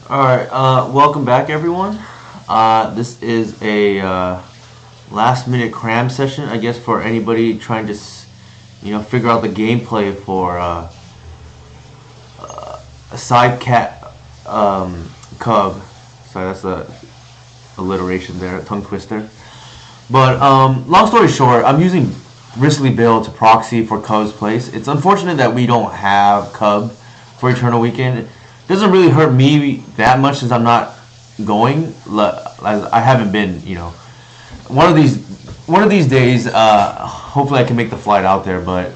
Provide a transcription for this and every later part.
Alright, welcome back everyone. This is a last minute cram session, I guess, for anybody trying to, figure out the gameplay for a side cat cub. Sorry, that's the alliteration there, a tongue twister. But long story short, I'm using Bristly build to proxy for Cub's place. It's unfortunate that we don't have Cub for Eternal Weekend. It doesn't really hurt me that much since I'm not going. I haven't been, One of these days, hopefully I can make the flight out there. But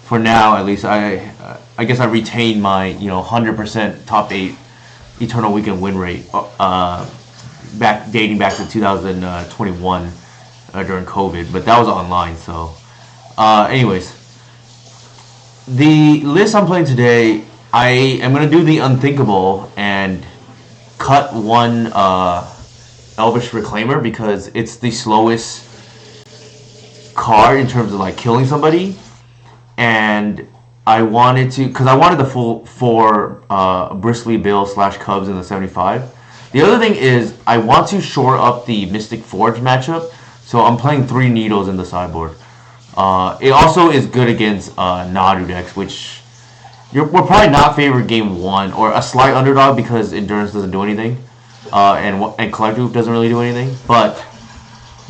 for now, at least, I guess I retain my 100% top 8 Eternal Weekend win rate dating back to 2021 during COVID, but that was online. So, anyways, the list I'm playing today, I am gonna do the unthinkable and cut one Elvish Reclaimer because it's the slowest card in terms of like killing somebody, and I wanted the full 4 Bristly Bill / Cubs in the 75. The other thing is I want to shore up the Mystic Forge matchup, so I'm playing 3 Needles in the sideboard. It also is good against Nadu decks, which we're probably not favored game 1, or a slight underdog because Endurance doesn't do anything, and Collective doesn't really do anything, but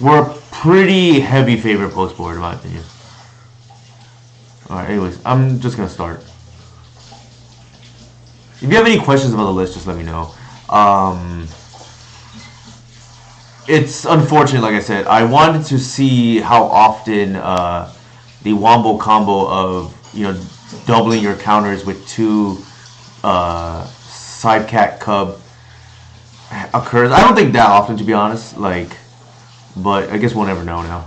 we're pretty heavy favorite post board in my opinion. Alright, anyways, I'm just gonna start. If you have any questions about the list, just let me know. It's unfortunate, like I said. I wanted to see how often the Wombo combo of doubling your counters with 2 side cat cub occurs. I don't think that often, to be honest. But I guess we'll never know now.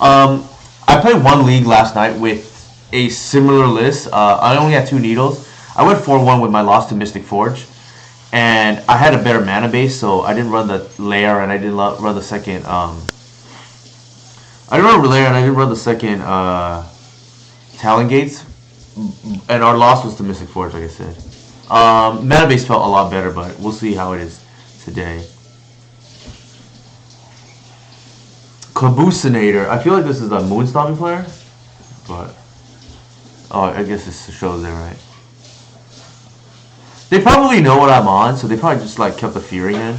I played 1 league last night with a similar list. I only had 2 Needles. I went 4-1 with my loss to Mystic Forge, and I had a better mana base, so I didn't run the layer, and I didn't run the second. Talon Gates, and our loss was to Mystic Forge, like I said. Mana base felt a lot better, but we'll see how it is today. Claboosinator. I feel like this is the Moon Stompy player, but I guess this shows it right. They probably know what I'm on, so they probably just kept the Fury in.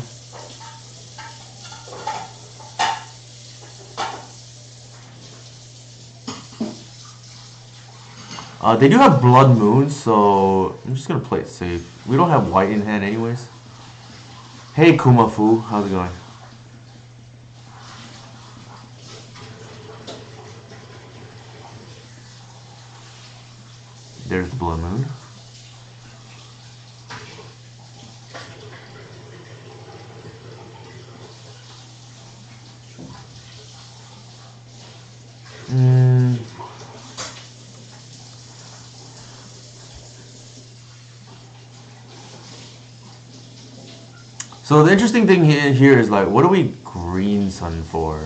They do have Blood Moon, so I'm just gonna play it safe. We don't have white in hand anyways. Hey Kumafu, how's it going? There's the Blood Moon. So the interesting thing here is what are we green sun for?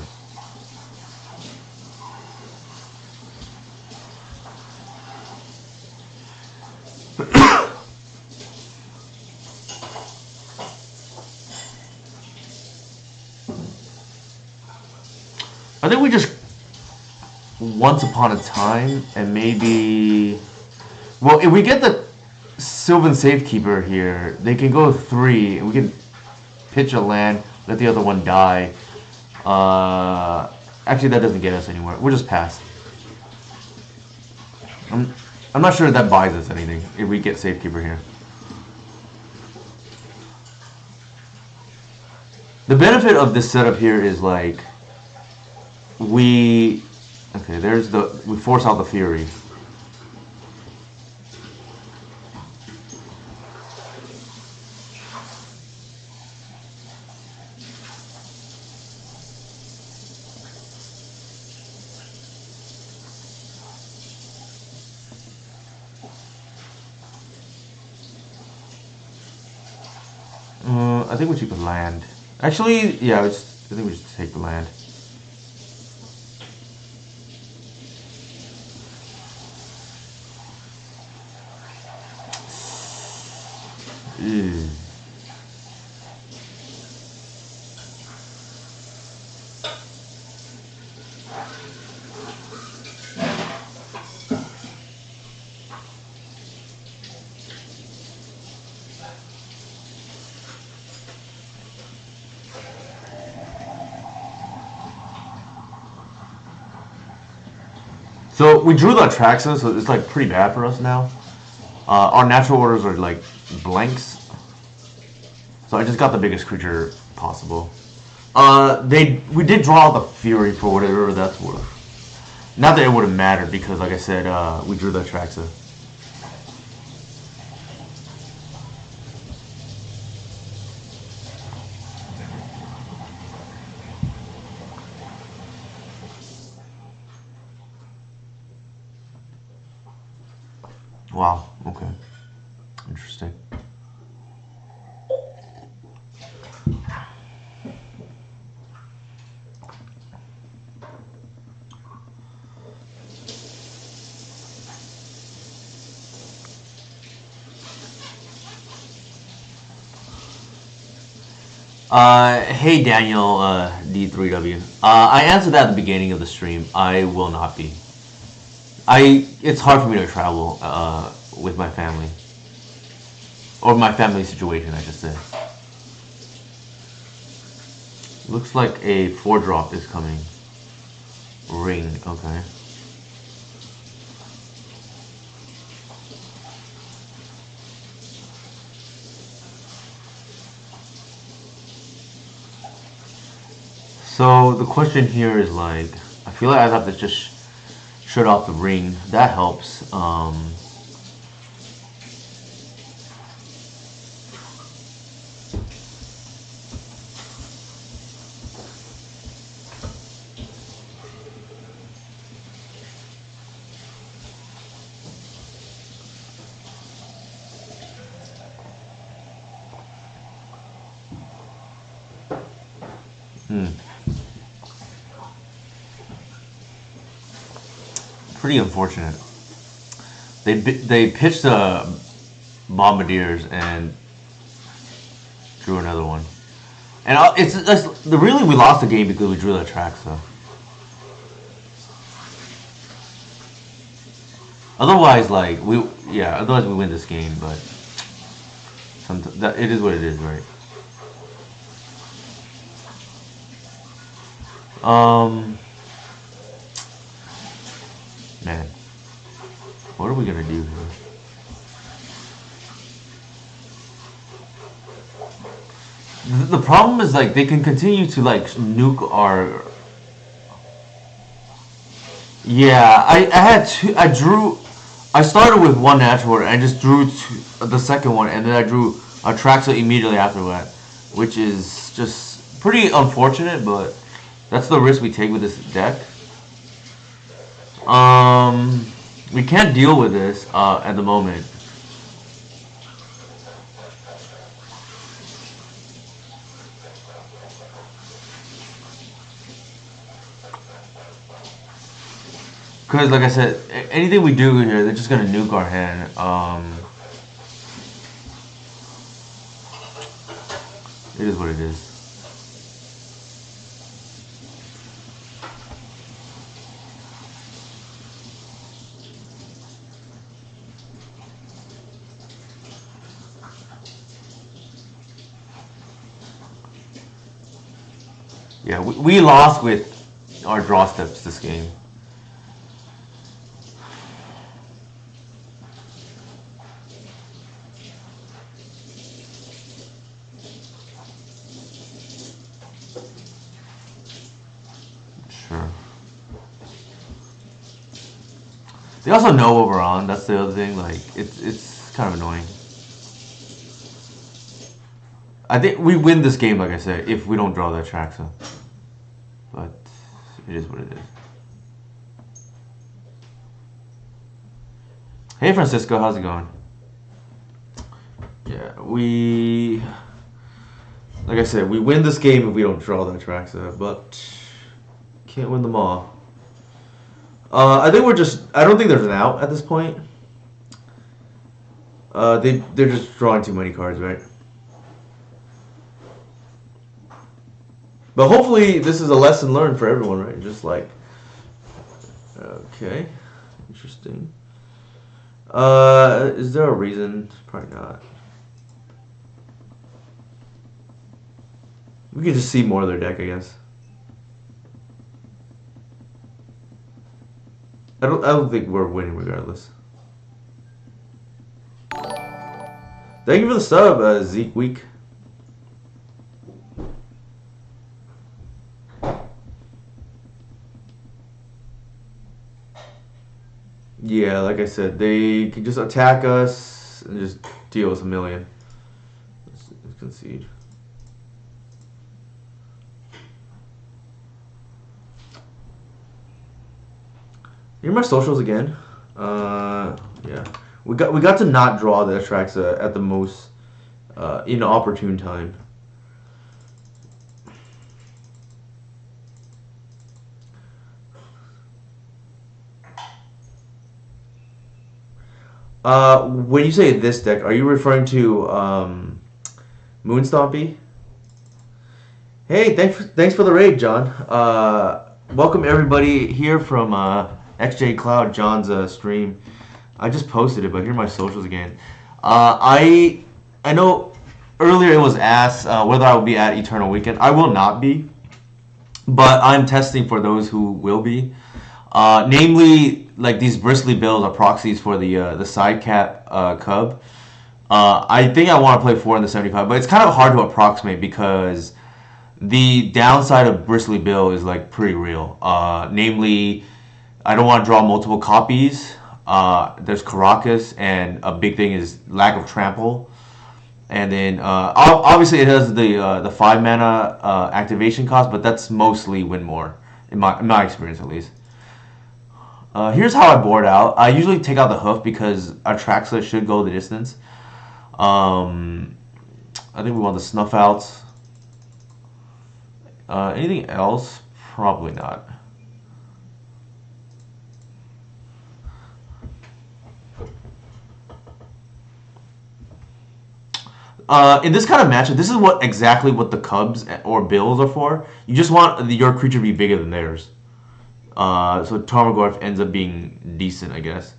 I think we just once upon a time, and maybe, well, if we get the Sylvan Safekeeper here, they can go 3, and we can pitch a land, let the other one die. Actually, that doesn't get us anywhere. We'll just pass. I'm not sure if that buys us anything if we get Safekeeper here. The benefit of this setup here is we force out the Fury. I think we should land. Actually, yeah, I think we should take the land. Ew. So we drew the Atraxa, so it's like pretty bad for us now. Our natural orders are like blanks. So I just got the biggest creature possible. We did draw the Fury for whatever that's worth. Not that it would have mattered because, like I said, we drew the Atraxa. Wow. Okay. Interesting. Hey Daniel, D3W. I answered that at the beginning of the stream. I will not be. It's hard for me to travel with my family, or my family situation, I should say. Looks like a 4-drop is coming. Ring, okay. So the question here is like, I feel like I have to just shut off the ring. That helps. Pretty unfortunate. They pitched the Bombardiers and drew another one. And really we lost the game because we drew that track. So otherwise, like otherwise we win this game. But it is what it is, right? Man, what are we gonna do here? The problem is like they can continue to like nuke our. Yeah, I started with one natural order and I just drew the second one, and then I drew a Traxa immediately after that, which is just pretty unfortunate, but that's the risk we take with this deck. We can't deal with this at the moment. Because, like I said, anything we do here, they're just gonna nuke our hand. It is what it is. Yeah, we lost with our draw steps this game. Sure. They also know what we're on. That's the other thing. Like it's kind of annoying. I think we win this game, like I said, if we don't draw that Traxa. But it is what it is. Hey Francisco, how's it going? Yeah, like I said, we win this game if we don't draw that Traxa, but can't win them all. I think I don't think there's an out at this point. They're just drawing too many cards, right? But hopefully this is a lesson learned for everyone, right? Just like, okay, interesting. Is there a reason? Probably not. We can just see more of their deck, I guess. I don't think we're winning regardless. Thank you for the sub, Zeke Week. Yeah, like I said, they can just attack us and just deal us a million. Let's concede. Here are my socials again. Yeah, we got to not draw the Atraxa at the most inopportune time. When you say this deck, are you referring to Moon Stompy? Hey, thanks for the raid, John. Welcome everybody here from XJ Cloud, John's stream. I just posted it, but here are my socials again. I know earlier it was asked whether I will be at Eternal Weekend. I will not be, but I'm testing for those who will be. Namely, like these Bristly bills are proxies for the side cap cub. I think I want to play 4 in the 75, but it's kind of hard to approximate because the downside of Bristly bill is like pretty real. Namely, I don't want to draw multiple copies. There's Caracas, and a big thing is lack of trample. And then obviously it has the 5 mana activation cost, but that's mostly win more in my experience at least. Here's how I board out. I usually take out the hoof because Atraxa should go the distance. I think we want the snuff outs. Anything else? Probably not. In this kind of matchup, this is exactly what the Cubs or Bills are for. You just want your creature to be bigger than theirs. So Tarmogoyf ends up being decent, I guess.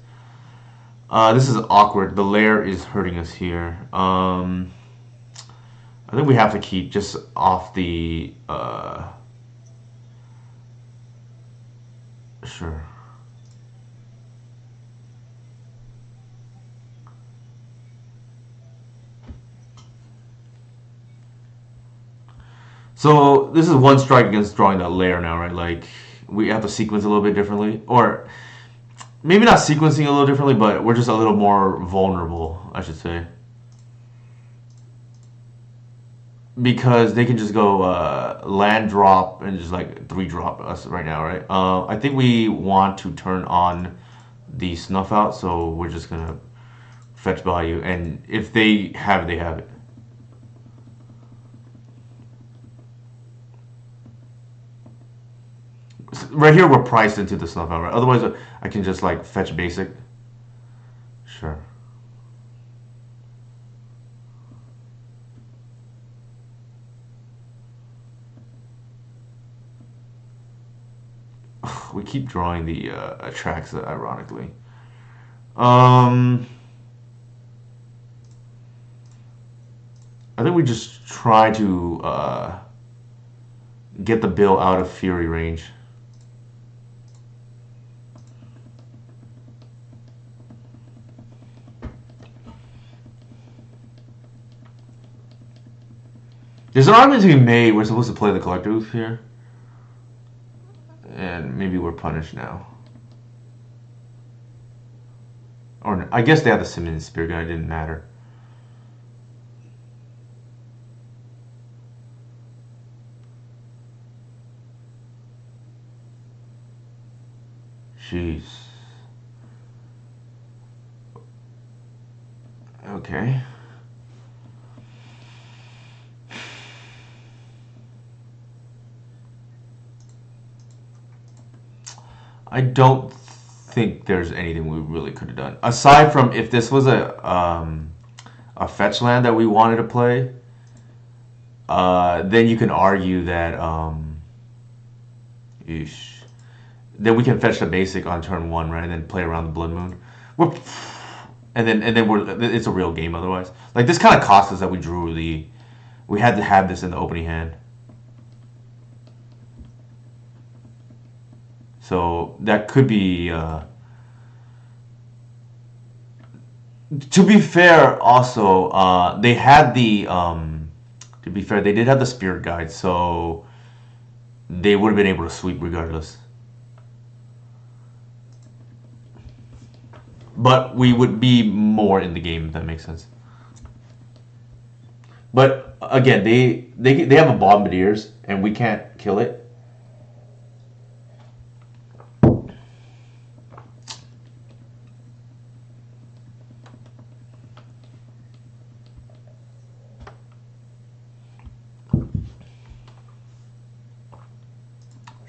This is awkward. The lair is hurting us here. I think we have to keep just off the... Sure. So this is one strike against drawing that lair now, right? Like, we have to sequence a little bit differently. Or maybe not sequencing a little differently, but we're just a little more vulnerable, I should say. Because they can just go land drop and just like 3-drop us right now, right? I think we want to turn on the snuff out, so we're just gonna fetch value, and if they have it, they have it. Right here we're priced into the snuff out, right? Otherwise I can just like fetch basic. Sure. We keep drawing the Atraxa, ironically. I think we just try to get the bill out of Fury range. There's an argument to be made. We're supposed to play the collective here. And maybe we're punished now. Or I guess they have the Simmons Spear Gun. It didn't matter. Jeez. Okay. I don't think there's anything we really could have done aside from if this was a fetch land that we wanted to play. Then you can argue that then we can fetch the basic on turn 1, right, and then play around the Blood Moon. And then it's a real game otherwise. Like this kind of cost us that we had to have this in the opening hand. So that could be. To be fair, also they had the. To be fair, they did have the Spirit Guide, so they would have been able to sweep regardless. But we would be more in the game, if that makes sense. But again, they have a Bombardiers, and we can't kill it.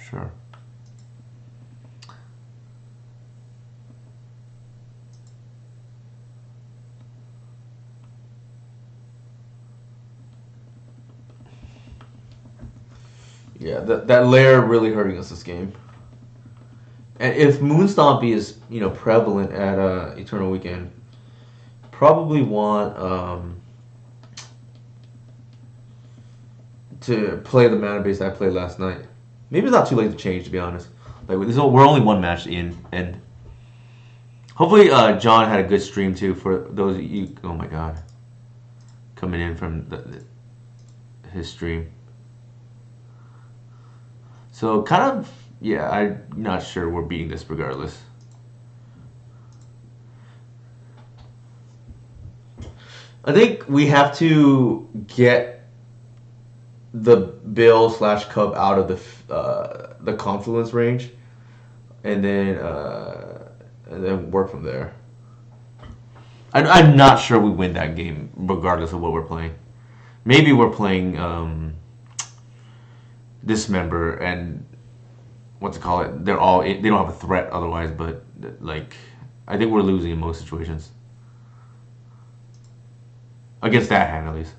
Sure. Yeah, that lair really hurting us this game. And if Moon Stompy is prevalent at Eternal Weekend, probably want to play the mana base I played last night. Maybe it's not too late to change, to be honest. Like we're only one match in, and hopefully John had a good stream too. For those of you, oh my god, coming in from his stream. So kind of, yeah, I'm not sure we're beating this regardless. I think we have to get the Bill / Cub out of the Confluence range, and then work from there. I'm not sure we win that game regardless of what we're playing. Maybe we're playing Dismember and what's it call it? They don't have a threat otherwise, but like I think we're losing in most situations against that hand at least.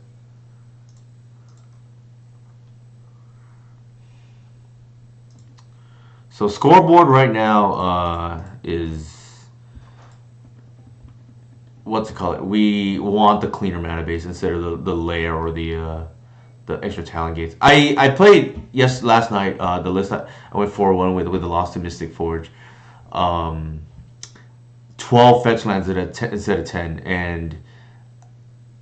So scoreboard right now is what's it call it? We want the cleaner mana base instead of the layer or the extra talent gates. I played last night the list. I went 4-1 with the Lost to Mystic Forge, 12 fetch lands instead of 10, and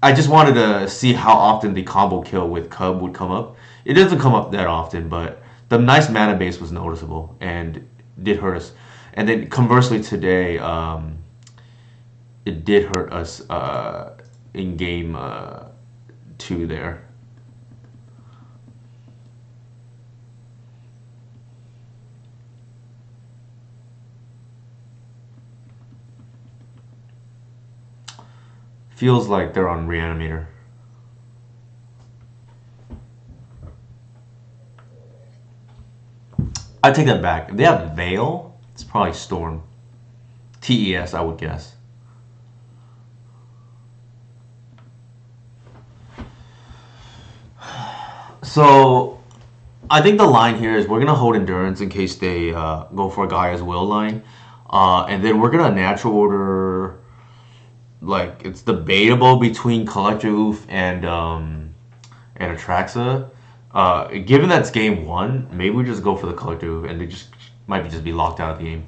I just wanted to see how often the combo kill with Cub would come up. It doesn't come up that often, but the nice mana base was noticeable and did hurt us. And then conversely today, it did hurt us in game 2 there. Feels like they're on Reanimator. I take that back. If they have Veil, it's probably Storm. TES, I would guess. So, I think the line here is we're going to hold Endurance in case they go for a Gaia's Will line. And then we're going to natural order... Like, it's debatable between Collector Oof and Atraxa. Given that's game 1, maybe we just go for the Collector Oof and they might just be locked out of the game.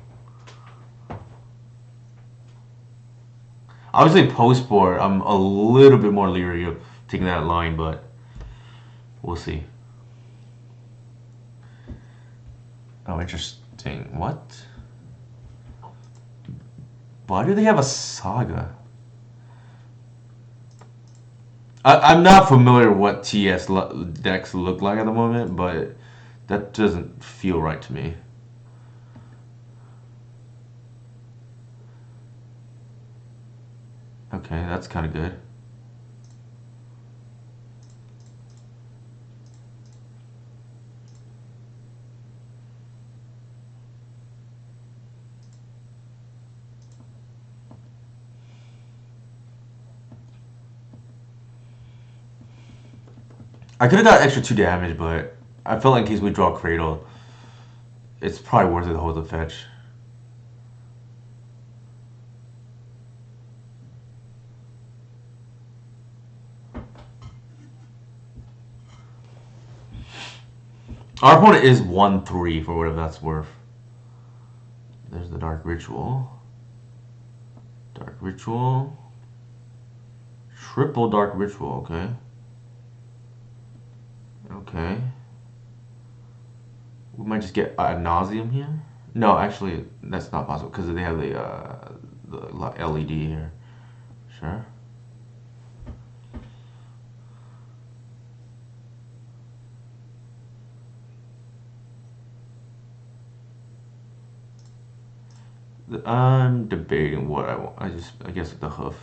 Obviously, post-board, I'm a little bit more leery of taking that line, but we'll see. Oh, interesting. What? Why do they have a Saga? I'm not familiar with what TS decks look like at the moment, but that doesn't feel right to me. Okay, that's kind of good. I could have got extra 2 damage, but I felt like in case we draw Cradle, it's probably worth it to hold the fetch. Our opponent is 1-3 for whatever that's worth. There's the Dark Ritual. Dark Ritual. Triple Dark Ritual, okay. Okay. We might just get ad nauseum here. No, actually, that's not possible because they have the LED here. Sure. I'm debating what I want. I guess the hoof.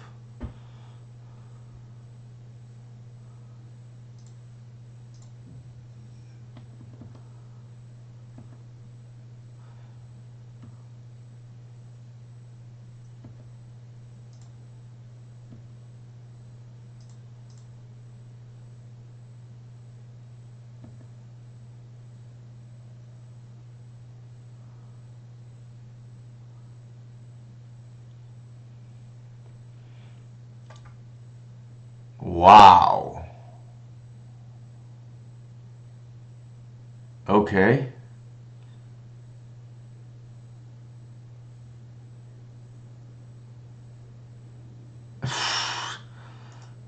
Wow. Okay.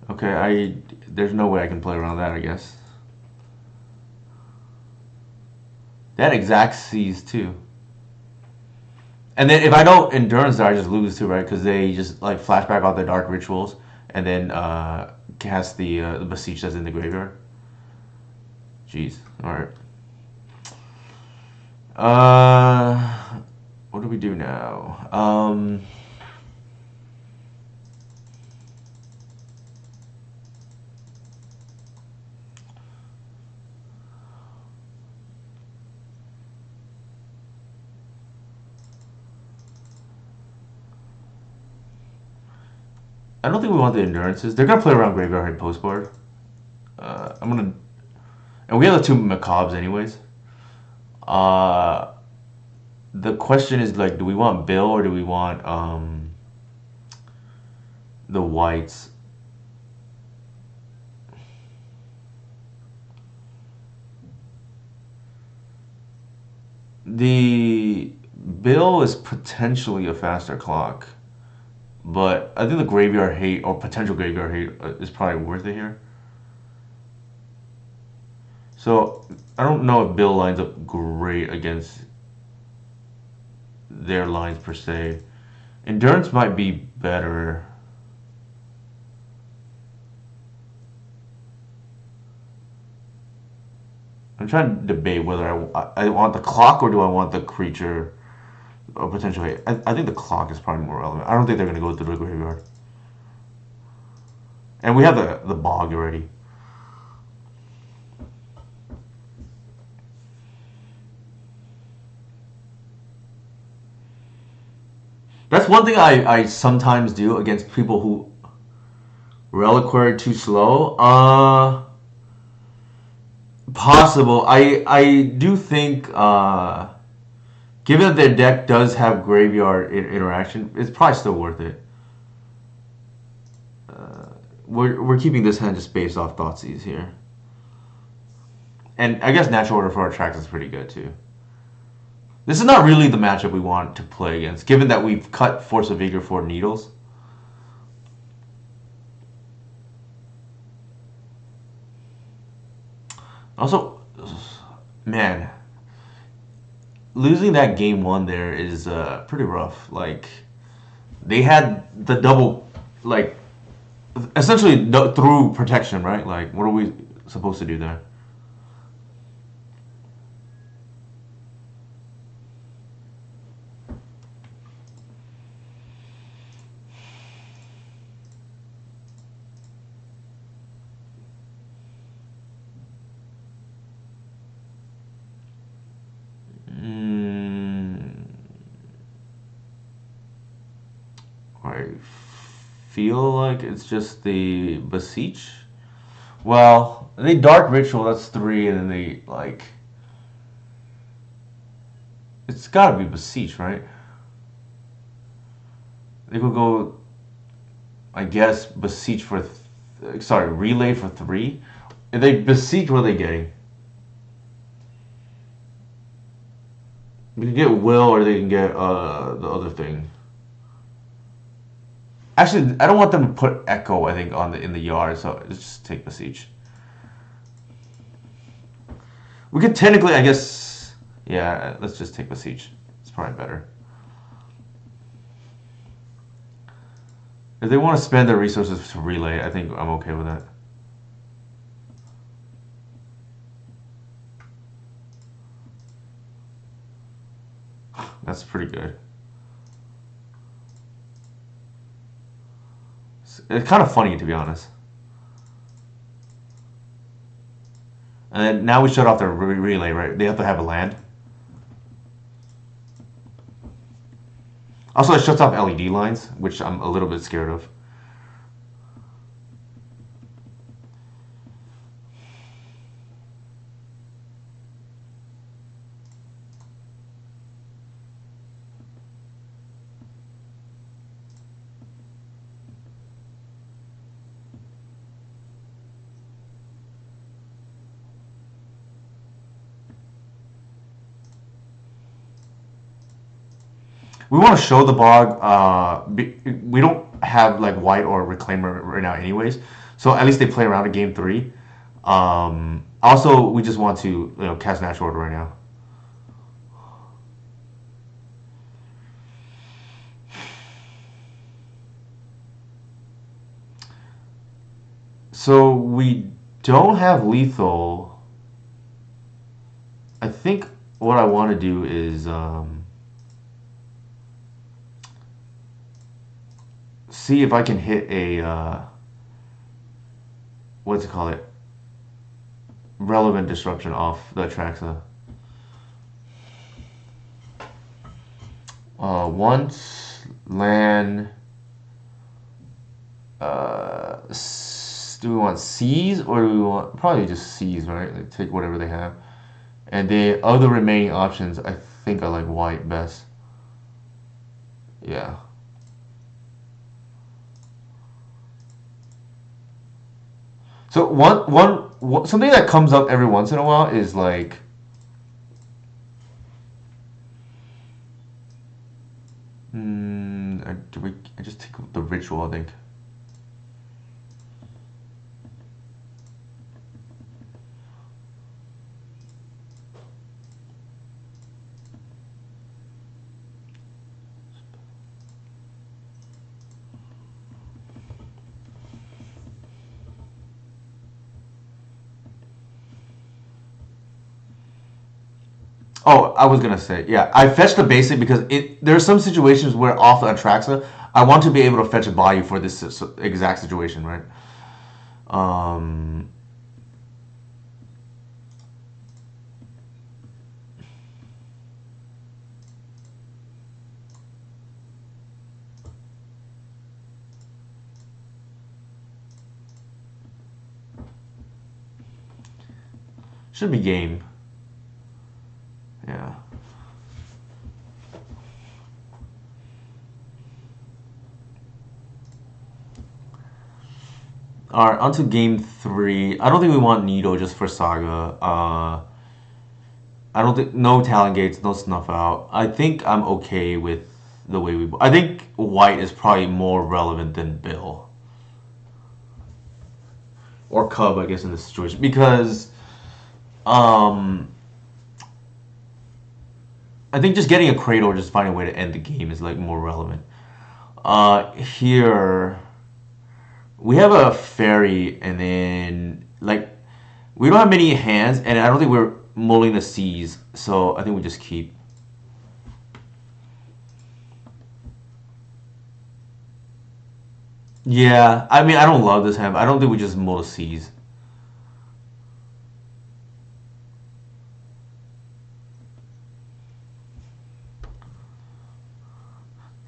Okay, there's no way I can play around that, I guess. That exact sees too. And then if I don't endurance there, I just lose too, right? Because they just like flashback all the dark rituals and then cast the beseech that's in the graveyard. Jeez. All right. What do we do now? I don't think we want the endurances. They're gonna play around graveyard hit postboard. I'm gonna, and we have the 2 macabres anyways. The question is like, do we want Bill or do we want the whites? The Bill is potentially a faster clock, but I think the graveyard hate or potential graveyard hate is probably worth it here. So I don't know if Bill lines up great against their lines per se. Endurance might be better. I'm trying to debate whether I want the clock or do I want the creature or potential hate. I think the clock is probably more relevant. I don't think they're going to go through the graveyard. And we have the bog already. That's one thing I sometimes do against people who reliquary too slow. Possible. I do think given that their deck does have graveyard interaction, it's probably still worth it. We're keeping this hand just based off Thoughtseize here. And I guess Natural Order for Attract is pretty good too. This is not really the matchup we want to play against, given that we've cut Force of Vigor for Needles. Also, man, losing that game 1 there is pretty rough. Like, they had the double, like, essentially through protection, right? Like, what are we supposed to do there? I feel like it's just the Beseech. Well, they Dark Ritual, that's 3, and then they, like... It's gotta be Beseech, right? They could go, I guess, Beseech for... sorry, Relay for 3? If they Beseech, what are they getting? We can get Will, or they can get the other thing. Actually, I don't want them to put Echo, I think, in the yard, so let's just take Beseech. We could technically, I guess... Yeah, let's just take Beseech. It's probably better. If they want to spend their resources to Relay, I think I'm okay with that. That's pretty good. It's kind of funny, to be honest. And then now we shut off their Relay, right? They have to have a land. Also, it shuts off LED lines, which I'm a little bit scared of. We want to show the bog. We don't have like White or Reclaimer right now, anyways. So at least they play around in game 3. Also, we just want to cast Natural Order right now. So we don't have lethal. I think what I want to do is see if I can hit a what's it called? Relevant disruption off the Atraxa. Once land. Do we want C's or do we want probably just C's, right? Like take whatever they have. And the other remaining options, I think I like White best. Yeah. So one something that comes up every once in a while is like I just take the ritual, I think. Oh, I was gonna say, yeah, I fetched the basic because there are some situations where off the Atraxa, I want to be able to fetch a value for this exact situation, right? Should be game. Yeah. All right, on to game 3. I don't think we want Nido just for Saga. I don't think no talent gates, no snuff out. I think I'm okay with the way we. I think White is probably more relevant than Bill or Cub, I guess, in this situation because I think just getting a Cradle or just finding a way to end the game is like more relevant. Here we have a Fairy, and then like we don't have many hands, and I don't think we're mulling the Seas, so I think we just keep. Yeah, I mean I don't love this hand, but I don't think we just mull the Seas.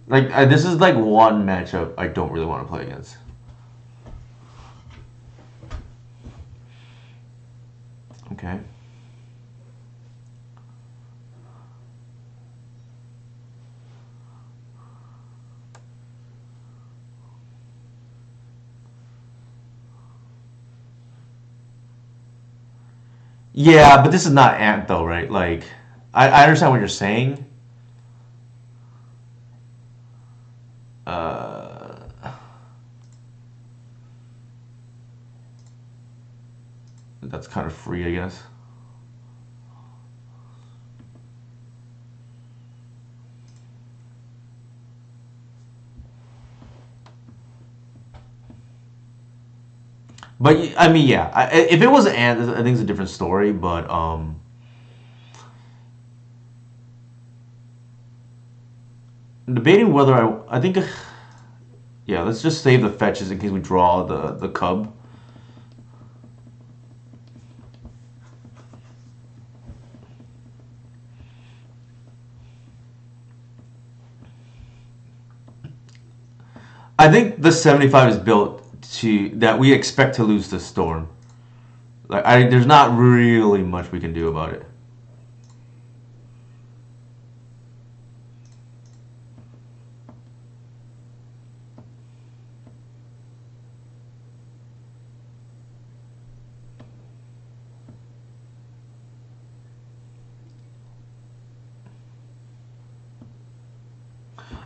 Like this is like one matchup I don't really want to play against. Okay. Yeah, but this is not Ant though, right? Like, I understand what you're saying. Uh, that's kind of free, I guess. But I mean, yeah. If it was Ant, I think it's a different story. But I'm debating whether I think. Yeah, let's just save the fetches in case we draw the cub. I think the 75 is built to that we expect to lose the storm. Like, there's not really much we can do about it.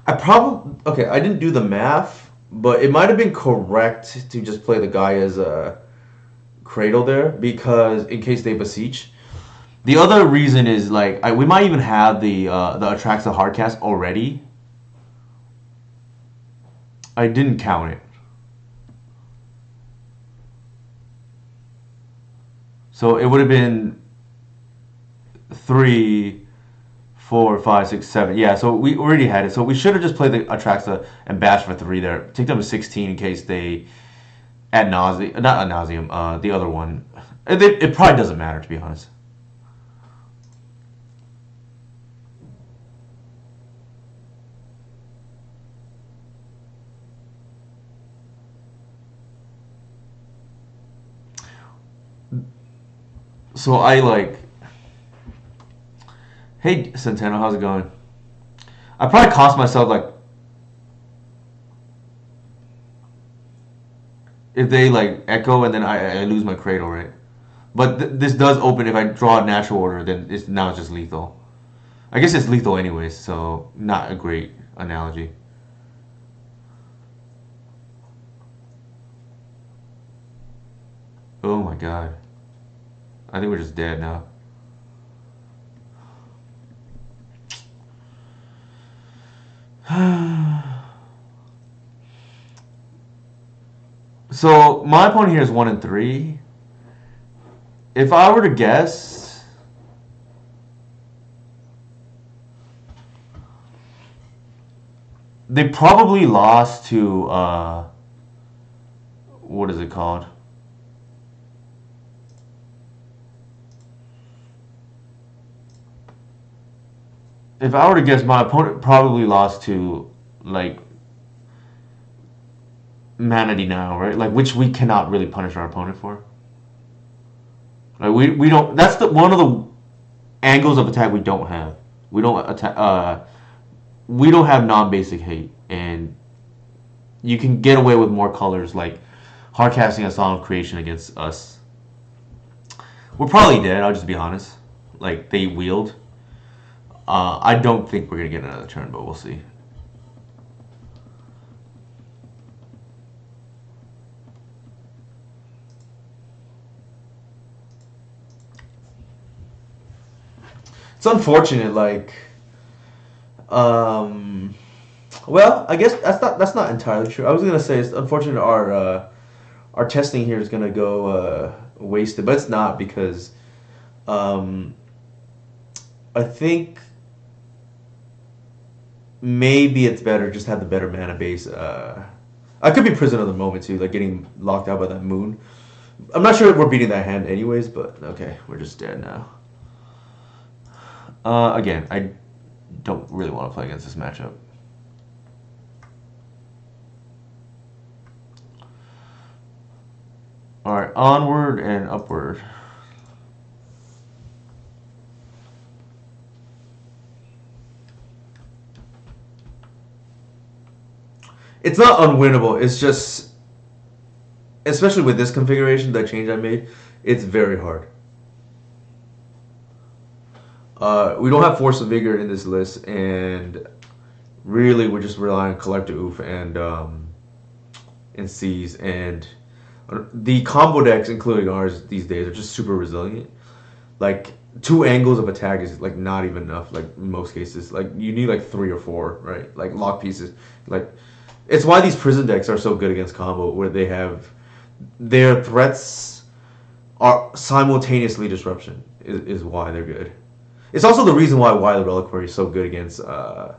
I probably okay. I didn't do the math, but it might have been correct to just play the guy as a Cradle there because in case they beseech. The other reason is like we might even have the attracts the hardcast already. I didn't count it, so it would have been 3, 4, 5, 6, 7. Yeah, so we already had it. So we should have just played the Atraxa and Bash for 3 there. Take them to 16 in case they ad nauseum, not ad nauseum. The other one, it probably doesn't matter to be honest. So I like, hey Centeno, how's it going? I probably cost myself like if they like echo and then I lose my Cradle, right? But this does open if I draw a natural order, then it's just lethal. I guess it's lethal anyways, so not a great analogy. Oh my god. I think we're just dead now. So my opponent here is 1 and 3. If I were to guess, they probably lost to what is it called? If I were to guess, my opponent probably lost to like Manatee now, right? Like which we cannot really punish our opponent for. Like we don't. That's the one of the angles of attack we don't have. We don't attack. We don't have non-basic hate, and you can get away with more colors like hardcasting a Song of Creation against us. We're probably dead. I'll just be honest. Like they wield. I don't think we're gonna get another turn, but we'll see. It's unfortunate, like, um, well, I guess that's not entirely true. I was gonna say it's unfortunate our testing here is gonna go wasted, but it's not because um, I think maybe it's better just have the better mana base. I could be prison of the moment too, like getting locked out by that moon. I'm not sure if we're beating that hand anyways, but okay, we're just dead now. Again, I don't really want to play against this matchup. All right, onward and upward. It's not unwinnable. It's just, especially with this configuration, the change I made, it's very hard. We don't have Force of Vigor in this list, and really we're just relying on Collector Oof and Seize, and the combo decks, including ours these days, are just super resilient. Like 2 angles of attack is like not even enough. Like in most cases, like you need like 3 or 4, right? Like lock pieces. Like it's why these prison decks are so good against combo, where they have their threats are simultaneously disruption is why they're good. It's also the reason why the Reliquary is so good against some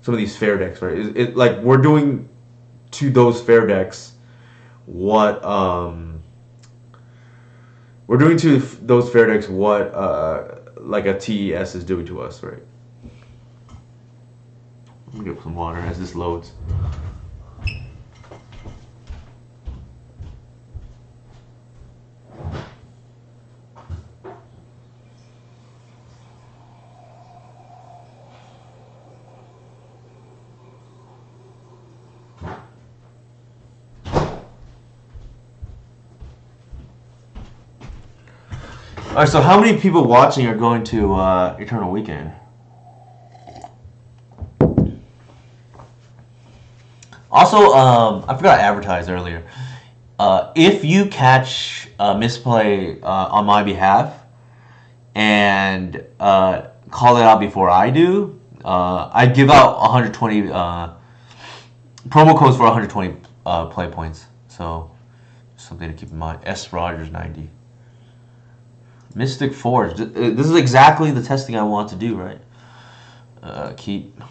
of these fair decks, right? Like we're doing to those fair decks what we're doing to those fair decks what like a TES is doing to us, right? Let me get some water as this loads. All right, so how many people watching are going to Eternal Weekend? Also, I forgot to advertise earlier. If you catch a misplay on my behalf and call it out before I do, I give out 120 promo codes for 120 play points. So, something to keep in mind. S. Rogers 90. Mystic Forge. This is exactly the testing I want to do, right? Keep.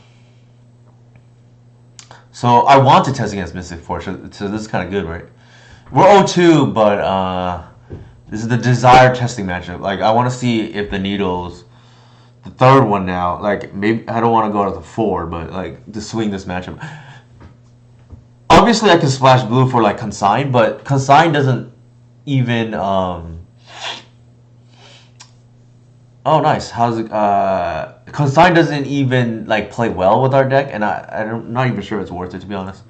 So I want to test against Mystic Forge, so this is kind of good, right? We're 0-2, but this is the desired testing matchup. Like, I want to see if the Needles, the third one now, like, maybe I don't want to go to the 4, but, like, to swing this matchup. Obviously, I can splash blue for, like, Consign, but Consign doesn't even, Oh, nice. How's it? Consign doesn't even like play well with our deck, and I'm not even sure it's worth it, to be honest.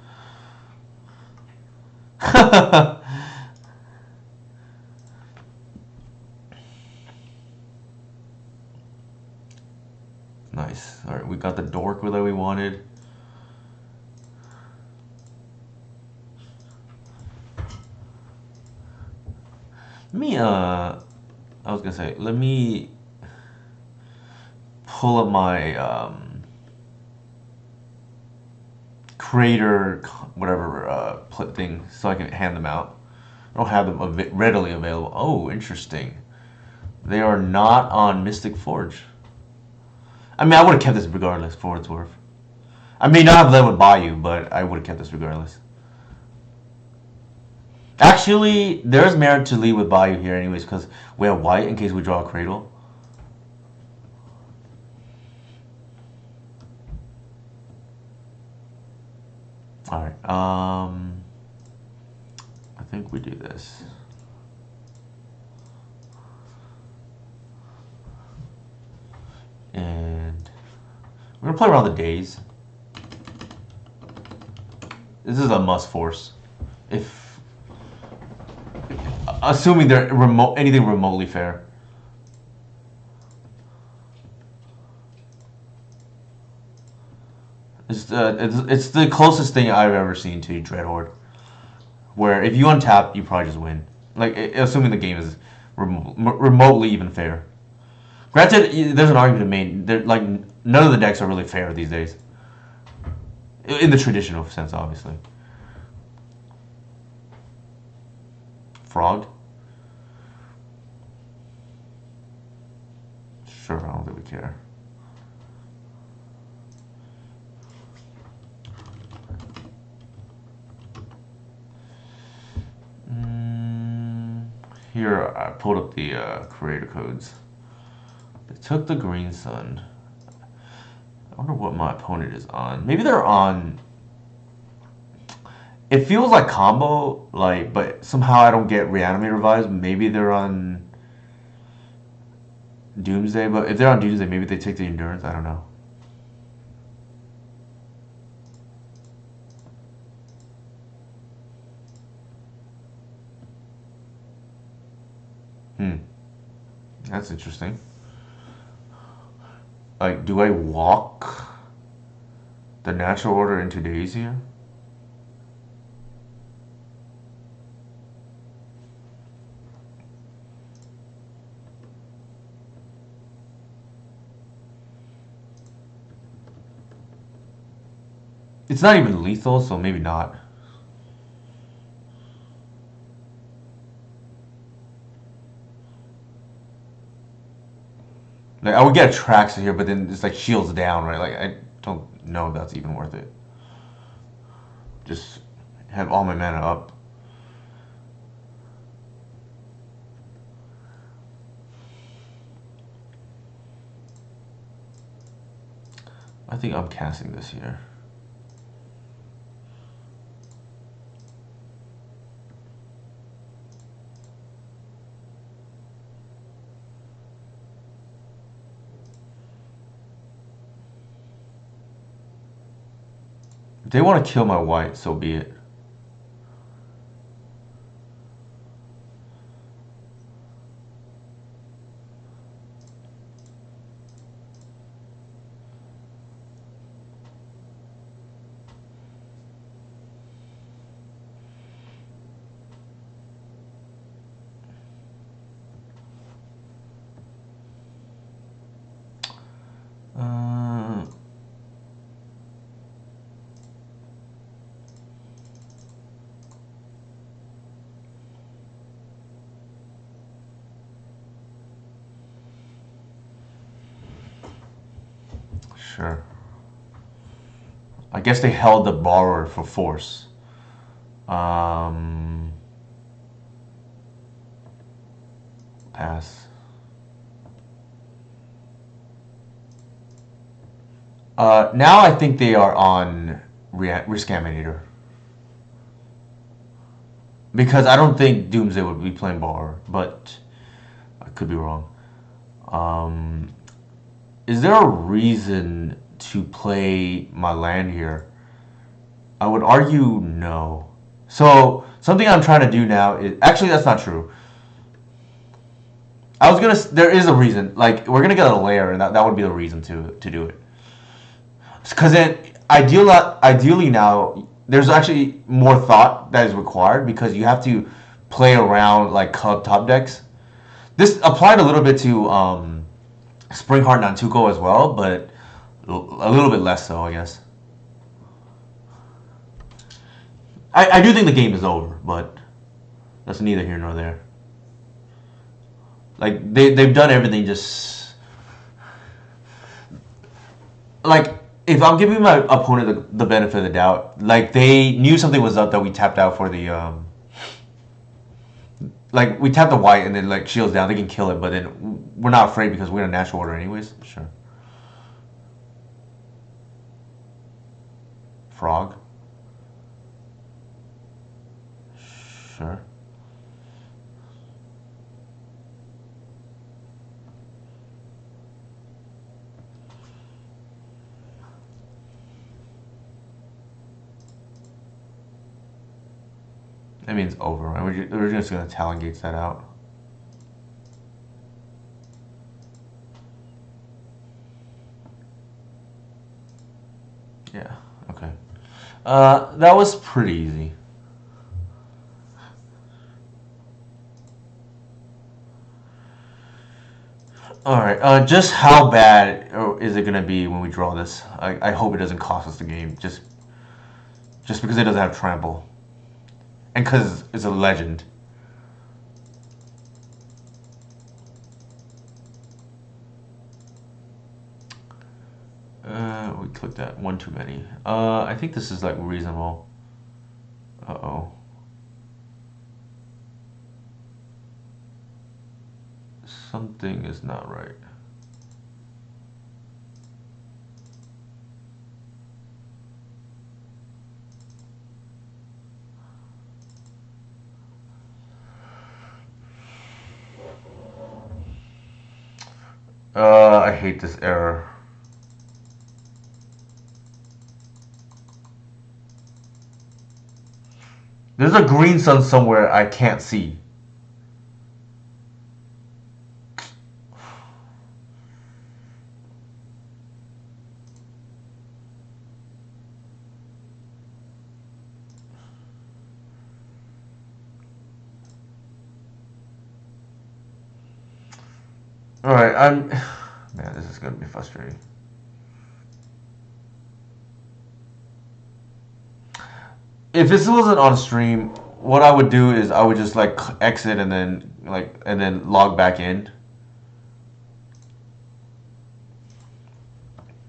Nice. All right, we got the dork that we wanted. I was gonna say, let me pull up my creator whatever thing so I can hand them out. I don't have them readily available. Oh, interesting. They are not on Mystic Forge. I mean, I would have kept this regardless, for what it's worth. I may not have led with Bayou, but I would have kept this regardless. Actually, there's merit to lead with Bayou here anyways, because we have white in case we draw a Cradle. Alright, I think we do this. And we're going to play around the days. This is a must force. Assuming they're anything remotely fair. It's the closest thing I've ever seen to Dread Horde, where if you untap, you probably just win. Like, assuming the game is remotely even fair. Granted, there's an argument made. Like, none of the decks are really fair these days, in the traditional sense, obviously. Frog? Sure, I don't think we care. Here, I pulled up the creator codes. They took the green sun. I wonder what my opponent is on. Maybe they're on... It feels like combo, like, but somehow I don't get Reanimator vibes. Maybe they're on Doomsday, but if they're on Doomsday, maybe they take the Endurance. I don't know. That's interesting. Like, do I walk the natural order into days here? It's not even lethal, so maybe not. Like, I would get a Traxxas here, but then it's like shields down, right? Like, I don't know if that's even worth it. Just have all my mana up. I think I'm casting this here. If they want to kill my white, so be it. Sure. I guess they held the borrower for force. Pass. Now I think they are on Rescaminator. Because I don't think Doomsday would be playing borrower, but I could be wrong. Is there a reason to play my land here? I would argue no. So something I'm trying to do now is actually that's not true. I was gonna. There is a reason. Like we're gonna get a layer, and that would be the reason to do it. Because then ideally now there's actually more thought that is required because you have to play around like top decks. This applied a little bit to Springheart Nantuko as well, but a little bit less so, I guess. I do think the game is over, but that's neither here nor there. Like they've done everything just like if I'm giving my opponent the benefit of the doubt, like they knew something was up that we tapped out for the like we tap the white and then like shields down, they can kill it, but then we're not afraid because we're in a natural order anyways. Sure. Frog. Sure. That means over, right? We're just gonna Talon Gates that out. Yeah, okay. That was pretty easy. Alright, just how bad is it gonna be when we draw this? I hope it doesn't cost us the game, just because it doesn't have trample. And because it's a legend. We clicked that one too many. I think this is like reasonable. Uh-oh. Something is not right. I hate this error. There's a green sun somewhere I can't see. All right, I'm. Man, this is gonna be frustrating. If this wasn't on stream, what I would do is I would just like exit and then log back in.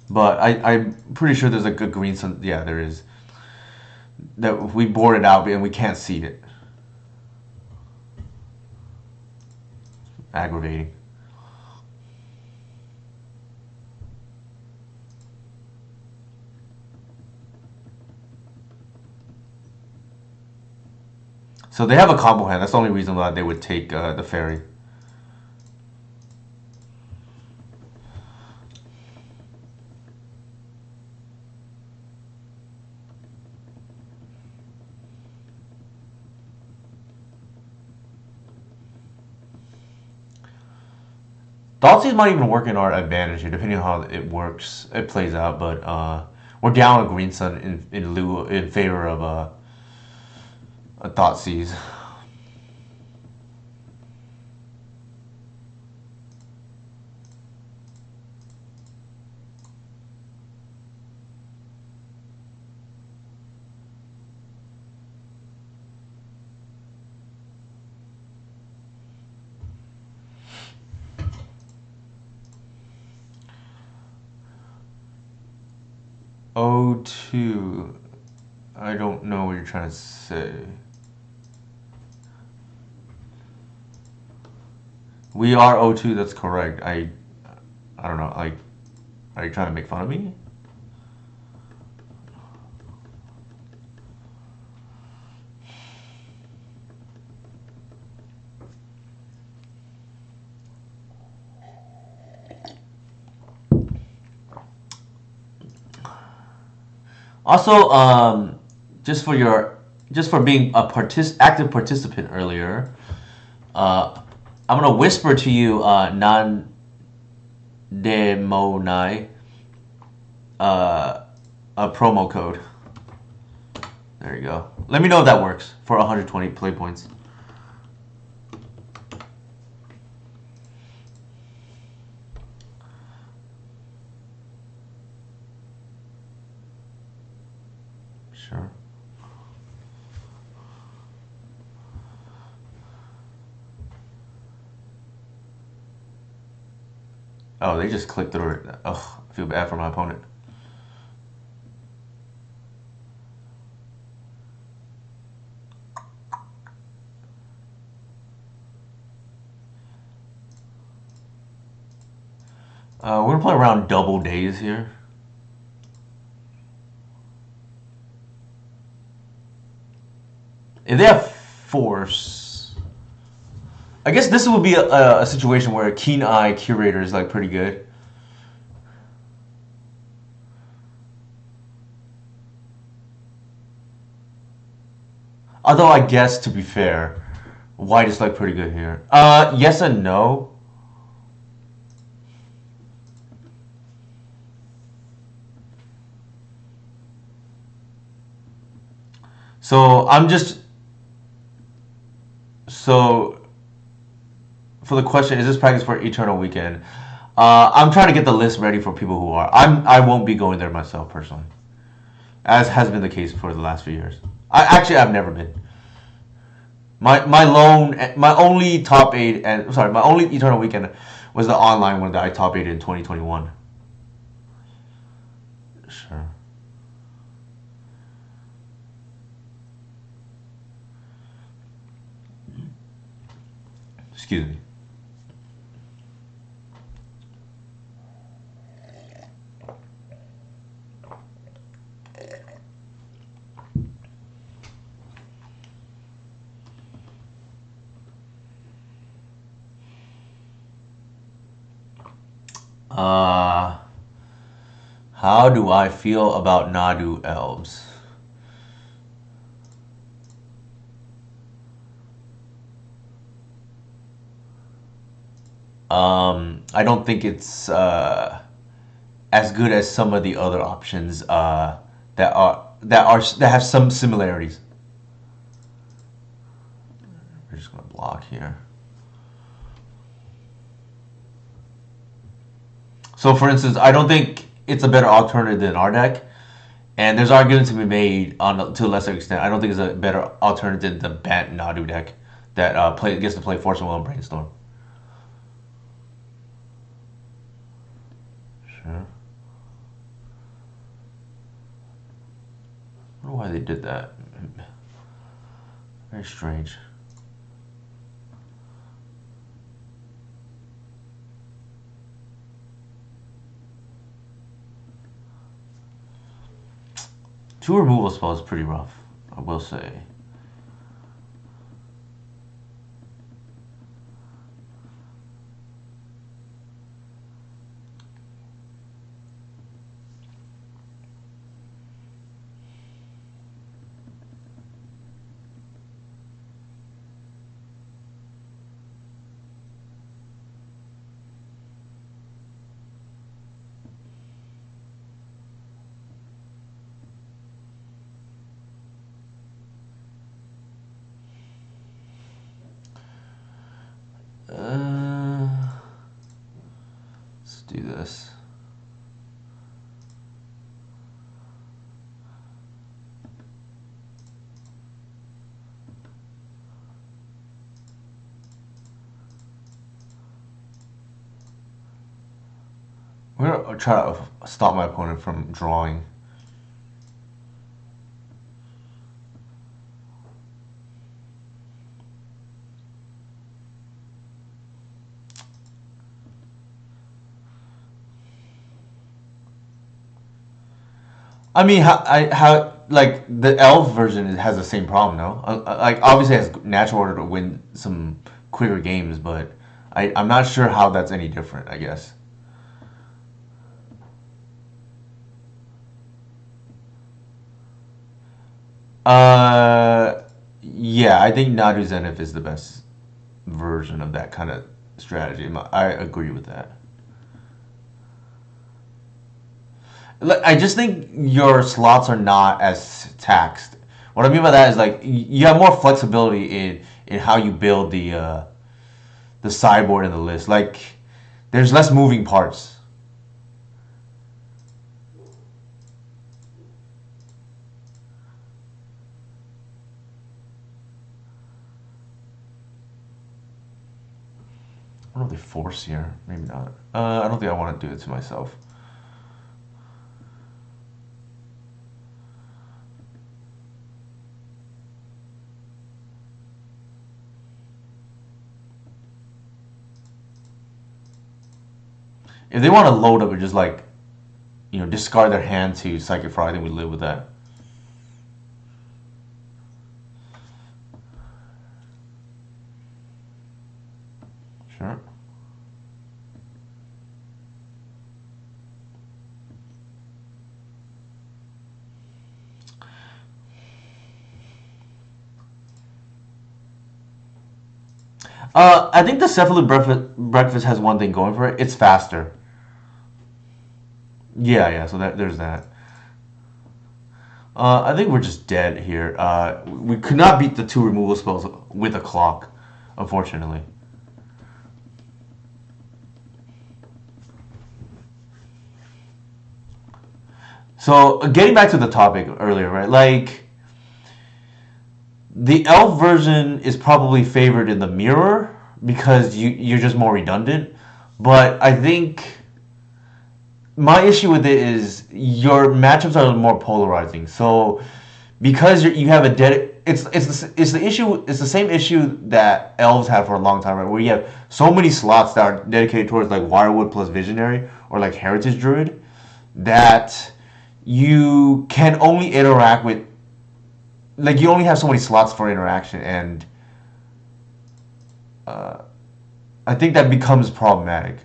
But I'm pretty sure there's a good green sun. Yeah, there is. That we boarded out and we can't see it. Aggravating. So they have a combo hand. That's the only reason why they would take the ferry. Thoughtseize might even work in our advantage here, depending on how it works, it plays out. But we're down a green sun in favor of a Thoughtseize. O2. I don't know what you're trying to say. We are O2, that's correct. I don't know, like, are you trying to make fun of me? Also, just for being a active participant earlier, I'm gonna whisper to you, non demonai, a promo code. There you go. Let me know if that works for 120 play points. Sure. Oh, they just clicked through it. Oh, I feel bad for my opponent. We're gonna play around double days here. If they have force, I guess this would be a situation where a keen eye curator is like pretty good. Although I guess to be fair, white is like pretty good here. Yes and no. So for the question, is this practice for Eternal Weekend? I'm trying to get the list ready for people who are. I won't be going there myself personally, as has been the case for the last few years. I've never been. My only top 8 and sorry, my only Eternal Weekend was the online one that I top 8 in 2021. Sure. Excuse me. How do I feel about Nadu elves? I don't think it's as good as some of the other options that have some similarities. We're just gonna block here. So, for instance, I don't think it's a better alternative than our deck, and there's arguments to be made on to a lesser extent. I don't think it's a better alternative than the Bant Nadu deck that gets to play Force and Will and Brainstorm. Sure. I don't know why they did that. Very strange. Two removal spells is pretty rough, I will say. Let's do this. I'm gonna try to stop my opponent from drawing. I mean, how like the elf version has the same problem, no? Like obviously it has natural order to win some quicker games, but I'm not sure how that's any different. I guess. Yeah, I think Nadu Zenith is the best version of that kind of strategy. I agree with that. I just think your slots are not as taxed. What I mean by that is like you have more flexibility in how you build the sideboard and the list. Like there's less moving parts. I don't know if they force here. Maybe not. I don't think I want to do it to myself. If they want to load up and just like, discard their hand to Psychic Frog, I think we live with that. Sure. I think the Cephalid Breakfast has one thing going for it. It's faster. Yeah. So there's that. I think we're just dead here. We could not beat the two removal spells with a clock, unfortunately. So getting back to the topic earlier, right? Like the elf version is probably favored in the mirror because you're just more redundant. But I think my issue with it is your matchups are more polarizing. So because you have a it's the issue. It's the same issue that elves have for a long time, right? Where you have so many slots that are dedicated towards like Wirewood plus Visionary or like Heritage Druid that you can only interact with, like, you only have so many slots for interaction, and I think that becomes problematic.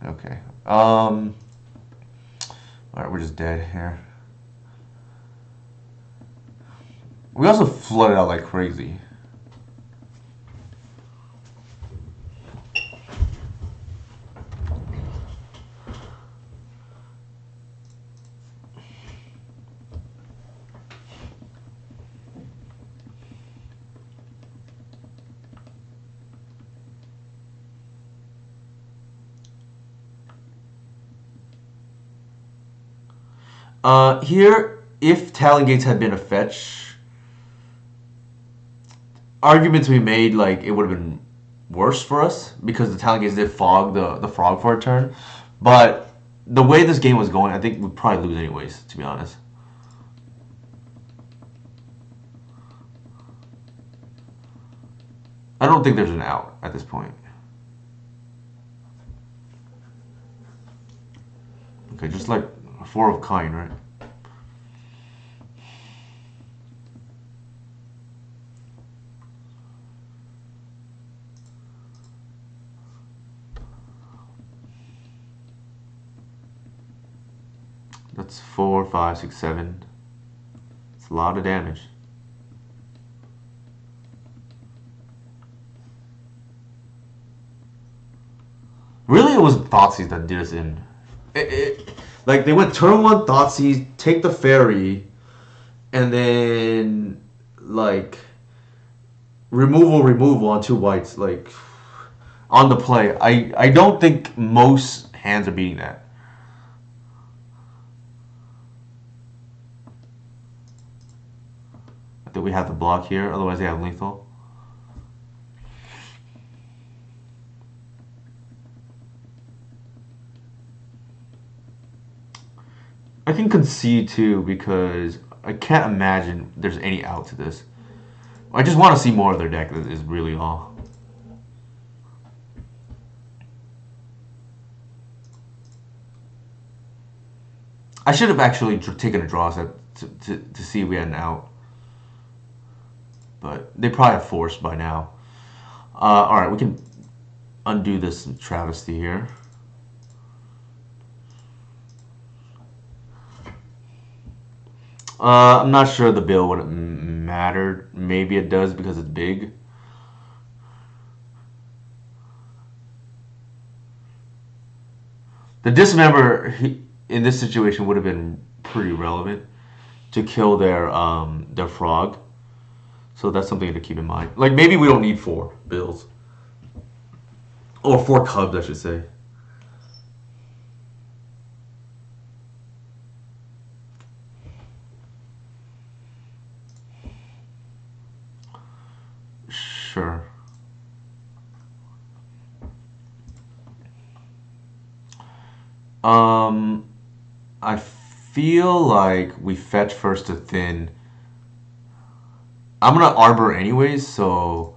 Okay. All right, we're just dead here. We also flooded out like crazy. Here, if Talon Gates had been a fetch, arguments to be made like it would have been worse for us because the Talon Gates did fog the frog for a turn. But the way this game was going, I think we'd probably lose anyways, to be honest. I don't think there's an out at this point. Okay, just like a 4 of kind, right? That's 4, 5, 6, 7. It's a lot of damage. Really, it was Thoughtseize that did us in. Like, they went turn 1 Thoughtseize, take the fairy, and then, like, removal on 2 whites, like, on the play. I don't think most hands are beating that. I think we have to block here, otherwise they have lethal. I can concede too because I can't imagine there's any out to this. I just want to see more of their deck is really all. I should have actually taken a draw set to see if we had an out. But they probably have force by now. Alright, we can undo this travesty here. I'm not sure the bill would have mattered. Maybe it does because it's big. The dismember in this situation would have been pretty relevant to kill their frog. So that's something to keep in mind. Like, maybe we don't need 4 bills. Or 4 cubs, I should say. Sure. I feel like we fetch first to thin. I'm gonna arbor anyways, so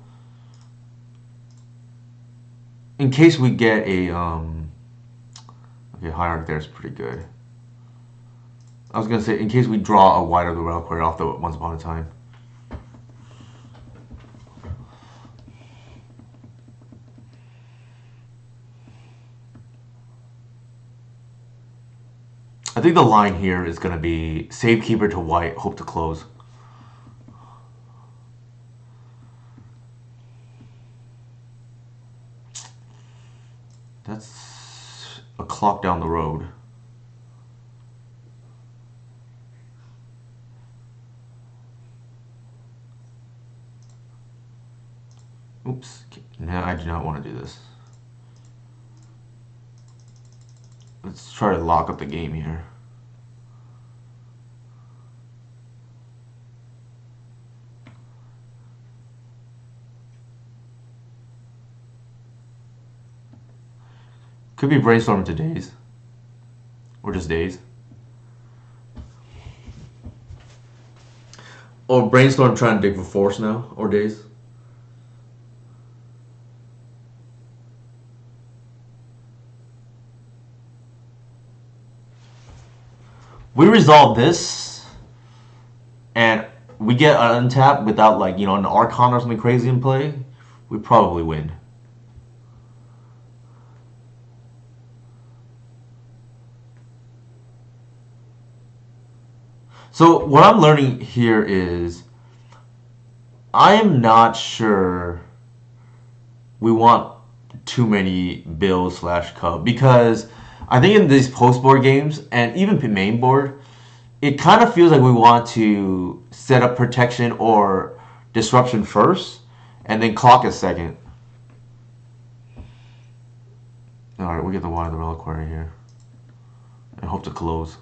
in case we get a okay, hierarch there is pretty good. I was gonna say in case we draw a White of the Reliquary off the Once Upon a Time. I think the line here is going to be Savekeeper to White, hope to close. That's a clock down the road. Oops. No, I do not want to do this. Let's try to lock up the game here. Could be brainstorming to days. Or just days. Or brainstorm trying to dig for force now, or days. We resolve this, and we get an untap without, like, you know, an Archon or something crazy in play, we probably win. So what I'm learning here is I am not sure we want too many Bill / Cub, because I think in these post board games and even main board, it kind of feels like we want to set up protection or disruption first and then clock it second. Alright, we get the Water of the Reliquary here and hope to close.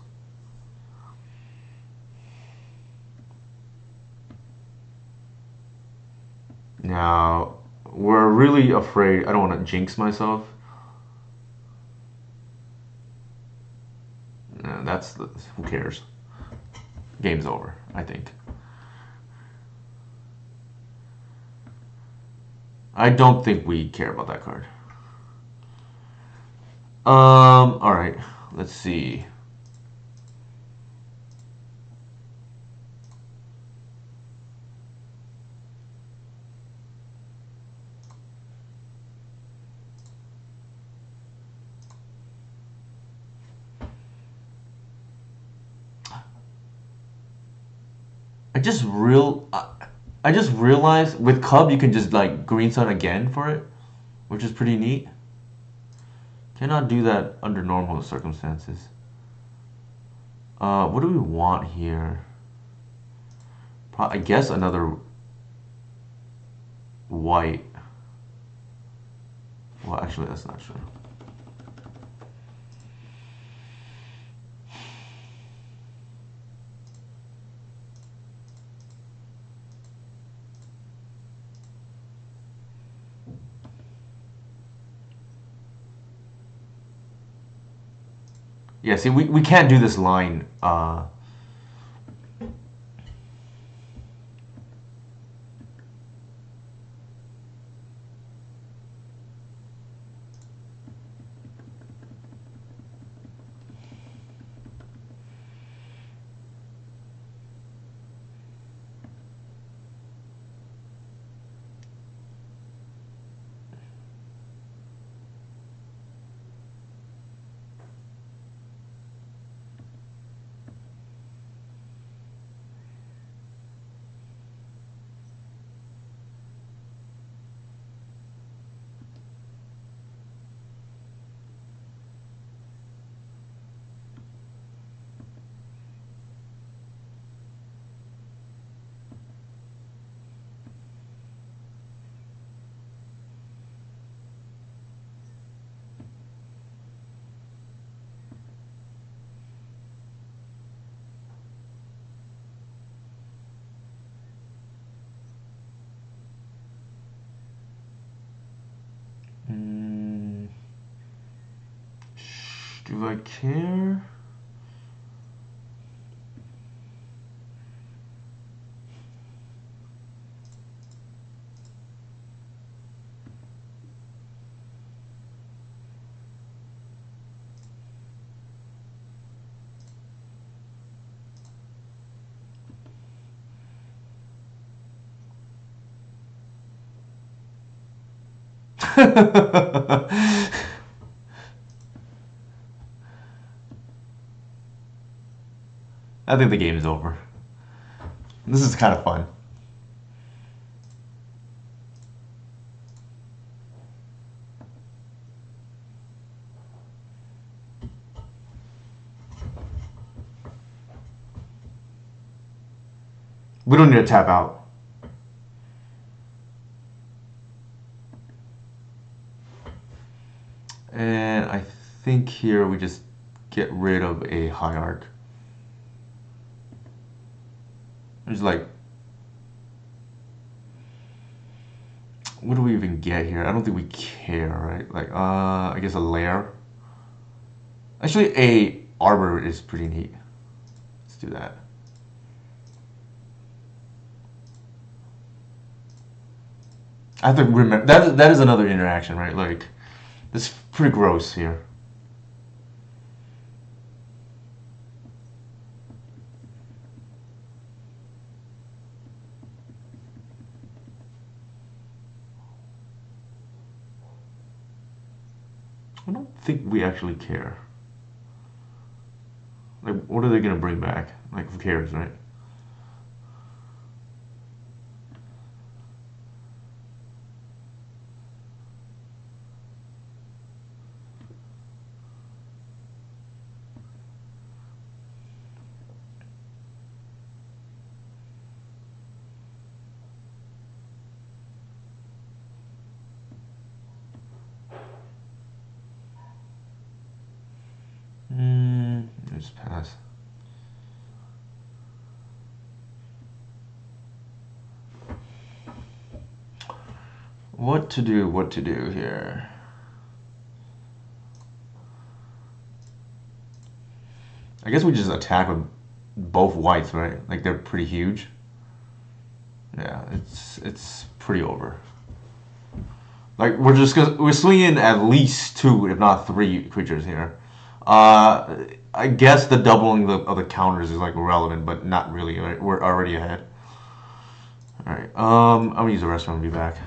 Now, we're really afraid. I don't want to jinx myself. No, who cares? Game's over, I think. I don't think we care about that card. All right. Let's see. I just realized with Cub you can just like green sun again for it, which is pretty neat. Cannot do that under normal circumstances. What do we want here? I guess another white. Well, actually, that's not true. Yeah, see, we can't do this line. Do I care? I think the game is over. This is kind of fun. We don't need to tap out. And I think here we just get rid of a high arc. There's like, what do we even get here? I don't think we care, right? Like, I guess a lair. Actually, a arbor is pretty neat. Let's do that. I have to remember that is another interaction, right? Like, this is pretty gross here. I don't think we actually care. Like, what are they gonna bring back? Like, who cares, right? Just pass. What to do? What to do here? I guess we just attack with both whites, right? Like they're pretty huge. Yeah, it's pretty over. Like we're swinging at least 2, if not 3 creatures here. I guess the doubling of the counters is like relevant, but not really. Right? We're already ahead. All right. I'm gonna use the restaurant and be back.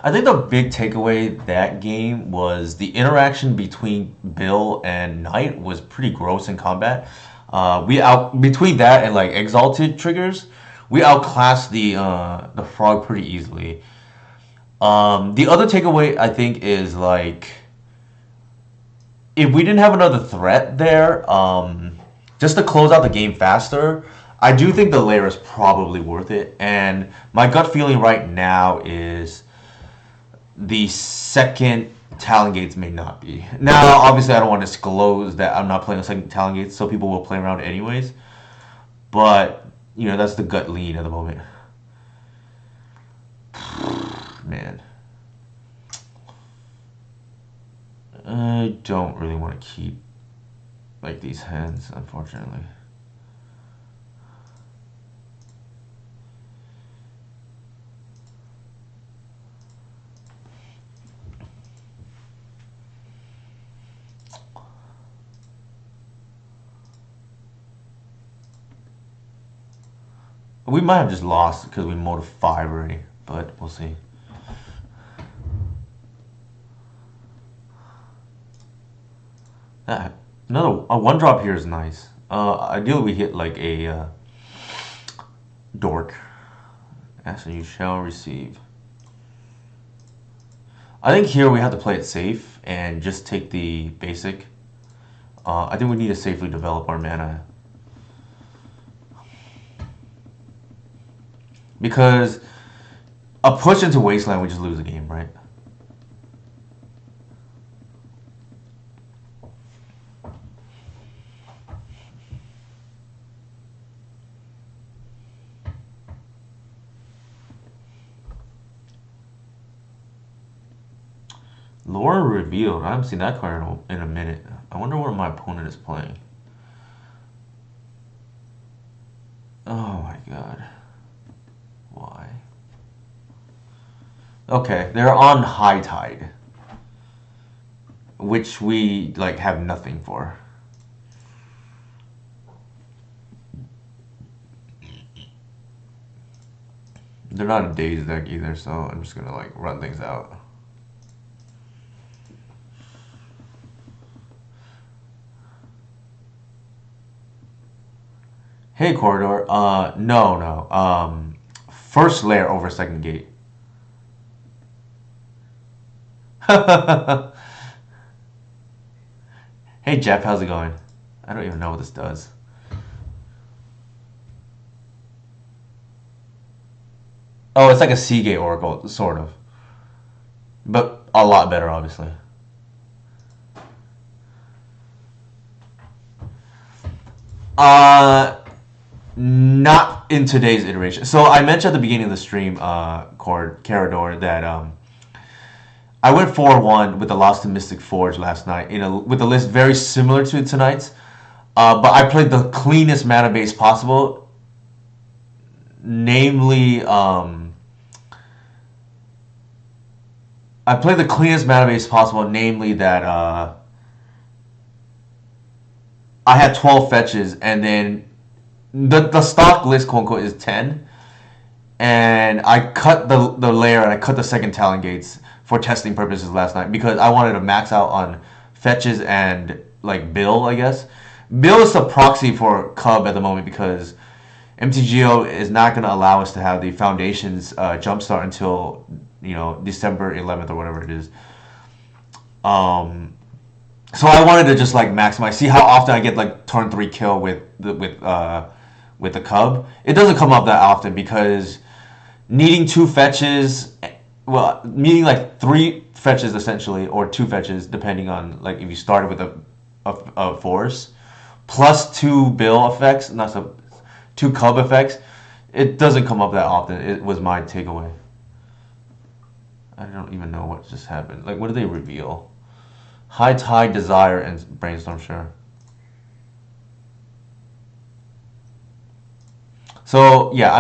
I think the big takeaway that game was the interaction between Bill and Knight was pretty gross in combat. We out between that and like exalted triggers, we outclassed the frog pretty easily. The other takeaway I think is like if we didn't have another threat there, just to close out the game faster, I do think the layer is probably worth it. And my gut feeling right now is the second Talon Gates may not be. Now, obviously, I don't want to disclose that I'm not playing a second Talon Gates, so people will play around anyways. But, that's the gut lean at the moment. Man. I don't really want to keep, like, these hands, unfortunately. We might have just lost because we molded 5 already, but we'll see. Another a 1-drop here is nice. Ideally, we hit like a dork. Actually, you shall receive. I think here we have to play it safe and just take the basic. I think we need to safely develop our mana. Because a push into Wasteland, we just lose the game, right? Lore revealed. I haven't seen that card in a minute. I wonder what my opponent is playing. Oh my god. Why? Okay, they're on High Tide, which we like have nothing for. They're not a Daze deck either, so I'm just gonna like run things out. Hey, Corridor. No. First layer over second gate. Hey, Jeff, how's it going? I don't even know what this does. Oh, it's like a Seagate Oracle, sort of. But a lot better, obviously. Uh, Not in today's iteration. So I mentioned at the beginning of the stream, Carador, that I went 4-1 with the Lost and Mystic Forge last night with a list very similar to tonight's. But I played the cleanest mana base possible, namely, I played the cleanest mana base possible, namely that I had 12 fetches, and then the stock list, quote unquote, is 10. And I cut the layer and I cut the second Talon Gates for testing purposes last night because I wanted to max out on fetches and like Bill, I guess. Bill is the proxy for Cub at the moment because MTGO is not going to allow us to have the Foundations jumpstart until December 11th or whatever it is. So I wanted to just like maximize, see how often I get like turn 3 kill with the Cub. It doesn't come up that often because needing 2 fetches, well, needing like 3 fetches essentially, or 2 fetches depending on like if you started with a force, plus 2 bill effects, not so 2 Cub effects. It doesn't come up that often. It was my takeaway. I don't even know what just happened. Like, what did they reveal? High Tide, Desire, and Brainstorm, sure. So yeah,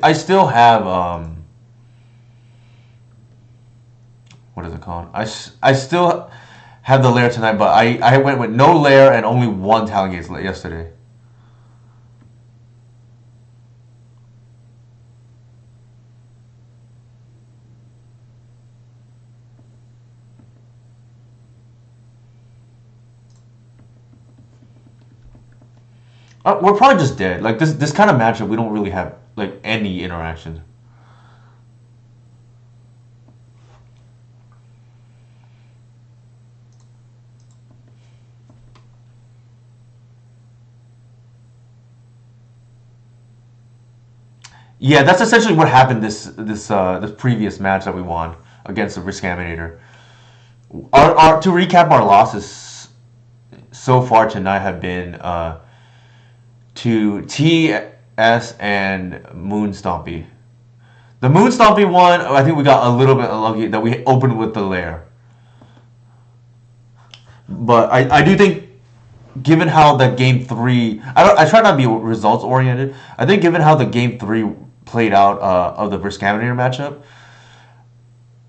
I still have what is it called? I still have the lair tonight, but I went with no lair and only 1 Talon Gates yesterday. We're probably just dead. Like this kind of matchup, we don't really have like any interaction. Yeah, that's essentially what happened this previous match that we won against the Rescaminator. To recap, our losses so far tonight have been to TS and Moon Stompy. The Moon Stompy one, I think we got a little bit unlucky that we opened with the lair. But I do think, given how the game 3, I try not to be results oriented. I think given how the game 3 played out of the Rescaminator matchup,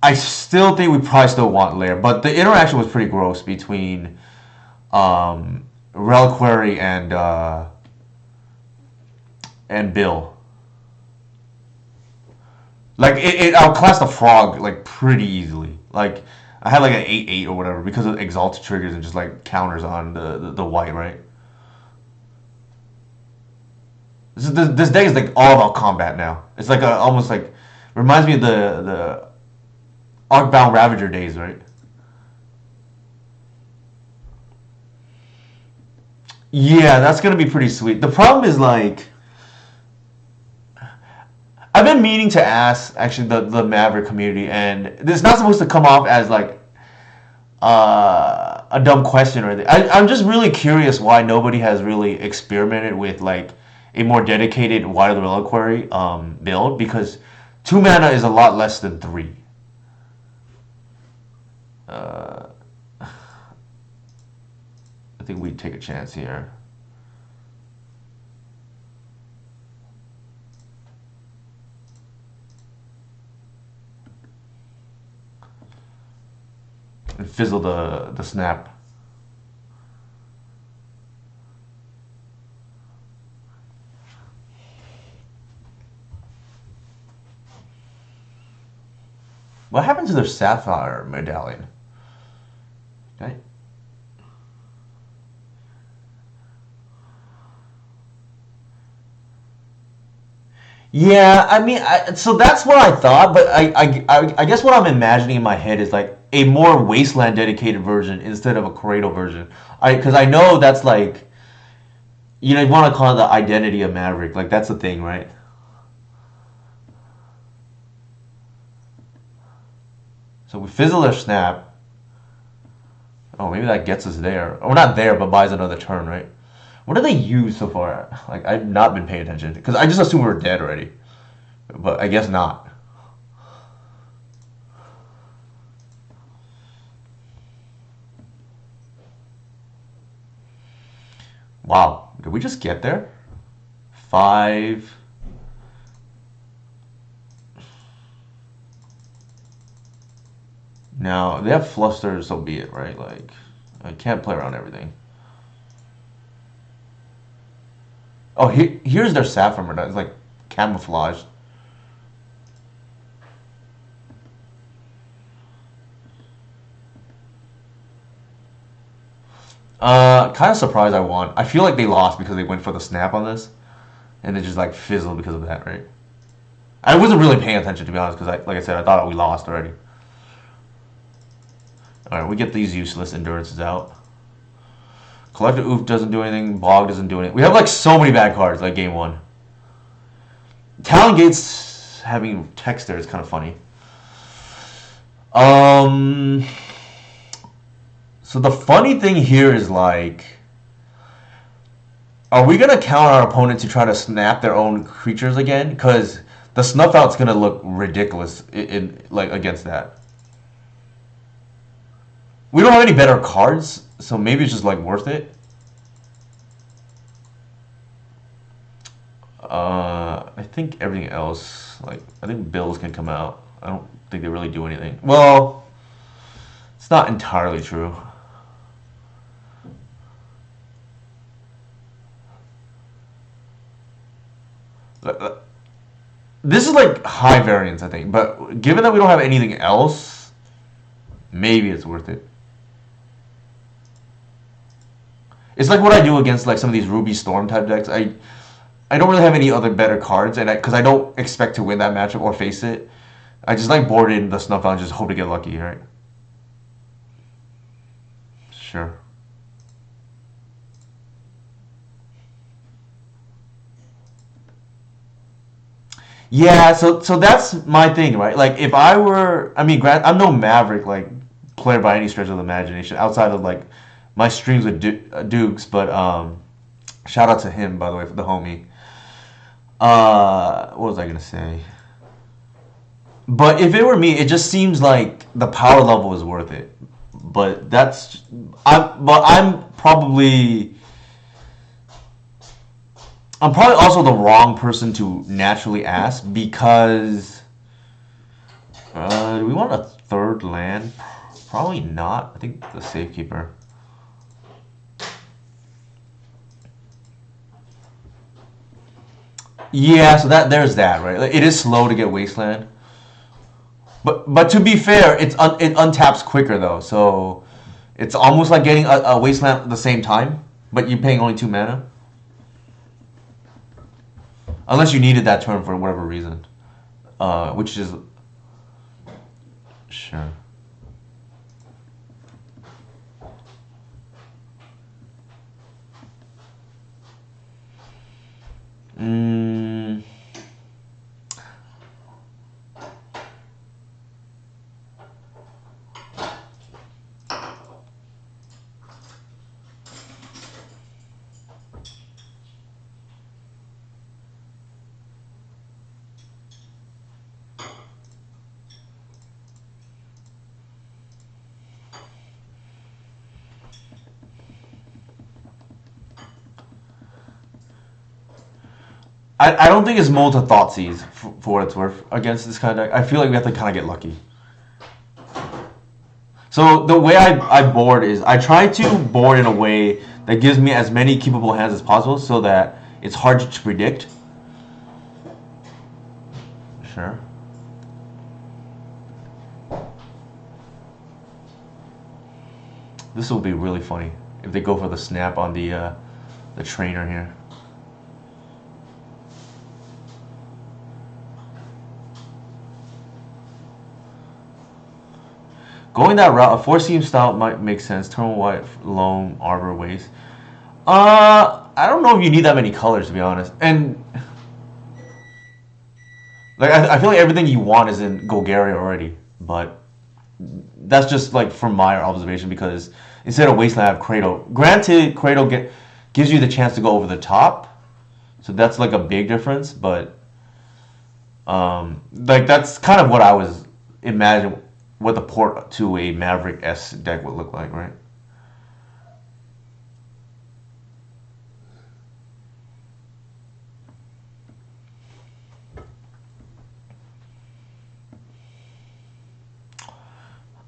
I still think we probably still want lair. But the interaction was pretty gross between Reliquary and Bill. Like it outclassed the frog like pretty easily. Like I had like an 8/8 or whatever because of exalted triggers and just like counters on the white, right? This deck is like all about combat now. It's like almost like reminds me of the Arcbound Ravager days, right? Yeah, that's gonna be pretty sweet. The problem is like I've been meaning to ask actually the Maverick community, and it's not supposed to come off as like a dumb question or anything. I'm just really curious why nobody has really experimented with like a more dedicated Wild Reliquary build, because 2 mana is a lot less than 3. I think we'd take a chance here. And fizzle the snap. What happened to their Sapphire medallion? Okay. Yeah, I mean, so that's what I thought, but I guess what I'm imagining in my head is like a more wasteland dedicated version instead of a Cradle version. Because I know that's like, you want to call it the identity of Maverick. Like that's the thing, right? So we fizzle their snap. Oh, maybe that gets us there. Or not there, but buys another turn, right? What do they use so far? Like I've not been paying attention because I just assume we're dead already, but I guess not. Wow, did we just get there? 5. Now they have fluster, so be it, right? Like I can't play around everything. Oh, here's their saffron. It's like camouflaged. Kind of surprised I won. I feel like they lost because they went for the snap on this, and it just like fizzled because of that, right? I wasn't really paying attention to be honest, because like I said, I thought we lost already. All right, we get these useless endurances out. Collective Oof doesn't do anything. Bog doesn't do anything. We have like so many bad cards, like game one. Talon Gates having text there is kind of funny. So the funny thing here is like, are we gonna count our opponent to try to snap their own creatures again? Because the snuff out's gonna look ridiculous in like against that. We don't have any better cards, so maybe it's just like worth it. I think everything else, like I think bills can come out. I don't think they really do anything. Well, it's not entirely true. This is like high variance, I think. But given that we don't have anything else, maybe it's worth it. It's like what I do against like some of these Ruby Storm type decks. I don't really have any other better cards, and because I don't expect to win that matchup or face it, I just like board in the snuff out and just hope to get lucky, right? Sure. Yeah, so that's my thing, right? Like if I were, I mean, I'm no Maverick like player by any stretch of the imagination, outside of like my streams with Dukes, but shout out to him by the way for the homie. What was I gonna say? But if it were me, it just seems like the power level is worth it. But I'm probably also the wrong person to naturally ask because do we want a third land? Probably not. I think the Safekeeper. Yeah, so there's that, right? Like, it is slow to get Wasteland. But to be fair, it untaps quicker though, so it's almost like getting a Wasteland at the same time, but you're paying only 2 mana. Unless you needed that turn for whatever reason. Which is... Sure. Mm, I don't think it's Molta Thoughtseize for what it's worth against this kind of deck. I feel like we have to kind of get lucky. So the way I board is I try to board in a way that gives me as many keepable hands as possible so that it's hard to predict. Sure. This will be really funny if they go for the snap on the trainer here. Going that route, a 4-seam style might make sense. Turn white, loam, arbor, waste. I don't know if you need that many colors, to be honest. And like, I feel like everything you want is in Golgaria already, but that's just like from my observation because instead of Wasteland, I have Cradle. Granted, gives you the chance to go over the top, so that's like a big difference. But like that's kind of what I was imagining what the port to a Maverick S deck would look like, right?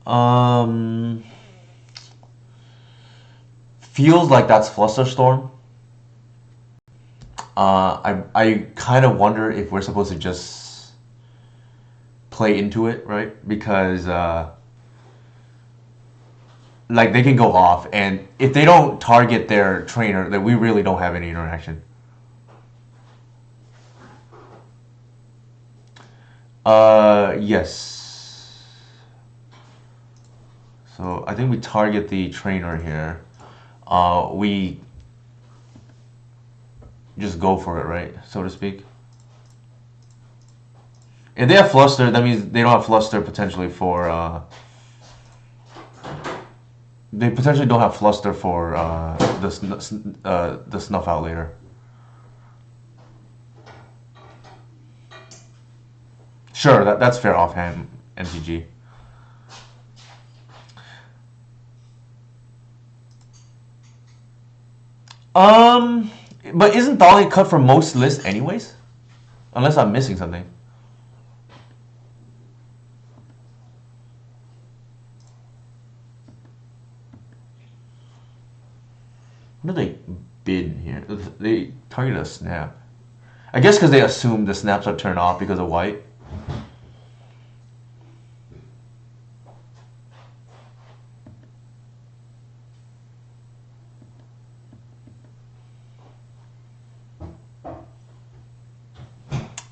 Um, Feels like that's Flusterstorm. I kind of wonder if we're supposed to just play into it, right? Because like they can go off, and if they don't target their trainer, then we really don't have any interaction. Yes. So I think we target the trainer here. We just go for it, right? So to speak. If they have Fluster, that means they don't have Fluster potentially for. They potentially don't have Fluster for the Snuff Out later. Sure, that's fair offhand, MTG. But isn't Dolly cut for most lists anyways? Unless I'm missing something. What do they bid here? They target a snap. I guess because they assume the snaps are turned off because of white.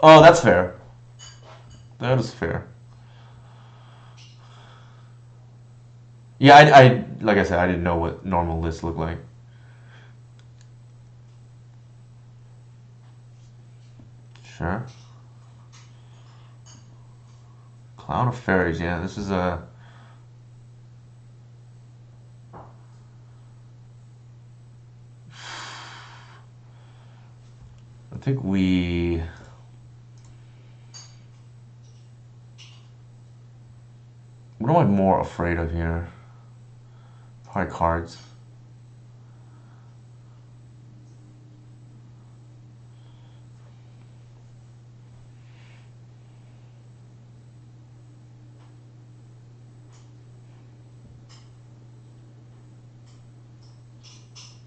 Oh, that's fair. That is fair. Yeah, I like I said, I didn't know what normal lists look like. Sure. Clown of Fairies, yeah, this is a... I think we... What am I more afraid of here? Probably cards.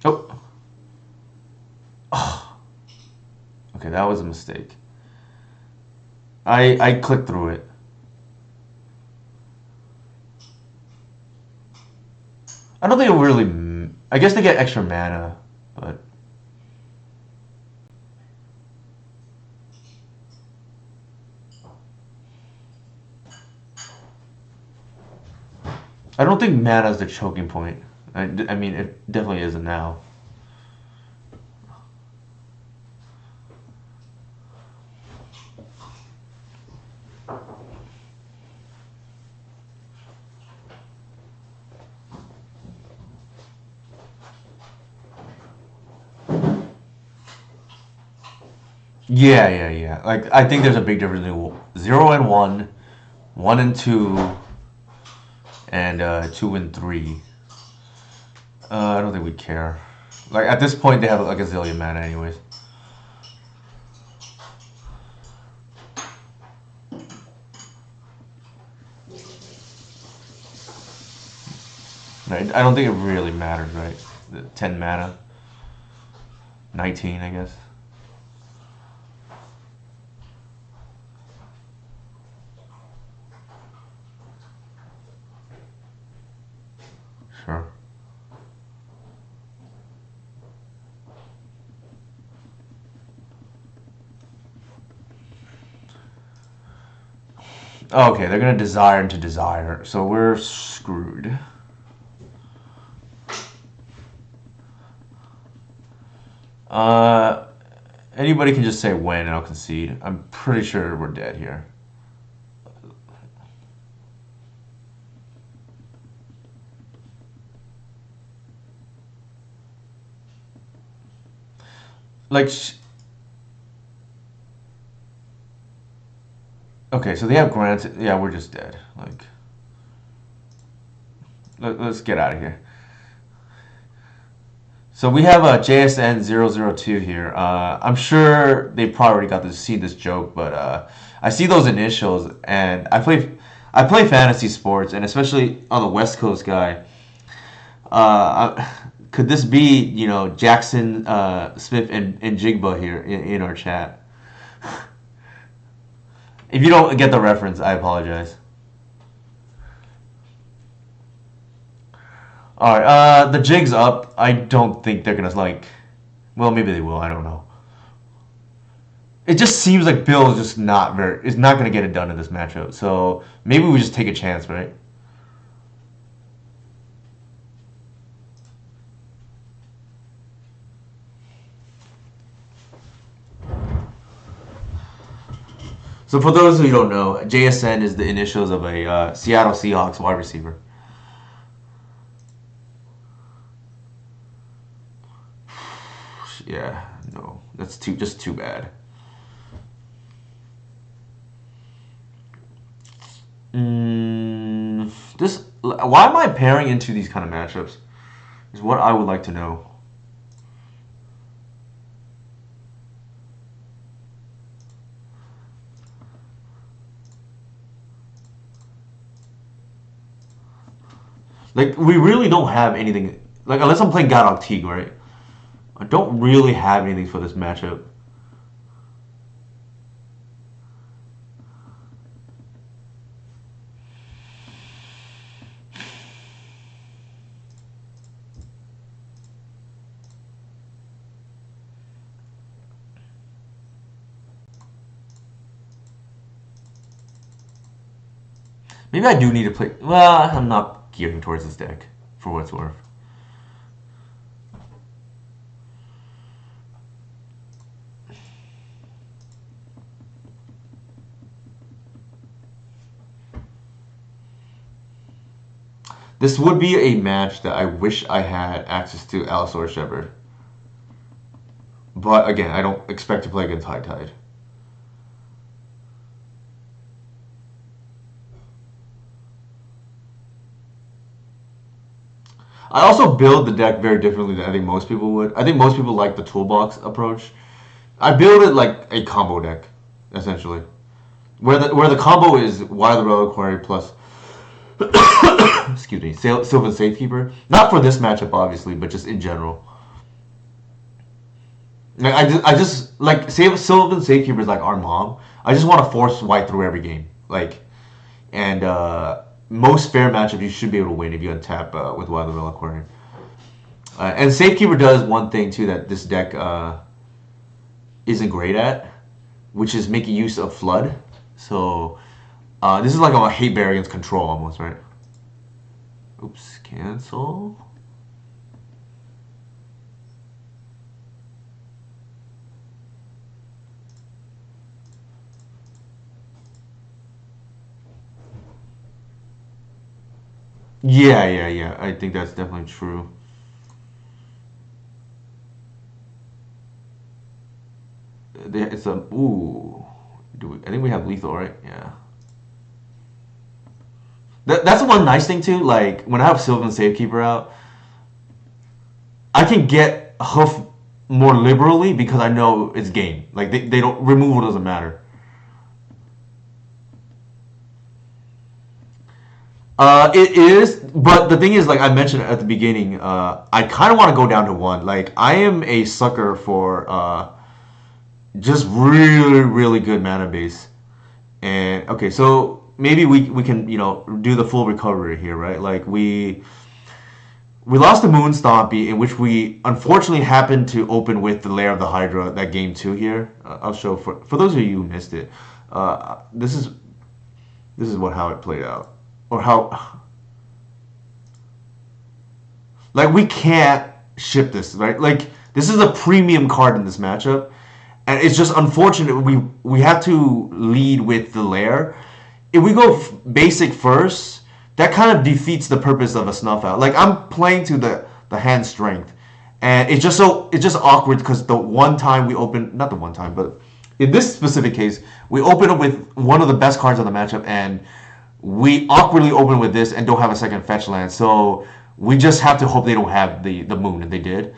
Oh. Oh. Okay, that was a mistake. I clicked through it. I don't think it really... I guess they get extra mana, but... I don't think mana is the choking point. I mean, it definitely isn't now. Yeah. Like, I think there's a big difference in 0 and 1, 1 and 2, and 2 and 3. I don't think we care. Like, at this point, they have like a zillion mana anyways. Right? I don't think it really matters, right? The 10 mana. 19, I guess. Sure. Okay, they're gonna desire into desire, so we're screwed. Uh, Anybody can just say when and I'll concede. I'm pretty sure we're dead here. Like, okay, so they have grants. Yeah, we're just dead. Like, let's get out of here. So we have a JSN002 here. I'm sure they probably already got to see this joke, but I see those initials, and I play fantasy sports, and especially on the West Coast guy. Could this be Jackson Smith and Jigba here in our chat? If you don't get the reference, I apologize. All right, the jig's up. I don't think they're gonna like. Well, maybe they will. I don't know. It just seems like Bill is not gonna get it done in this matchup. So maybe we just take a chance, right? So for those who don't know, JSN is the initials of a Seattle Seahawks wide receiver. Yeah, no, that's just too bad. Why am I pairing into these kind of matchups? Is what I would like to know. Like, we really don't have anything. Like, unless I'm playing Gadok Teague, right? I don't really have anything for this matchup. Maybe I do need to play. Well, I'm not gearing towards this deck, for what it's worth. This would be a match that I wish I had access to Allosaurus Shepherd. But again, I don't expect to play against High Tide. I also build the deck very differently than I think most people would. I think most people like the toolbox approach. I build it like a combo deck, essentially, where the combo is Wild Reliquary plus excuse me, Sylvan Safekeeper. Not for this matchup, obviously, but just in general. Like, I just like Sylvan Safekeeper is like our mom. I just want to force white through every game, like, and most fair matchup you should be able to win if you untap with Wild Reliquary. And Safekeeper does one thing too that this deck isn't great at, which is making use of Flood. So this is like a hate bear against control almost, right? Oops, cancel. Yeah. I think that's definitely true. It's a ooh. I think we have lethal, right? Yeah. That's one nice thing too. Like when I have Sylvan Safekeeper out, I can get Hoof more liberally because I know it's game. Like they don't removal doesn't matter. It is, but the thing is, like I mentioned at the beginning, I kind of want to go down to one. Like I am a sucker for just really good mana base. And okay, so maybe we can do the full recovery here, right? Like we lost the Moon Stompy, in which we unfortunately happened to open with the Lair of the Hydra that game 2 here. I'll show for those of you who missed it. This is This is how it played out, or how like we can't ship this, right? Like this is a premium card in this matchup, and it's just unfortunate we have to lead with the lair. If we go basic first, that kind of defeats the purpose of a snuff out. Like I'm playing to the hand strength, and it's just awkward because the one time we open, not the one time, but in this specific case, we open up with one of the best cards of the matchup, and we awkwardly open with this and don't have a second fetch land. So we just have to hope they don't have the moon, and they did.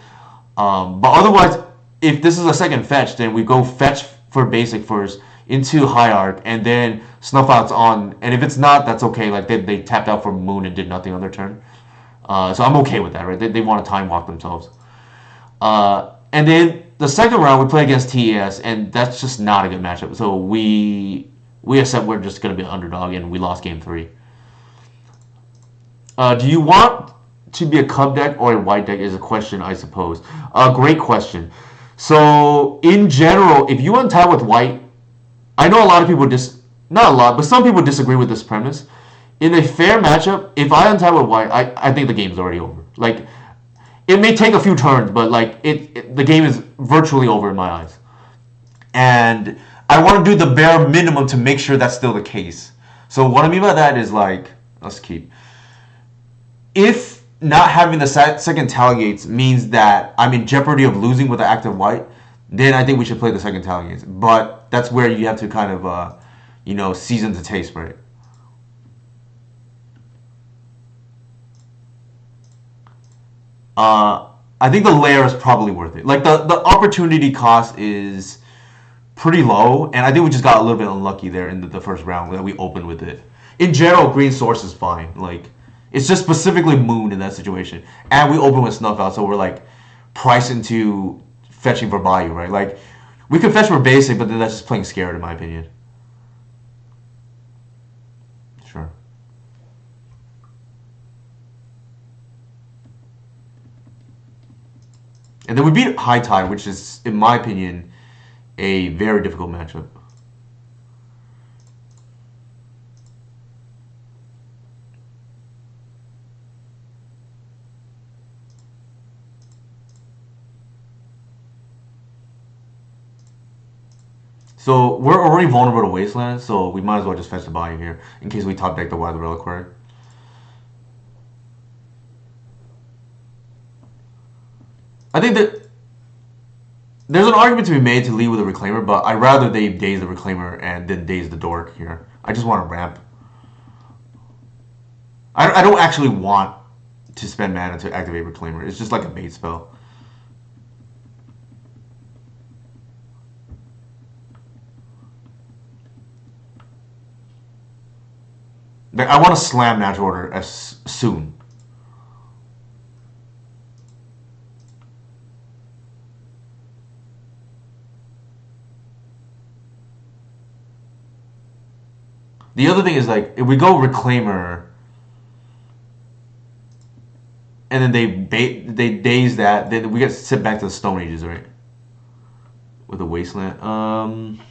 But otherwise, if this is a second fetch, then we go fetch for basic first into Hierarch, and then Snuff Out's on. And if it's not, that's okay. Like they tapped out for moon and did nothing on their turn. So I'm okay with that, right? They want to time walk themselves. And then the second round we play against TES, and that's just not a good matchup. So we accept we're just going to be an underdog, and we lost game 3. Do you want to be a Cub deck or a white deck is a question, I suppose. Great question. So in general, if you untie with white, I know a lot of people not a lot, but some people disagree with this premise. In a fair matchup, if I untie with white, I think the game's already over. Like, it may take a few turns, but like the game is virtually over in my eyes. And I want to do the bare minimum to make sure that's still the case. So what I mean by that is like, let's keep. If not having the second Talagates means that I'm in jeopardy of losing with the active white, then I think we should play the second Talagates. But that's where you have to kind of, season the taste, right? I think the lair is probably worth it. Like the opportunity cost is pretty low, and I think we just got a little bit unlucky there in the first round that we opened with it. In general, green source is fine. Like it's just specifically moon in that situation, and we open with snuff out, so we're like priced into fetching for Bayou, right? Like we could fetch for basic, but then that's just playing scared in my opinion. Sure. And then we beat High Tide, which is, in my opinion, a very difficult matchup. So we're already vulnerable to Wasteland, so we might as well just fetch the Bayou here in case we top deck the Wild Reliquary. I think that there's an argument to be made to lead with a Reclaimer, but I'd rather they daze the Reclaimer and then daze the Dork here. I just want to ramp. I don't actually want to spend mana to activate Reclaimer. It's just like a bait spell. I want to slam Natural Order as soon. The other thing is, like, if we go Reclaimer and then they daze that, then we get to sit back to the Stone Ages, right? With the Wasteland.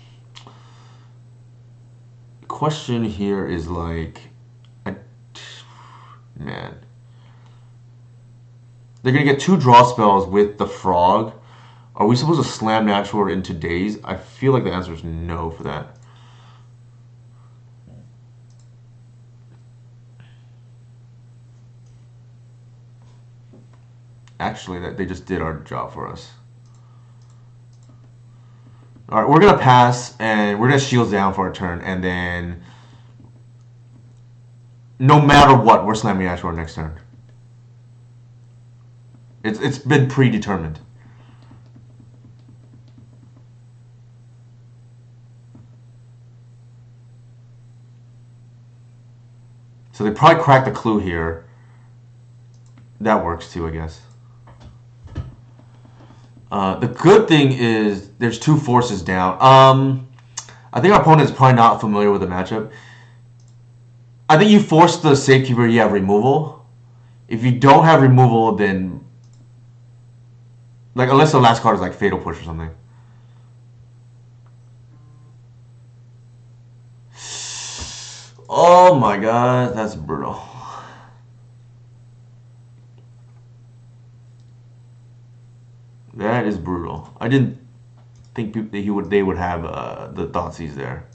Question here is like, man, they're gonna get 2 draw spells with the Frog. Are we supposed to slam Natural Order into daze? I feel like the answer is no for that. Actually, that they just did our job for us. All right, we're gonna pass, and we're gonna shields down for our turn, and then no matter what, we're slamming Natural next turn. It's been predetermined. So they probably cracked the clue here. That works too, I guess. The good thing is there's 2 forces down. I think our opponent is probably not familiar with the matchup. I think you force the Safekeeper, you have removal. If you don't have removal, then, like, unless the last card is like Fatal Push or something. Oh my god, that's brutal. That is brutal. I didn't think they would have the Thoughtseize there.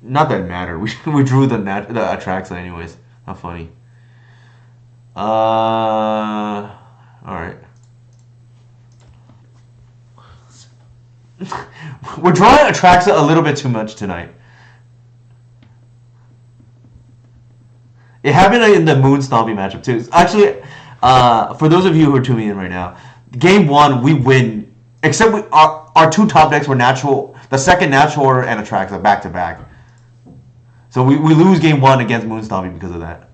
Not that it mattered. We drew the Atraxa anyways. How funny. All right. We're drawing Atraxa a little bit too much tonight. It happened in the Moon Stompy matchup too. Actually, for those of you who are tuning in right now, game one we win. Except our two top decks were natural. The second natural order and Atraxa back to back. So we lose game one against Moon Stompy because of that.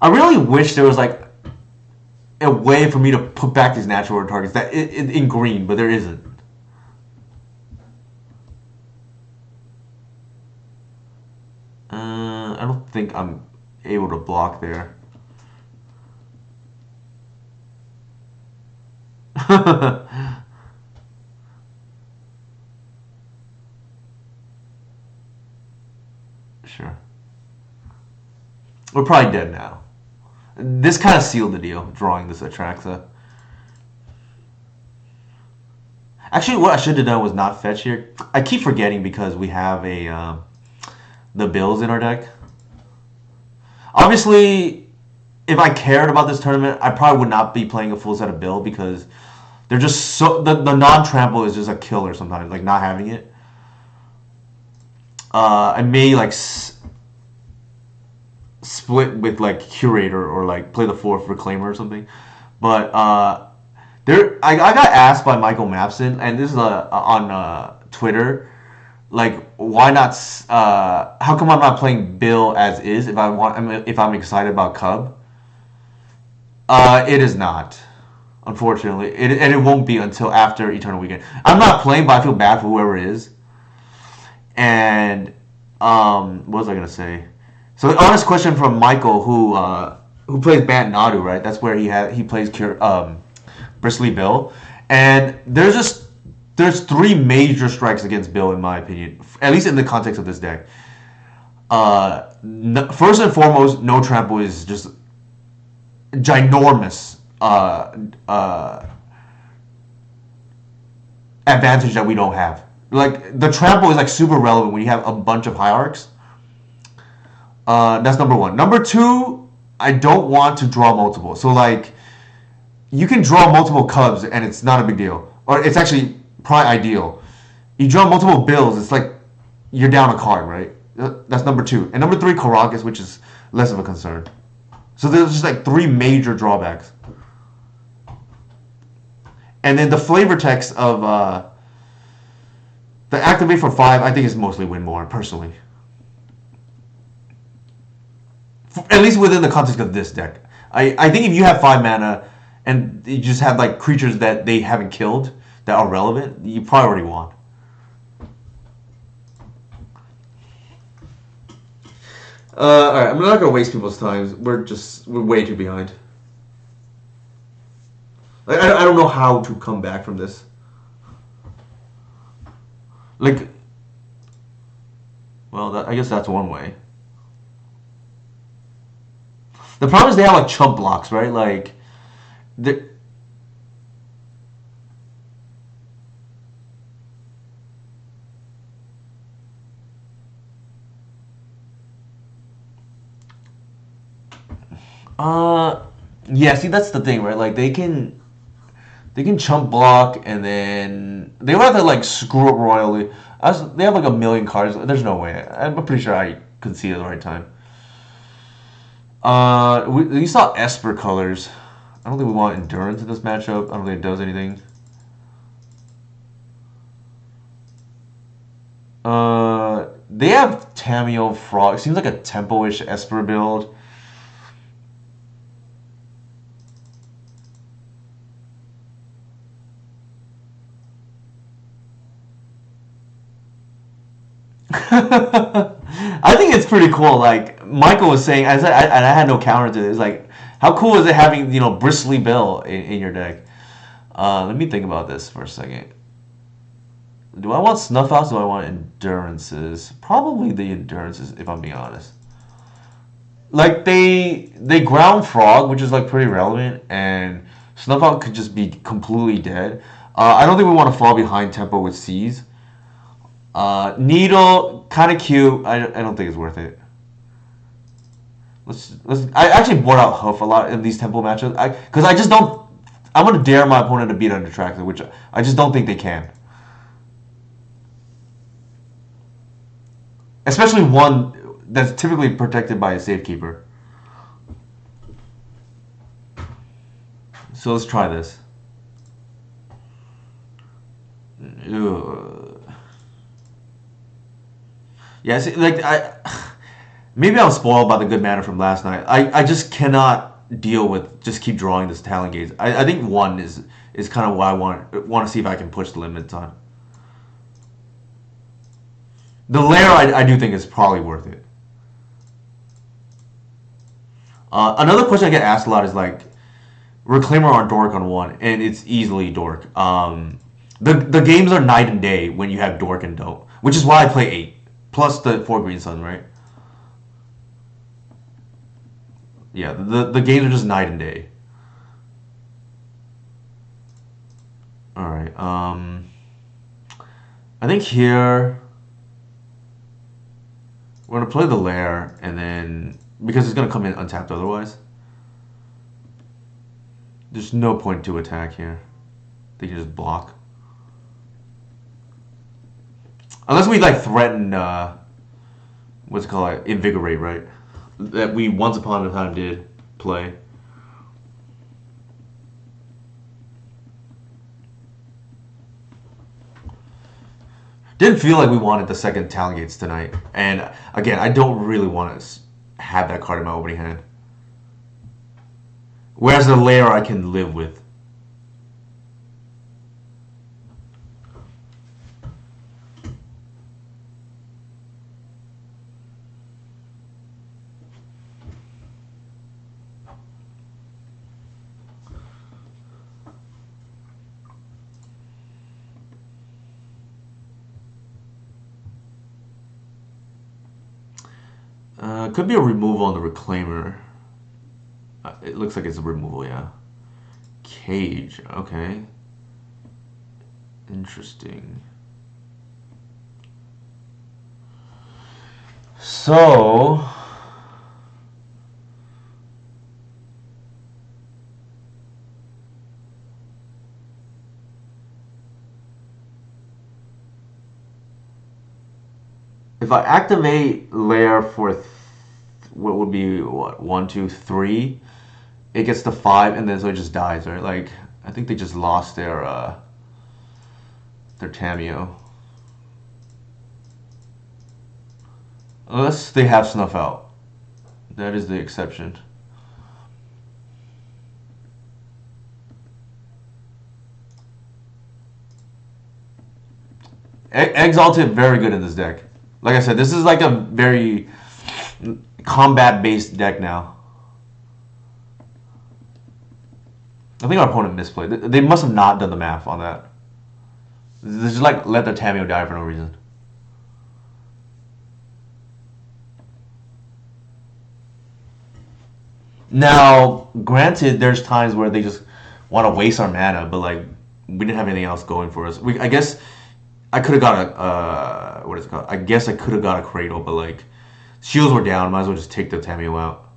I really wish there was like a way for me to put back these natural order targets that in green, but there isn't. I don't think I'm able to block there. Sure. We're probably dead now. This kind of sealed the deal, drawing this Atraxa. Actually, what I should have done was not fetch here. I keep forgetting because we have the Bills in our deck. Obviously, if I cared about this tournament, I probably would not be playing a full set of Bill because they're just so the non-trample is just a killer sometimes. Like not having it. I may like split with like Curator or like play the 4th Reclaimer or something, but I got asked by Michael Mapson, and this is on Twitter, like why not? How come I'm not playing Bill as is if I'm excited about Cub? It is not, unfortunately, and it won't be until after Eternal Weekend. I'm not playing, but I feel bad for whoever it is. And what was I gonna say? So the honest question from Michael, who plays Bant Nadu, right? That's where he plays Bristly Bill, and there's 3 major strikes against Bill in my opinion, at least in the context of this deck. First and foremost, no trample is just ginormous advantage that we don't have. Like the trample is like super relevant when you have a bunch of hierarchs. That's number 1. Number 2, I don't want to draw multiple. So like, you can draw multiple Cubs and it's not a big deal, or it's actually probably ideal. You draw multiple Bills, it's like you're down a card, right? That's number 2. And number 3, Caracas, which is less of a concern. So there's just like 3 major drawbacks. And then the flavor text of the activate for 5, I think is mostly win more personally. At least within the context of this deck. I think if you have 5 mana and you just have like creatures that they haven't killed that are relevant, you probably already won. Alright, I'm not gonna waste people's time. We're way too behind. Like, I don't know how to come back from this. Like, well, I guess that's one way. The problem is they have like chump blocks, right? Like, yeah. See, that's the thing, right? Like they can chump block, and then they would have to like screw up royally. They have like a million cards. There's no way. I'm pretty sure I could see it at the right time. We saw Esper colors. I don't think we want endurance in this matchup. I don't think it does anything. They have Tameo Frog. It seems like a tempo-ish Esper build. I think it's pretty cool. Like Michael was saying, I had no counter to this. Like How cool is it having, Bristly Bill in your deck? Let me think about this for a second. Do I want Snuff Outs? Do I want Endurances? Probably the Endurances, if I'm being honest. Like they ground Frog, which is like pretty relevant, and Snuff Out could just be completely dead. I don't think we want to fall behind Tempo with C's. Needle, kind of cute. I don't think it's worth it. Let's. I actually bought out Hoof a lot in these Tempo matchups. Because I just don't. I'm gonna dare my opponent to beat Undetracted, which I just don't think they can. Especially one that's typically protected by a Safekeeper. So let's try this. Ugh. Yeah, see, like maybe I'm spoiled by the good mana from last night. I just cannot deal with just keep drawing this Talon Gaze. I think one is kind of what I want to see if I can push the limits on. The lair I do think is probably worth it. Another question I get asked a lot is like Reclaimer on Dork on one, and it's easily Dork. The games are night and day when you have Dork and Don't, which is why I play 8 plus the 4 green sun, right? Yeah, the games are just night and day. All right. I think here we're gonna play the lair, and then because it's gonna come in untapped otherwise, there's no point to attack here. They can just block. Unless we like threaten, what's it called, invigorate, right? That we once upon a time did play. Didn't feel like we wanted the second Talon Gates tonight, and again, I don't really want to have that card in my opening hand. Whereas the layer I can live with. Could be a removal on the Reclaimer. It looks like it's a removal, yeah. Cage, okay. Interesting. So... if I activate layer for what would be what 1, 2, 3, it gets to 5, and then so it just dies, right? Like I think they just lost their Tameo, unless they have Snuff Out. That is the exception. Exalted very good in this deck. Like I said, this is like a very combat-based deck now. I think our opponent misplayed. They must have not done the math on that. They just like let their Tameo die for no reason. Now, granted, there's times where they just want to waste our mana, but like we didn't have anything else going for us. I guess I could have got a what is it called? I guess I could have got a Cradle, but like shields were down. Might as well just take the Tameo out.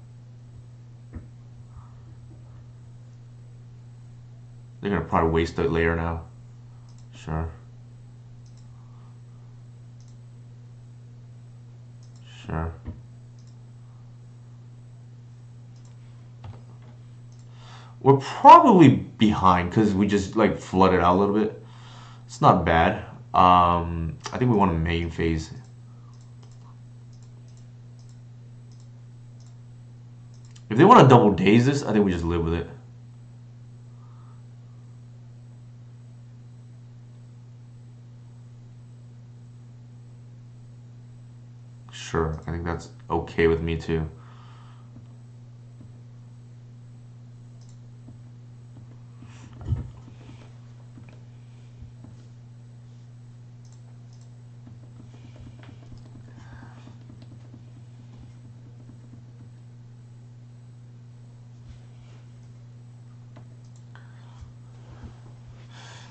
They're gonna probably waste the layer now. Sure. Sure. We're probably behind because we just like flooded out a little bit. It's not bad. I think we want a main phase. If they want to double daze this, I think we just live with it. Sure, I think that's okay with me too.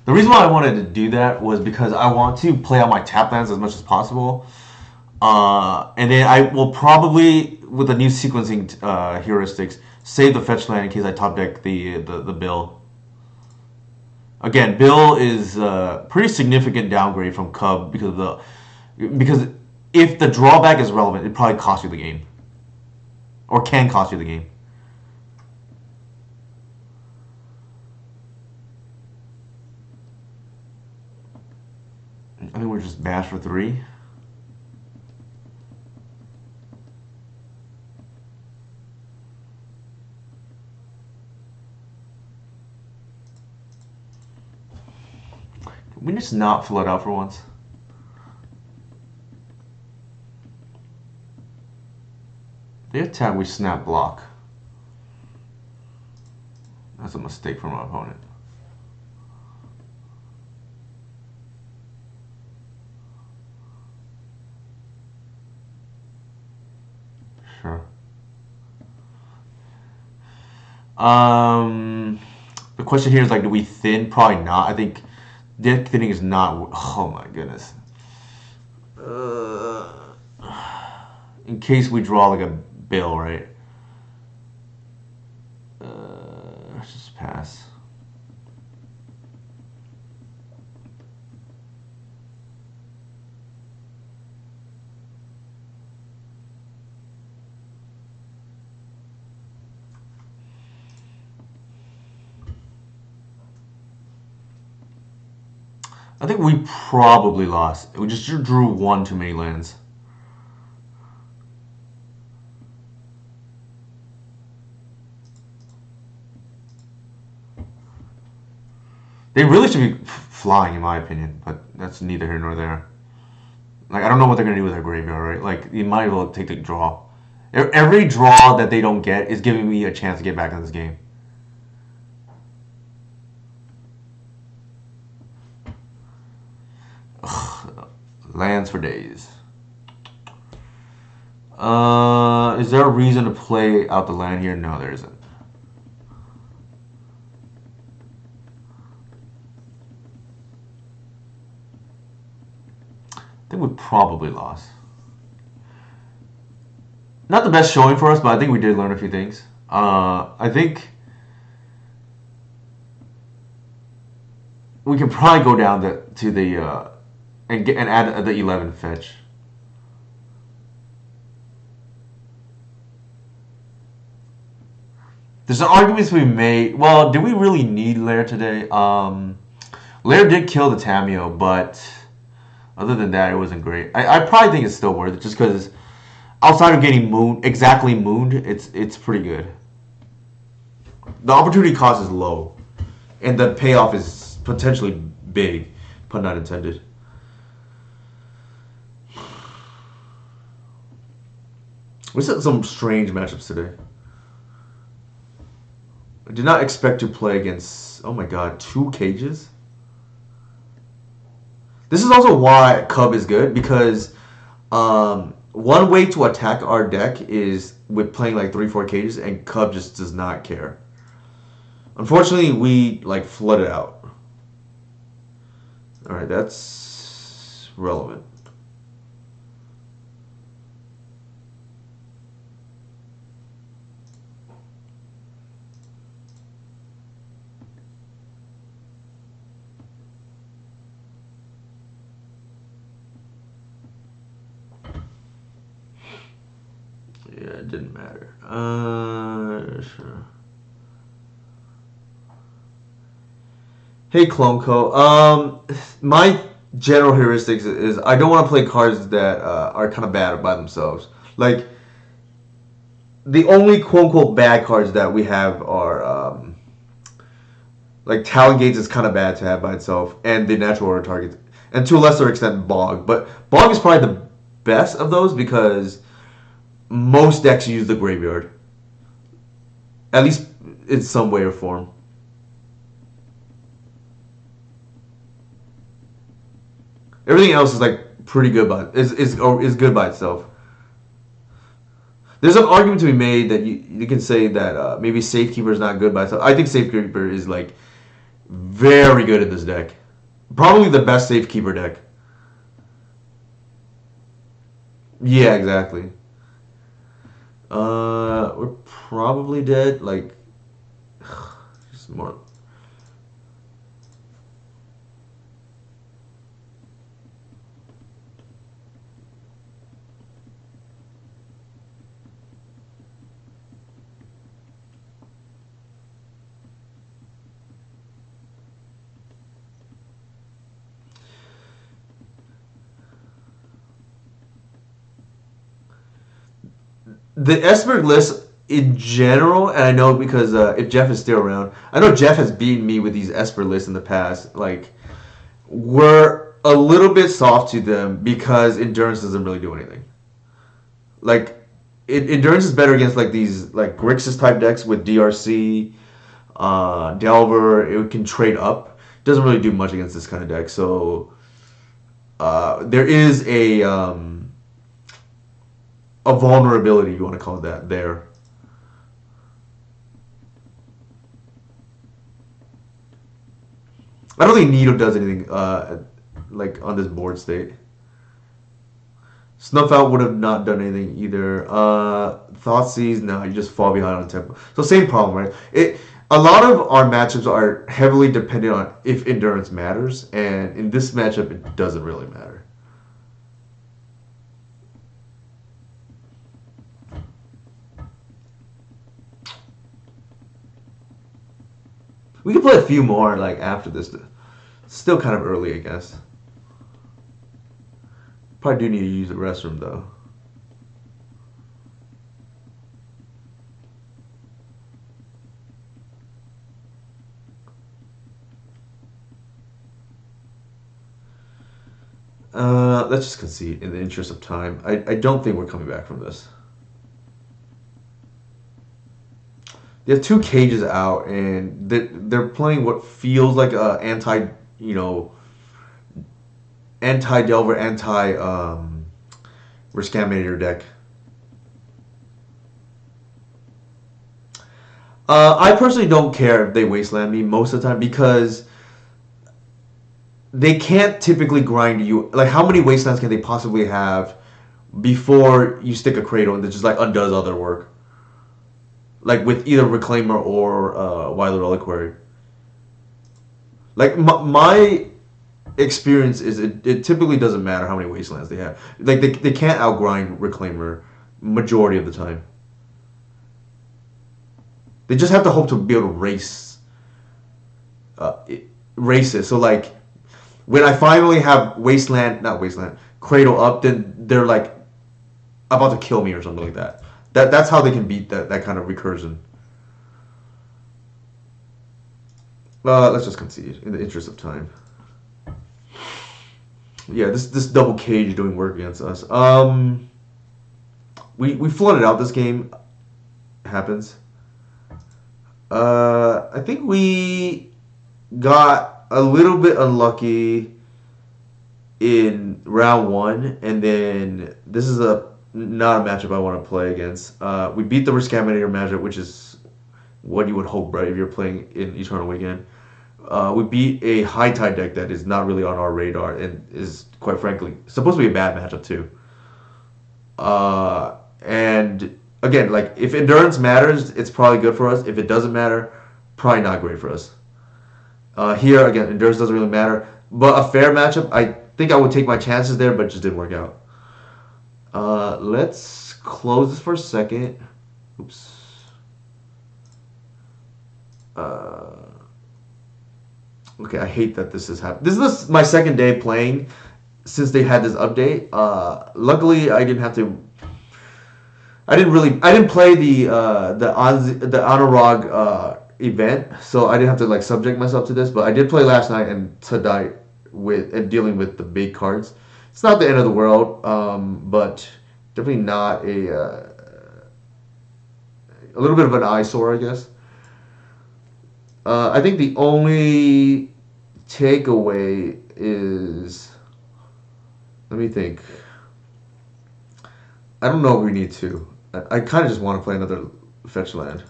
The reason why I wanted to do that was because I want to play out my tap lands as much as possible. And then I will probably, with the new sequencing heuristics, save the fetch land in case I top deck the Bill. Again, Bill is a pretty significant downgrade from Cub because if the drawback is relevant, it probably costs you the game. Or can cost you the game. I think we're just bash for 3. Can we just not flood out for once? They attack, we snap block. That's a mistake from our opponent. Sure. The question here is like, do we thin? Probably not. I think deck thinning is not. Oh my goodness. In case we draw like a Bill, right? Let's just pass. I think we probably lost. We just drew one too many lands. They really should be flying, in my opinion, but that's neither here nor there. Like, I don't know what they're going to do with their graveyard, right? Like, you might as well take the draw. Every draw that they don't get is giving me a chance to get back in this game. Ugh, lands for days. Is there a reason to play out the land here? No, there isn't. I think we probably lost. Not the best showing for us, but I think we did learn a few things. I think we can probably go down to the and add the 11 fetch. There's an argument to be made. Well, did we really need Lair today? Lair did kill the Tameo, but other than that, it wasn't great. I probably think it's still worth it just because outside of getting mooned, it's pretty good. The opportunity cost is low, and the payoff is potentially big, pun not intended. We set some strange matchups today. I did not expect to play against, oh my god, 2 cages? This is also why Cub is good, because one way to attack our deck is with playing like 3-4 cages, and Cub just does not care. Unfortunately, we like flooded out. Alright, that's relevant. Yeah, it didn't matter. Sure. Hey, Clonco. My general heuristics is I don't want to play cards that are kind of bad by themselves. Like, the only quote-unquote bad cards that we have are, like, Talon Gates is kind of bad to have by itself, and the natural order targets, and to a lesser extent, Bog. But Bog is probably the best of those because most decks use the graveyard, at least in some way or form. Everything else is like pretty good, but is good by itself. There's an argument to be made that you can say that maybe Safekeeper is not good by itself. I think Safekeeper is like Very good in this deck. Probably the best safekeeper deck. Yeah, exactly. We're probably dead. Like, just more. The Esper list in general, and I know because if Jeff is still around, I know Jeff has beaten me with these Esper lists in the past. Like, we're a little bit soft to them because endurance doesn't really do anything. Like, endurance is better against like these like Grixis type decks with DRC, Delver. It can trade up. Doesn't really do much against this kind of deck. So there is a vulnerability, you want to call it that, there. I don't think Nido does anything like on this board state. Snuff Out would have not done anything either. Thoughtseize, no, you just fall behind on tempo. So same problem, right? A lot of our matchups are heavily dependent on if endurance matters, and in this matchup, it doesn't really matter. We could play a few more like after this. Still kind of early, I guess. Probably do need to use the restroom though. Let's just concede in the interest of time. I don't think we're coming back from this. They have two cages out, and they're playing what feels like a anti-Delver, Rescaminator deck. I personally don't care if they wasteland me most of the time because they can't typically grind you. Like, how many wastelands can they possibly have before you stick a Cradle and that just like undoes other work? Like with either Reclaimer or Wily Reliquary. Like my experience is it typically doesn't matter how many wastelands they have. Like they can't outgrind Reclaimer majority of the time. They just have to hope to be able to race it. So like when I finally have Cradle up, then they're like about to kill me or something like that. That's how they can beat that kind of recursion. Let's just concede in the interest of time. Yeah, this double cage doing work against us. We flooded out this game. Happens. I think we got a little bit unlucky in round one, and then this is not a matchup I want to play against. We beat the Rescaminator matchup, which is what you would hope, right, if you're playing in Eternal Weekend. We beat a high tide deck that is not really on our radar and is, quite frankly, supposed to be a bad matchup too. And again, like if endurance matters, it's probably good for us. If it doesn't matter, probably not great for us. Here again, endurance doesn't really matter, but a fair matchup, I think I would take my chances there, but it just didn't work out. Let's close this for a second. Oops. Okay, I hate that this has happened. This is my second day playing since they had this update. Luckily, I didn't have to. I didn't play the Honorog event, so I didn't have to like subject myself to this. But I did play last night and tonight and dealing with the big cards. It's not the end of the world, but definitely not a little bit of an eyesore, I guess. I think the only takeaway is, let me think. I don't know if we need to. I kind of just want to play another fetch land.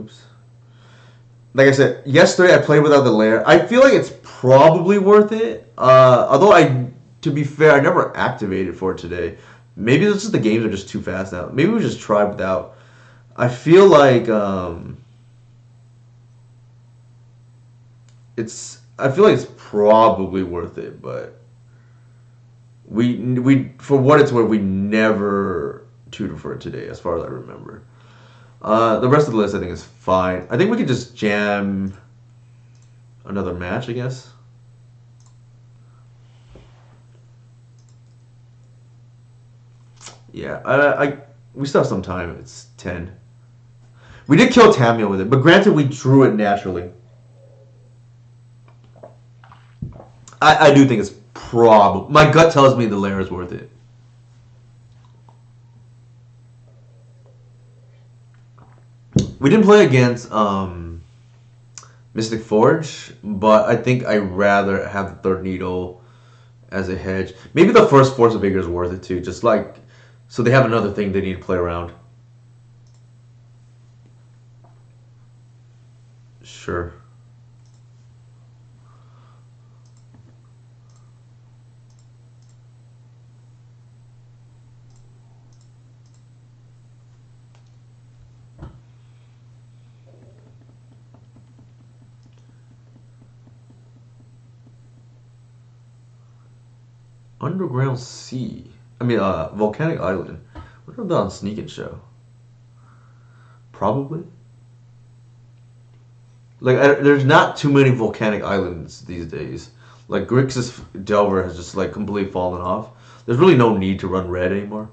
Oops. Like I said, yesterday I played without the lair. I feel like it's probably worth it. Although to be fair, I never activated for it today. Maybe it's just the games are just too fast now. Maybe we just try without. I feel like it's probably worth it, but we for what it's worth, we never tutored for it today, as far as I remember. The rest of the list I think is fine. I think we could just jam another match, I guess. Yeah, we still have some time. It's 10. We did kill Tamio with it, but granted, we drew it naturally. I do think it's probably... My gut tells me the lair is worth it. We didn't play against Mystic Forge, but I think I'd rather have the third needle as a hedge. Maybe the first Force of Vigor is worth it too, just like... So they have another thing they need to play around. Sure. Underground Sea. I mean, Volcanic Island. What about on Sneak and Show? Probably. Like, there's not too many volcanic islands these days. Like, Grixis Delver has just, like, completely fallen off. There's really no need to run red anymore.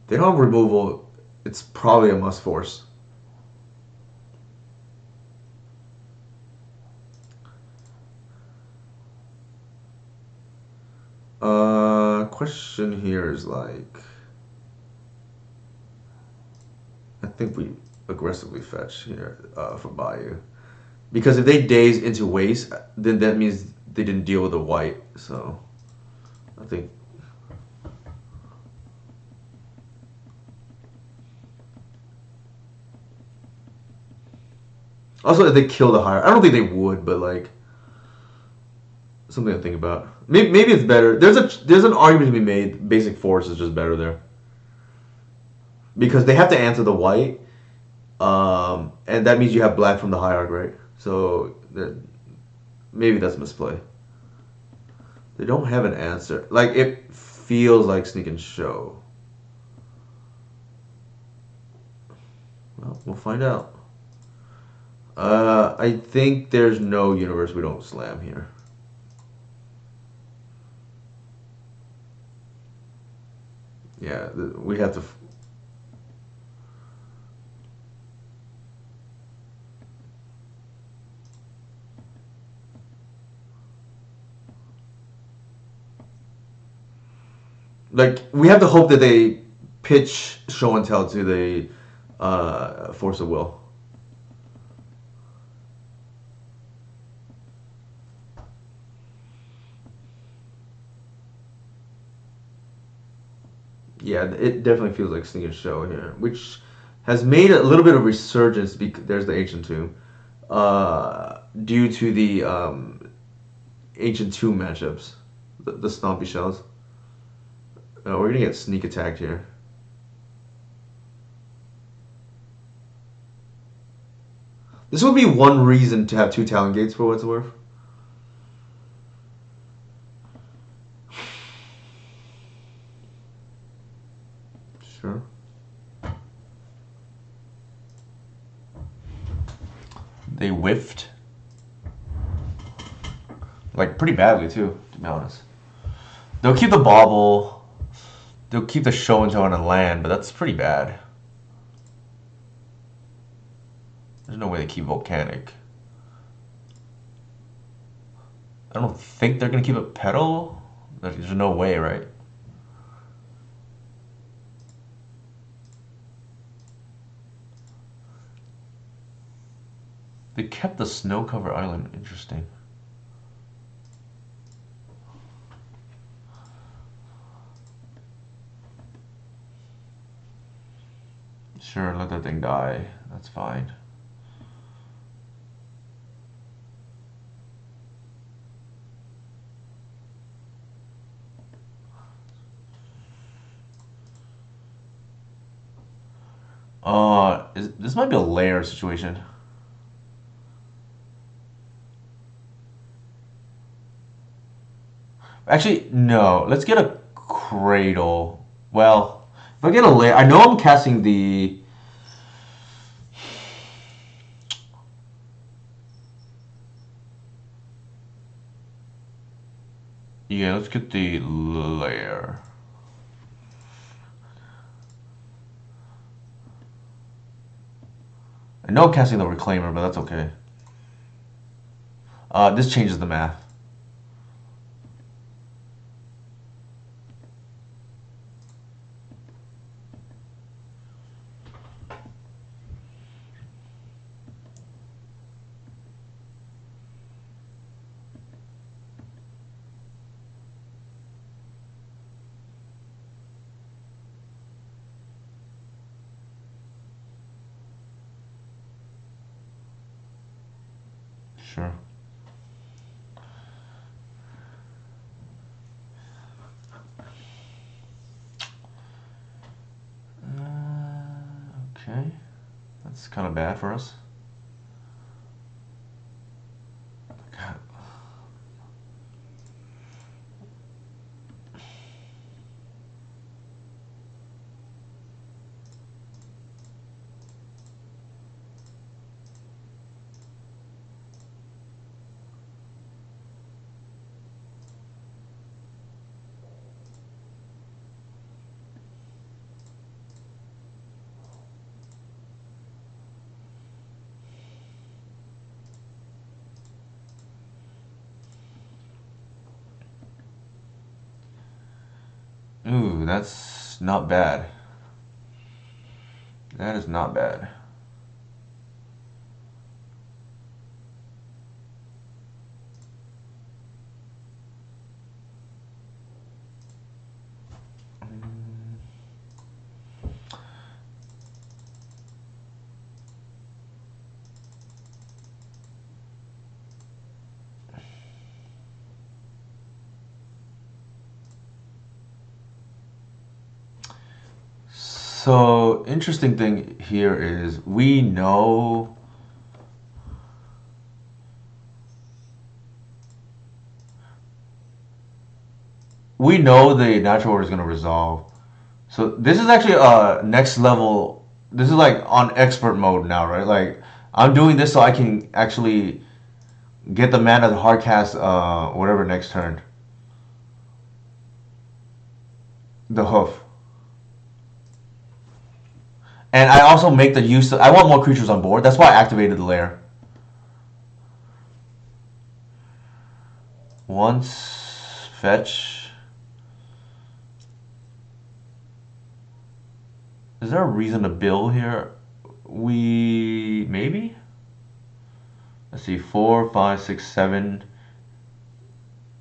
They don't have removal. It's probably a must force. Question here is like, I think we aggressively fetch here for Bayou, because if they daze into waste, then that means they didn't deal with the white. So I think. Also, if they kill the higher, I don't think they would, but like something to think about. Maybe it's better. There's an argument to be made. Basic force is just better there because they have to answer the white, and that means you have black from the hierarch, right? So maybe that's misplay. They don't have an answer. Like it feels like Sneak and Show. Well, we'll find out. I think there's no universe we don't slam here. Yeah, we have to. Like, we have to hope that they pitch show and tell to the Force of Will. Yeah, it definitely feels like Sneak and Show here, which has made a little bit of resurgence. There's the Ancient Tomb, due to the Ancient Tomb matchups, the Stompy shells. We're gonna get sneak attacked here. This would be one reason to have two Talon Gates for what it's worth. Sure. They whiffed. Like, pretty badly, too, to be honest. They'll keep the bauble. They'll keep the show and tell on a land, but that's pretty bad. There's no way they keep Volcanic. I don't think they're going to keep a Petal. There's no way, right? They kept the snow cover island. Interesting. Sure, let that thing die. That's fine. This might be a lair situation. Actually, no. Let's get a cradle. Well, if I get a lair, I know I'm casting the. Yeah, let's get the lair. I know I'm casting the reclaimer, but that's okay. This changes the math. Sure. Okay. That's kind of bad for us. Ooh, that's not bad. That is not bad. So, interesting thing here is we know the natural order is going to resolve. So this is actually next level. This is like on expert mode now, right? Like I'm doing this so I can actually get the mana to hardcast whatever next turn. The hoof. And I also make the use of, I want more creatures on board. That's why I activated the lair. Once fetch. Is there a reason to bill here? We maybe? Let's see, 4, 5, 6, 7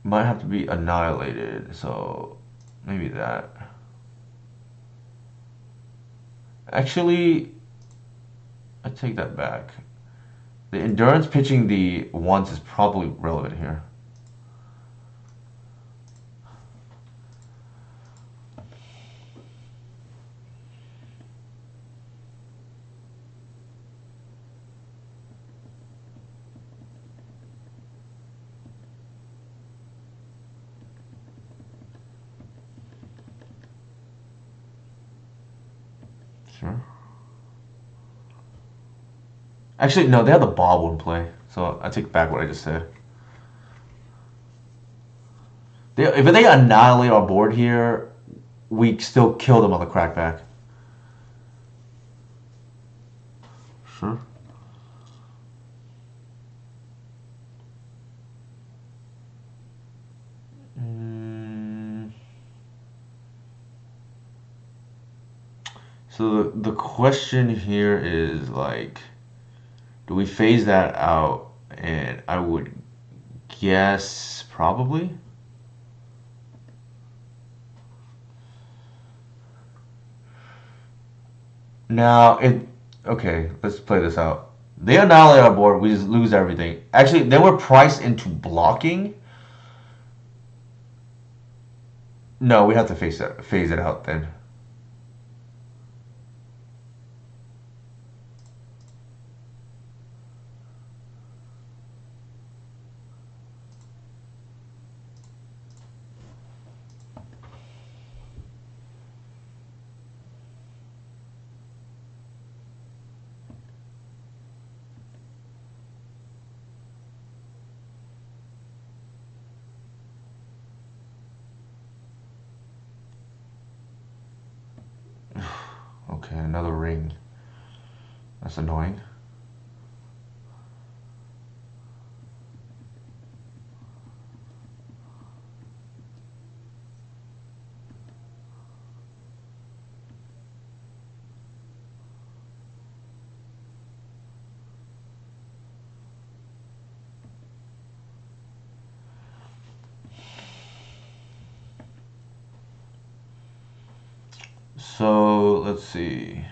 might have to be annihilated, so maybe that. Actually, I take that back. The endurance pitching the once is probably relevant here. Sure. Actually, no, they have the bobble in play, so I take back what I just said. If they annihilate our board here, we still kill them on the crackback. Sure. So the question here is like, Do we phase that out? And I would guess probably. Now it. Okay, let's play this out. They annihilate our board. We just lose everything. Actually, then we're priced into blocking. No, we have to phase it out then. Okay, another ring. That's annoying. So let's see.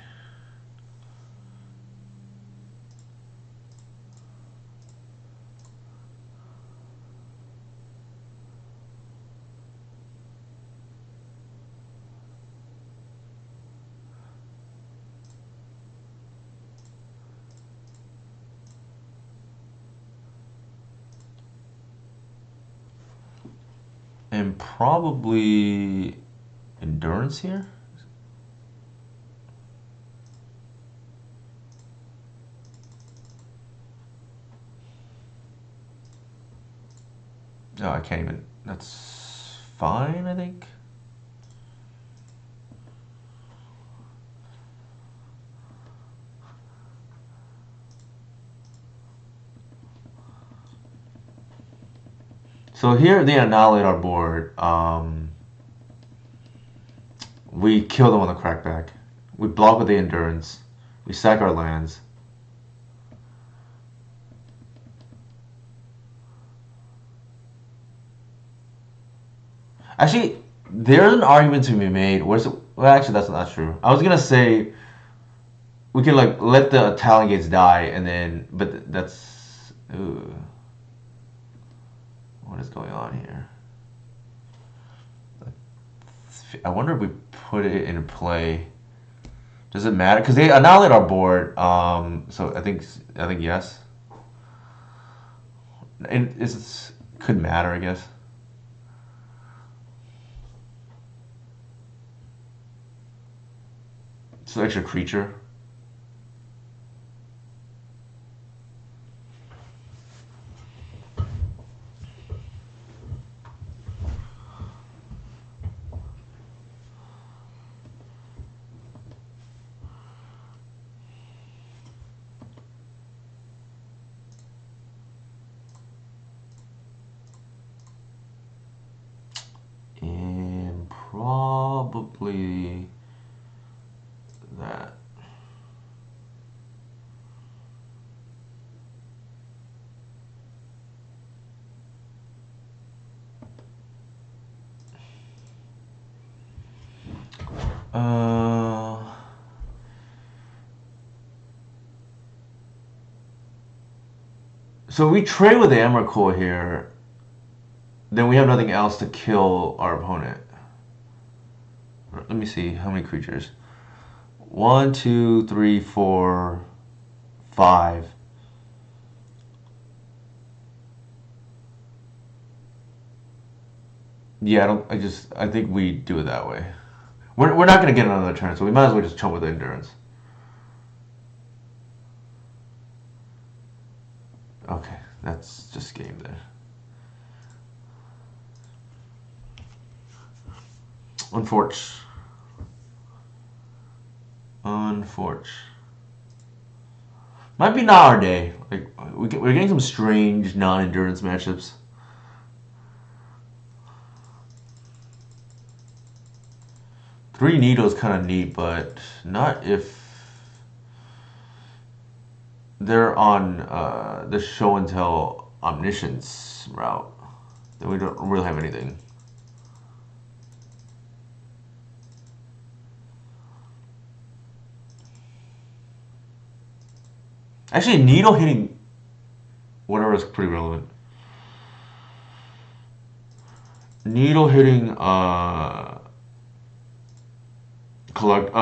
And probably endurance here. No, I can't even. That's fine, I think. So here they annihilate our board. We kill them on the crackback. We block with the endurance. We sack our lands. Actually, there's an argument to be made. Well, actually, that's not true. I was gonna say we can like let the Italian gates die, and then, but that's. Ooh. What is going on here? I wonder if we put it into play. Does it matter? Because they annihilate our board. So I think yes. It could matter, I guess. So extra creature. And probably that. So we trade with the Emrakul here, then we have nothing else to kill our opponent. Let me see how many creatures. 1, 2, 3, 4, 5. Yeah, I think we do it that way. We're not gonna get another turn, so we might as well just chump with the endurance. Okay, that's just game there. Unfortunate. Might be not our day. Like we're getting some strange non-endurance matchups. Three needles kind of neat, but not if. They're on the show and tell omniscience route. Then we don't really have anything. Actually, needle hitting whatever is pretty relevant. Needle hitting collect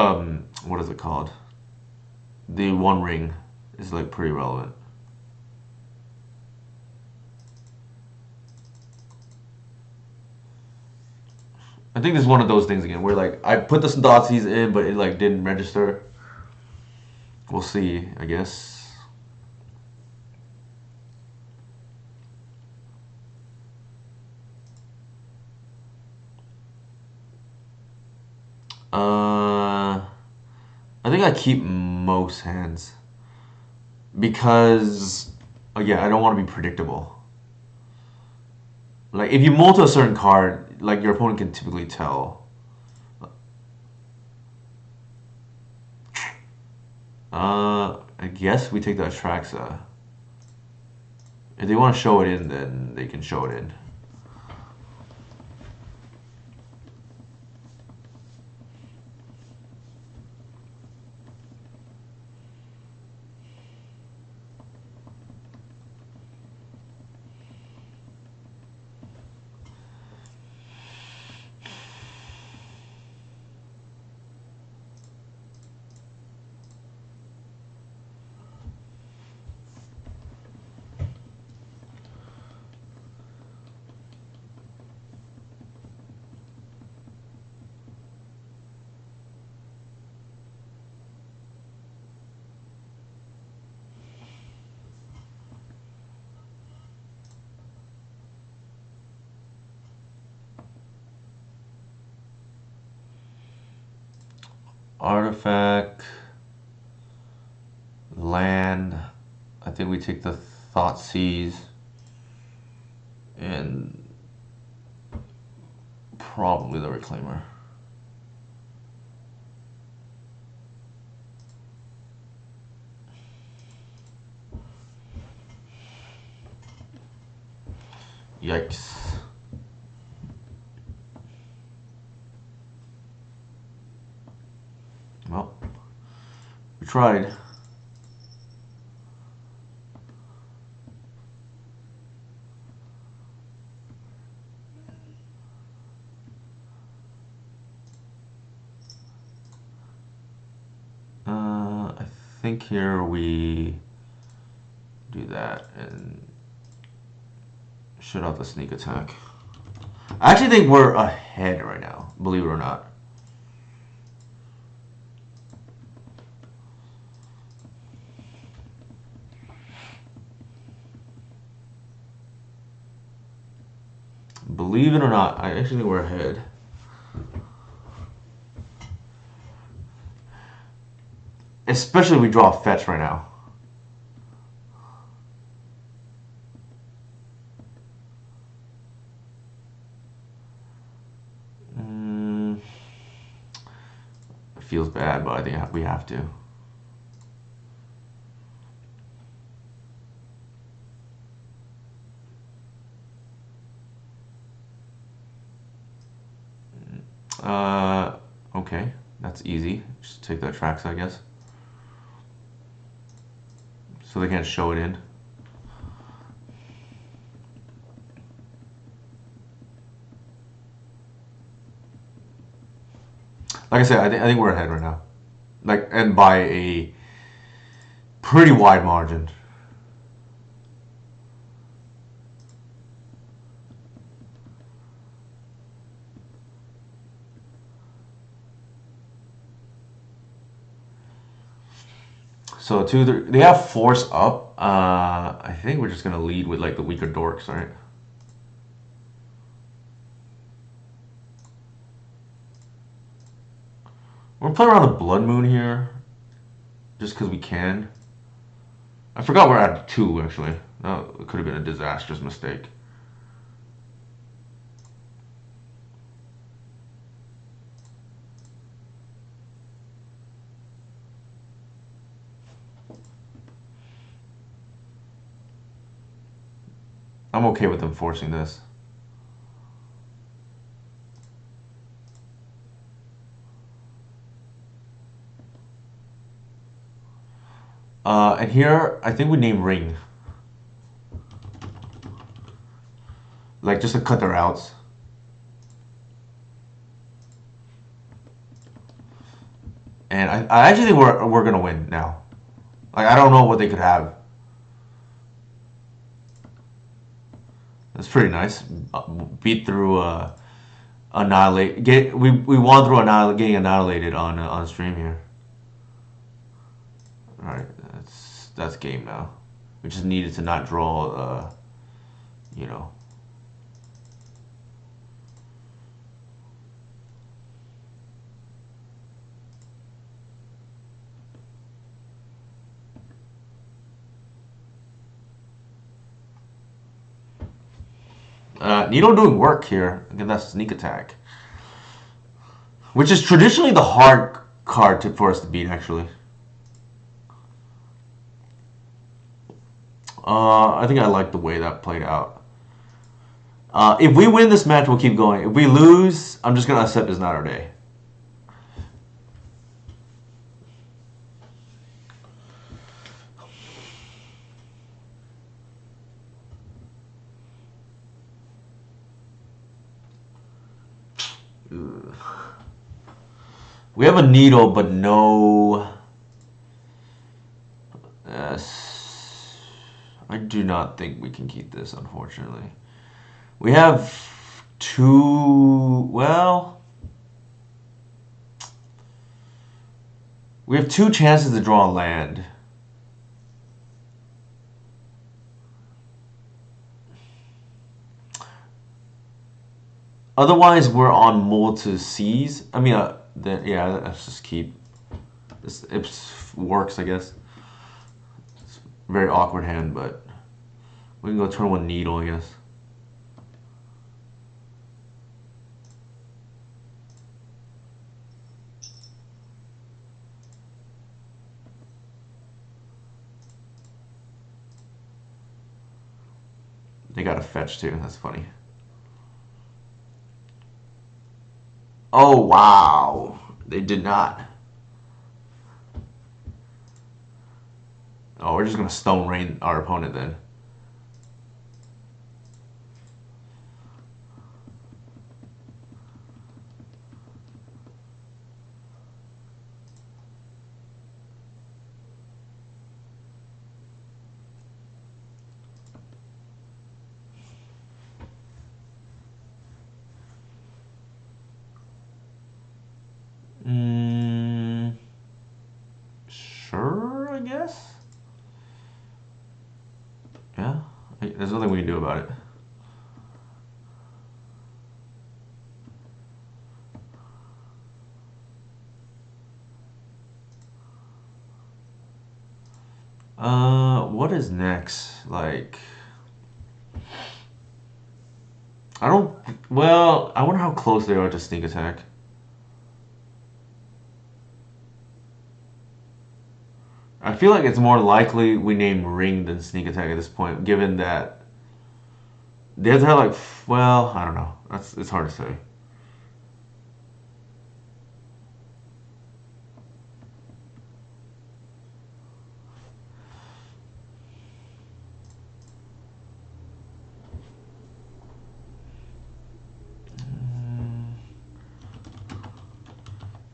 what is it called? The One Ring is like pretty relevant. I think this is one of those things again where like I put the Dotsies in but it like didn't register. We'll see, I guess. I think I keep most hands because again I don't want to be predictable. Like if you multi a certain card, like your opponent can typically tell. I guess we take the Atraxa. If they want to show it in, then they can show it in. Artifact, land. I think we take the Thoughtseize and probably the Reclaimer. Yikes. Well, we tried. I think here we do that and shut out the sneak attack. I actually think we're ahead right now, believe it or not. Believe it or not, I actually think we're ahead. Especially if we draw a fetch right now. It feels bad, but I think we have to. Okay, that's easy. Just take the tracks, I guess. So they can't show it in. Like I said, I think we're ahead right now. Like, and by a pretty wide margin. So they have force up. I think we're just gonna lead with like the weaker dorks, right? We're playing around the Blood Moon here, just because we can. I forgot we're at 2 actually. That could have been a disastrous mistake. I'm okay with them forcing this. And here, I think we name Ring. Like, just to cut their outs. And I actually think we're gonna win now. Like, I don't know what they could have. That's pretty nice. Beat through annihilate. We won through getting annihilated on stream here. All right, that's game now. We just needed to not draw. You know. Needle doing work here. Again, that's sneak attack. Which is traditionally the hard card for us to beat, actually. I think I like the way that played out. If we win this match, we'll keep going. If we lose, I'm just going to accept it's not our day. We have a needle, but no... I do not think we can keep this, unfortunately. We have two... Well... We have two chances to draw land. Otherwise, we're on multi-Cs. I mean, yeah, let's just keep. It works, I guess. It's a very awkward hand, but we can go turn one needle, I guess. They got a fetch too. That's funny. Oh, wow. They did not. Oh, we're just going to Stone Rain our opponent then. Sure, I guess. Yeah, there's nothing we can do about it. What is next? Like, I don't. Well, I wonder how close they are to sneak attack. I feel like it's more likely we name Ring than sneak attack at this point, given that they have to have like. Well, I don't know. It's hard to say.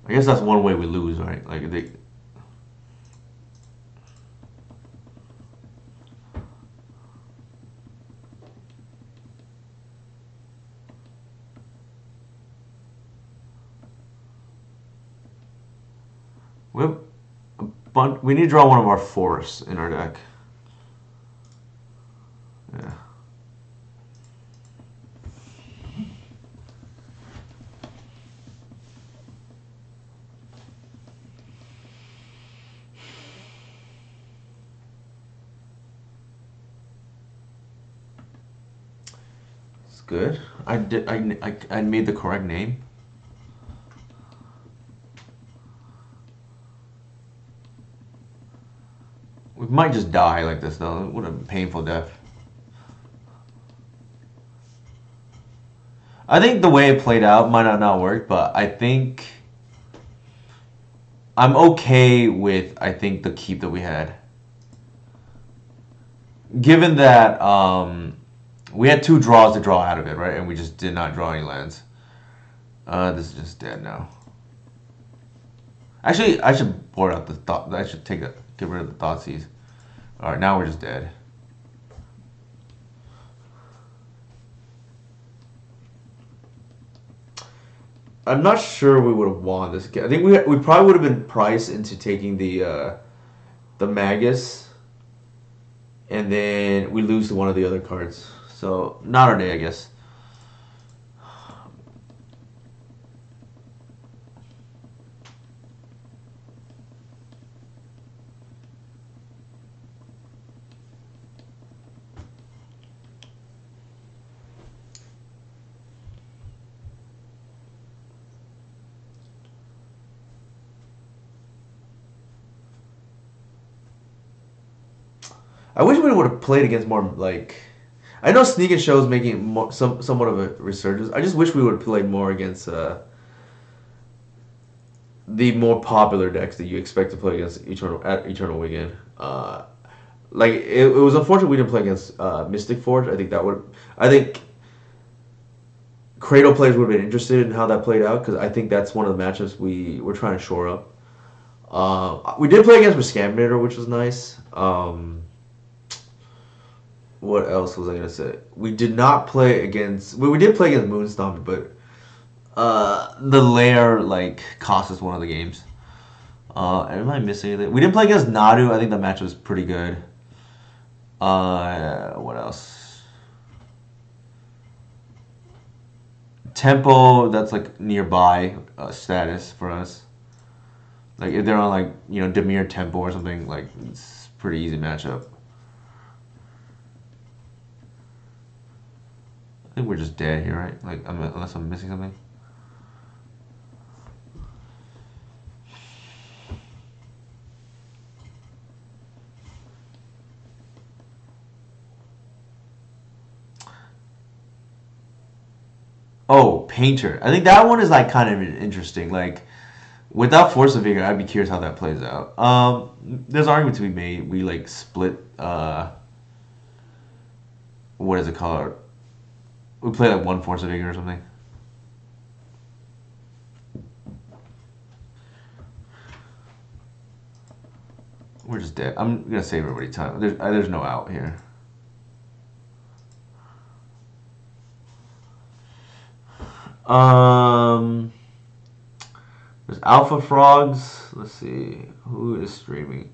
I guess that's one way we lose, right? Like they. We need to draw one of our forests in our deck. Yeah. It's good. I made the correct name. We might just die like this though. What a painful death. I think the way it played out might not work, but I think I'm okay with the keep that we had. Given that we had 2 draws to draw out of it, right? And we just did not draw any lands. This is just dead now. Actually, I should board out the thought. I should get rid of the Thoughtseize. All right, now we're just dead. I'm not sure we would have won this. I think we probably would have been priced into taking the Magus, and then we lose to one of the other cards. So not our day, I guess. I wish we would have played against more, like... I know Sneak and Show is making more, somewhat of a resurgence. I just wish we would have played more against the more popular decks that you expect to play against Eternal Weekend. Like, it was unfortunate we didn't play against Mystic Forge. I think Cradle players would have been interested in how that played out, because I think that's one of the matchups we're trying to shore up. We did play against Rescaminator, which was nice. What else was I gonna say? We did not play against. Well, we did play against Moon Stompy, but the lair like cost us one of the games. Am I missing anything? We didn't play against Nadu. I think the match was pretty good. What else? Tempo. That's like nearby status for us. Like if they're on like Demir Tempo or something, like it's a pretty easy matchup. I think we're just dead here, right? Like, unless I'm missing something. Oh, Painter. I think that one is like kind of interesting. Like, without Force of Vigor, I'd be curious how that plays out. There's an argument to be made. We like split. What is it called? We play like 1 Force of Vigor or something. We're just dead. I'm gonna save everybody time. There's no out here. There's Alpha Frogs. Let's see who is streaming.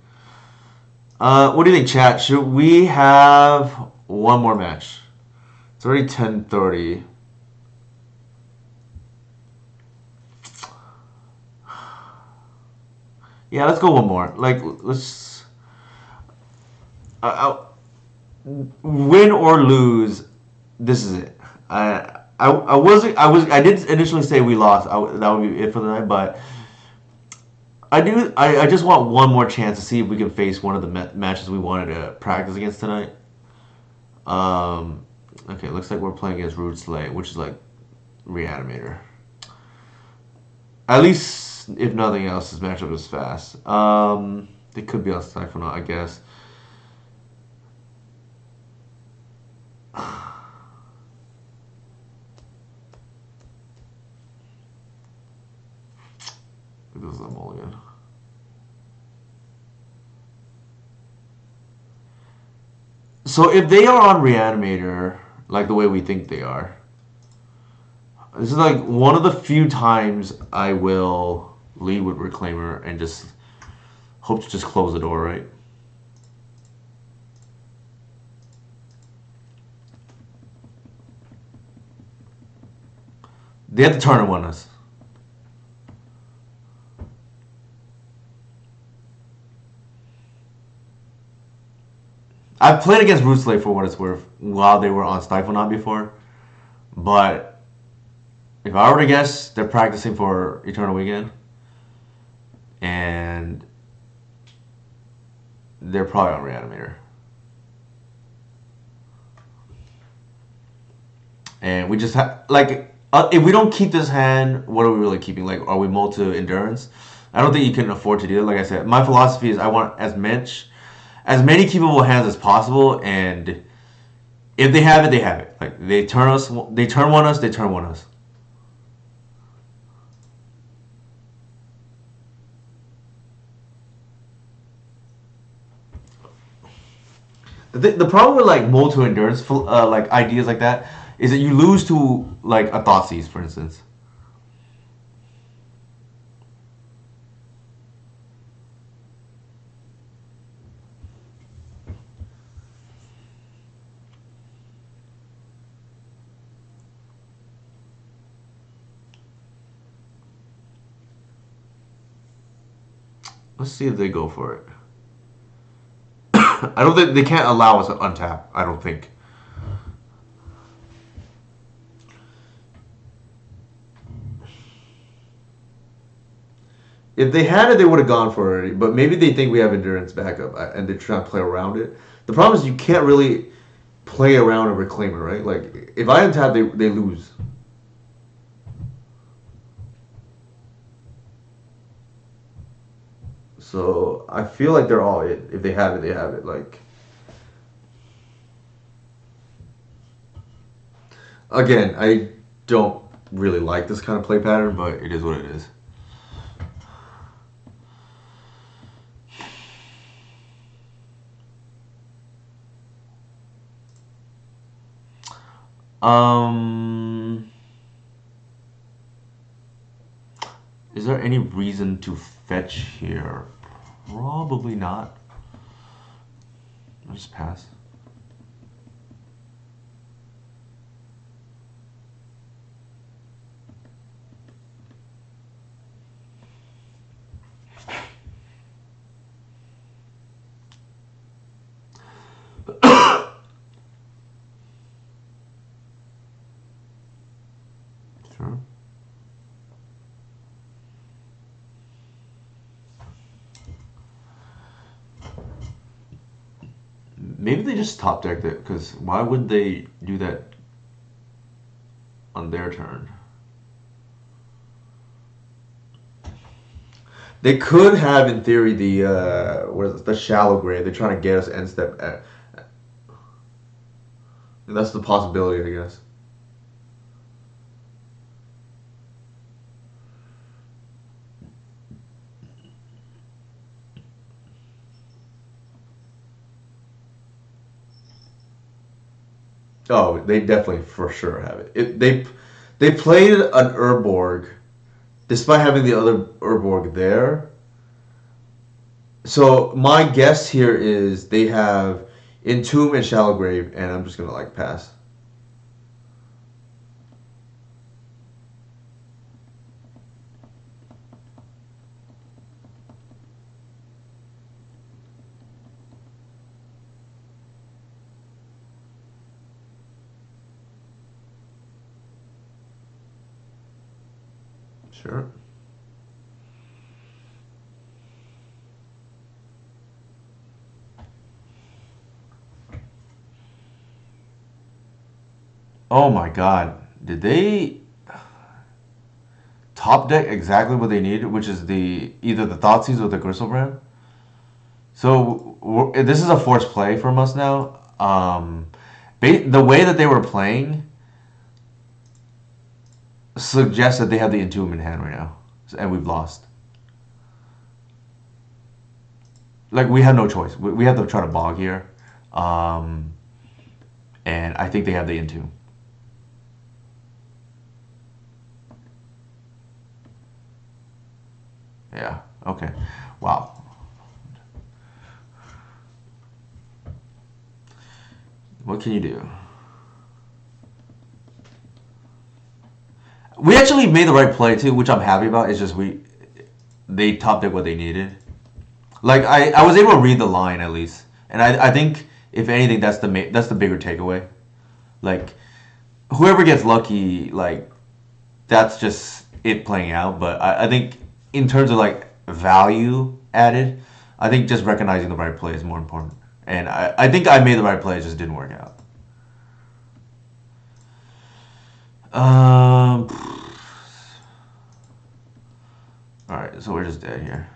What do you think, chat? Should we have one more match? It's already 10:30. Yeah, let's go one more. Like, let's win or lose. This is it. I did initially say we lost. That would be it for the night, but I just want one more chance to see if we can face one of the matches we wanted to practice against tonight. Okay, looks like we're playing against Root Slay, which is like Reanimator. At least, if nothing else, this matchup is fast. It could be on Siphonaut, I guess. This is a mulligan. So if they are on Reanimator, like the way we think they are, this is like one of the few times I will lead with Reclaimer and just hope to just close the door, right? They have to turn it on us. I've played against Root Slave for what it's worth while they were on Stiflenaut before, but if I were to guess, they're practicing for Eternal Weekend, and they're probably on Reanimator. And we just have, like, If we don't keep this hand, what are we really keeping? Like, are we multi endurance? I don't think you can afford to do it. Like I said, my philosophy is I want as many keepable hands as possible, and if they have it, they have it. Like they turn one us, they turn one us. The problem with like multi endurance, like ideas like that, is that you lose to like a Thoughtseize, for instance. Let's see if they go for it. I don't think they can't allow us to untap. I don't think. If they had it, they would have gone for it. But maybe they think we have endurance backup, and they're trying to play around it. The problem is you can't really play around a reclaimer, right? Like if I untap, they lose. So I feel like they're all it. If they have it, they have it. Like again, I don't really like this kind of play pattern, but it is what it is. Um, is there any reason to fetch here? Probably not. I'll just pass. Sure. Maybe they just top decked it, because why would they do that on their turn? They could have, in theory, the what is it, the shallow grave. They're trying to get us end step. That's the possibility, I guess. Oh, they definitely for sure have it. They played an Urborg, despite having the other Urborg there. So my guess here is they have Entomb and Shallow Grave, and I'm just gonna like pass. Sure. Oh my God! Did they top deck exactly what they needed, which is the either the Thoughtseize or the Gristlebrand? So this is a forced play from us now. The way that they were playing suggests that they have the Entomb in hand right now, and we've lost. Like we have no choice. We have to try to bog here, and I think they have the Entomb. Yeah. Okay. Wow. What can you do? We actually made the right play too, which I'm happy about. It's just they top deck what they needed. Like I was able to read the line at least, and I think if anything that's the bigger takeaway. Like whoever gets lucky, like that's just it playing out. But I think in terms of like value added, I think just recognizing the right play is more important. And I think I made the right play, it just didn't work out. All right, so we're just dead here.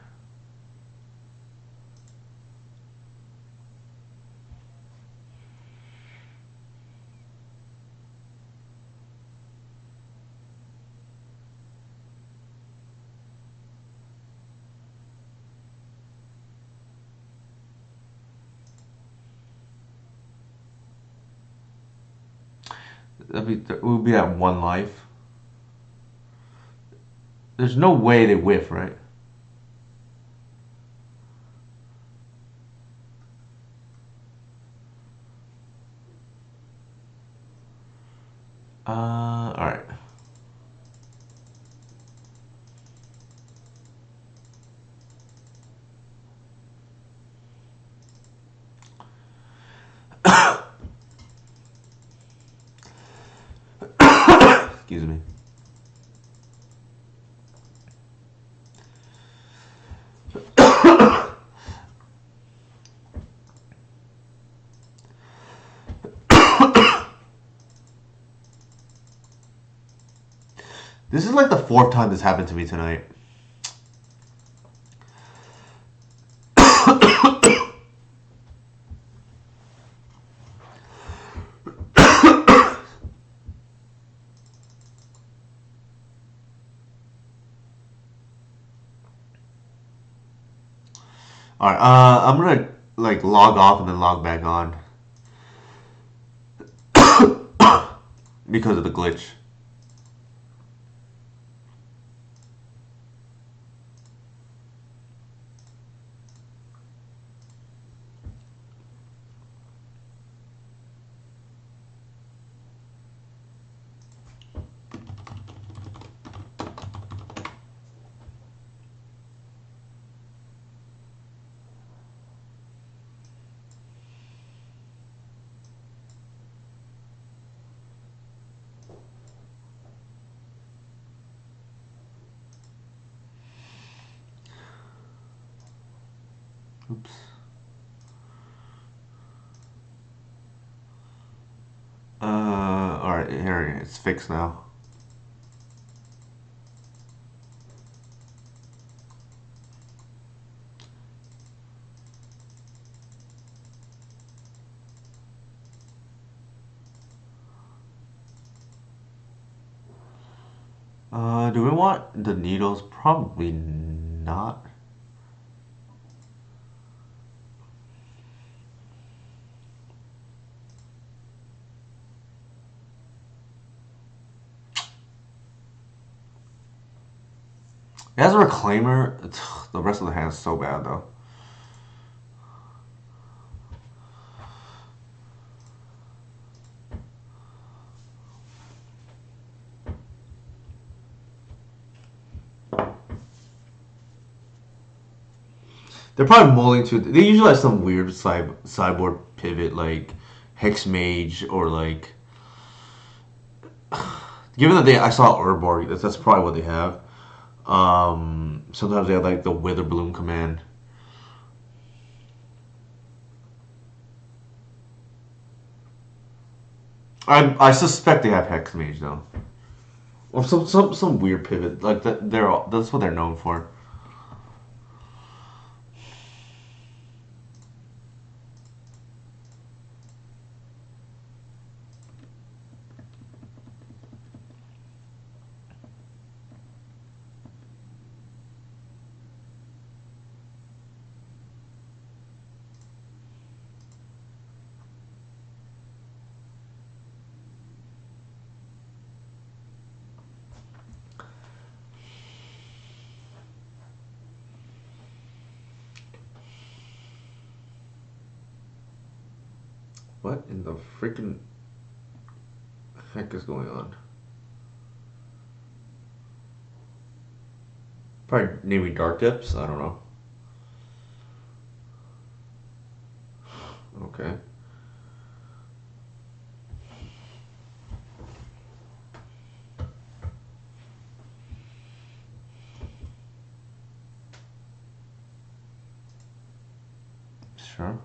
We'll be at 1 life. There's no way they whiff, right? All right. Excuse me. This is like the 4th time this happened to me tonight. All right, I'm gonna like log off and then log back on because of the glitch. Oops. All right, here it's fixed now. Do we want the needles? Probably not. It has a reclaimer. The rest of the hand is so bad though. They're probably mulling too. They usually have some weird sideboard pivot like Hex Mage or like. Given that I saw Urborg, that's probably what they have. Sometimes they have like the Wither Bloom command. I suspect they have Hex Mage though, or some weird pivot like that. That's what they're known for. What in the freaking heck is going on? Probably naming Dark Depths. I don't know. Okay. Sure.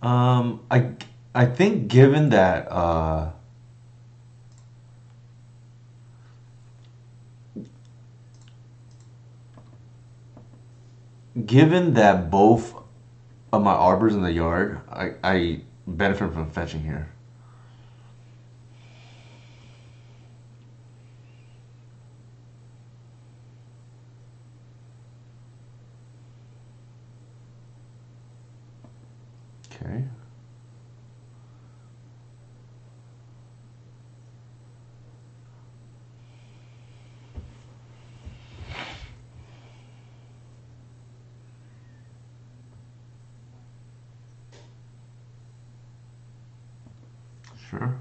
I think given that both of my arbors in the yard, I benefit from fetching here. Okay. Sure.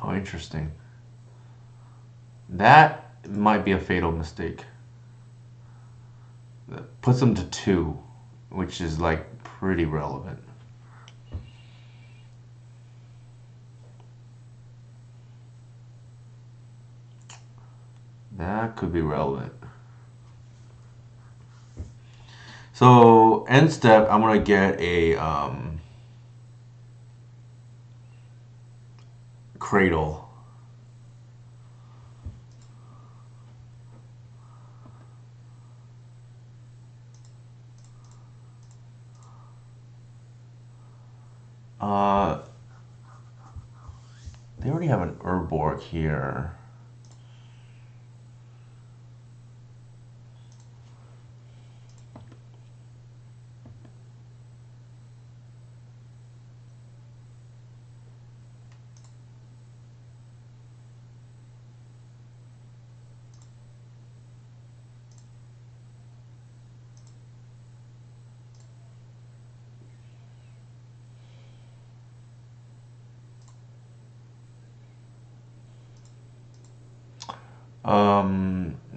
Oh, interesting. That might be a fatal mistake. That puts them to 2, which is like pretty relevant. That could be relevant. So end step, I'm gonna get a Cradle. They already have an Urborg here.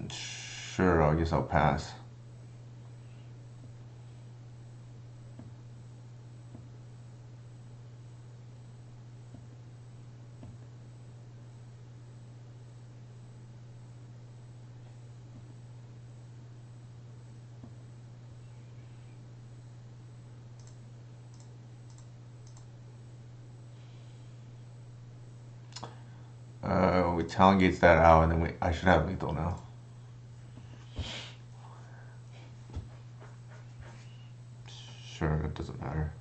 Sure, I guess I'll pass. We Talon gates that out, and then I should have lethal now. Sure, it doesn't matter.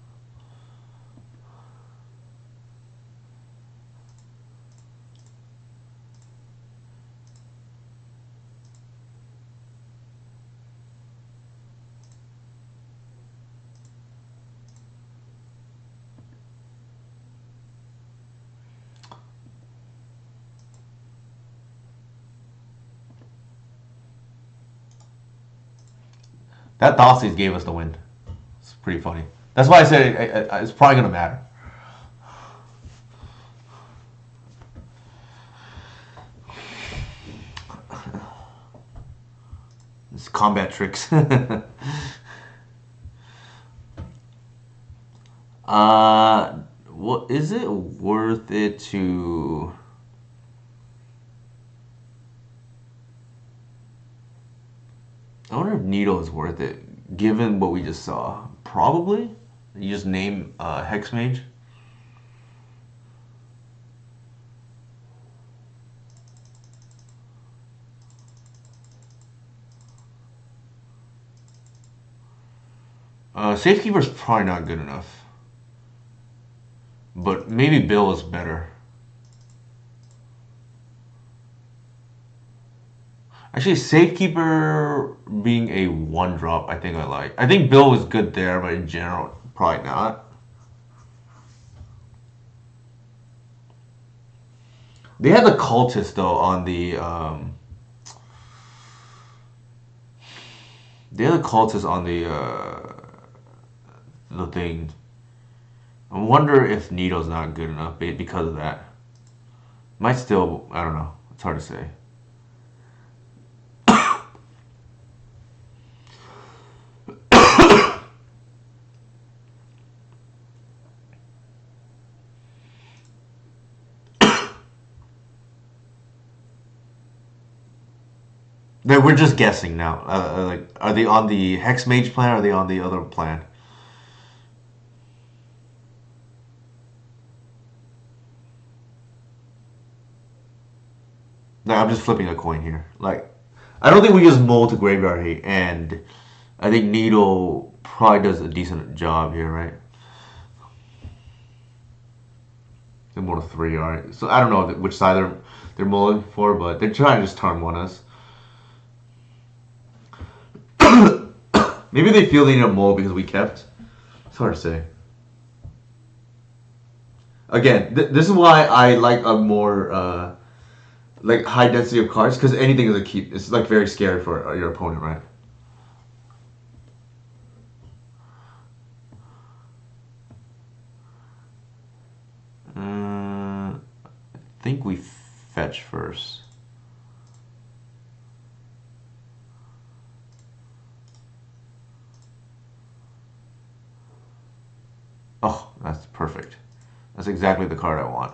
That Thoughtseize gave us the win. It's pretty funny. That's why I said it's probably gonna matter. It's combat tricks. What is it worth it to? I wonder if Needle is worth it, given what we just saw. Probably. You just name Hex Mage. Safekeeper's probably not good enough. But maybe Bill is better. Actually, Safekeeper being a 1-drop, I think I like. I think Bill was good there, but in general, probably not. They had the Cultist, though, on the... they had the Cultist on the thing. I wonder if Needle's not good enough because of that. Might still, I don't know. It's hard to say. We're just guessing now. Like, are they on the Hex Mage plan or are they on the other plan? Like, I'm just flipping a coin here. Like, I don't think we use Mole to Graveyard Hate, and I think Needle probably does a decent job here, right? They're more to 3, alright. So I don't know which side they're mulling for, but they're trying to just turn one us. Maybe they feel they need a mole because we kept. It's hard to say. Again, this is why I like a more like high density of cards, because anything is a keep. It's like very scary for your opponent, right? I think we fetch first. Oh, that's perfect. That's exactly the card I want.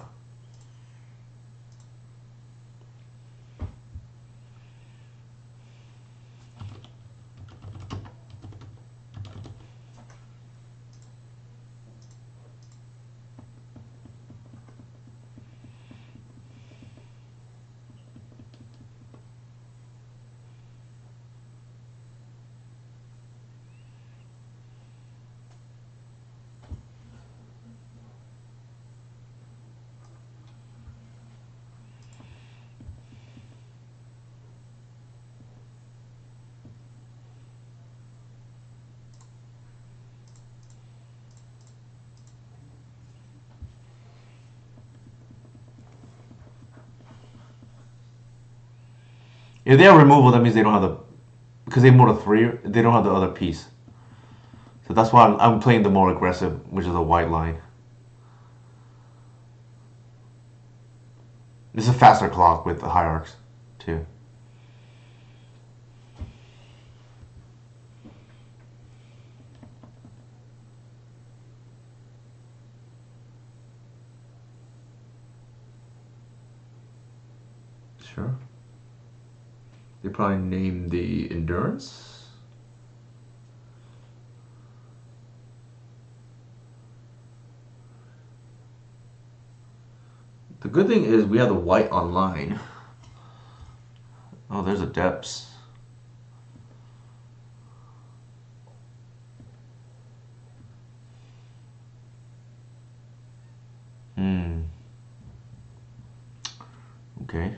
If they have removal, that means they don't have the, because they more to 3. They don't have the other piece. So that's why I'm playing the more aggressive, which is a white line. This is a faster clock with the hierarchs too. Sure. They probably named the endurance. The good thing is we have the white online. Oh, there's a depths. Okay.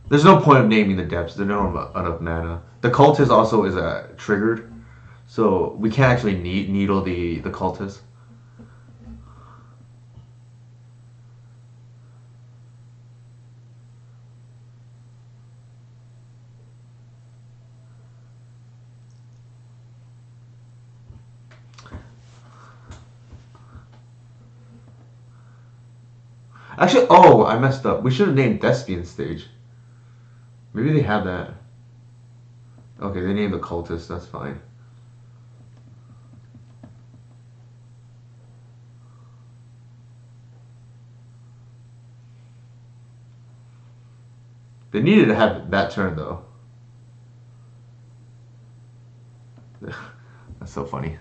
There's no point of naming the depths. They don't have enough mana. The cultist also is triggered, so we can't actually needle the cultist. Actually, oh, I messed up. We should have named Thespian Stage. Maybe they have that. Okay, they named the cultist. That's fine. They needed to have that turn, though. That's so funny.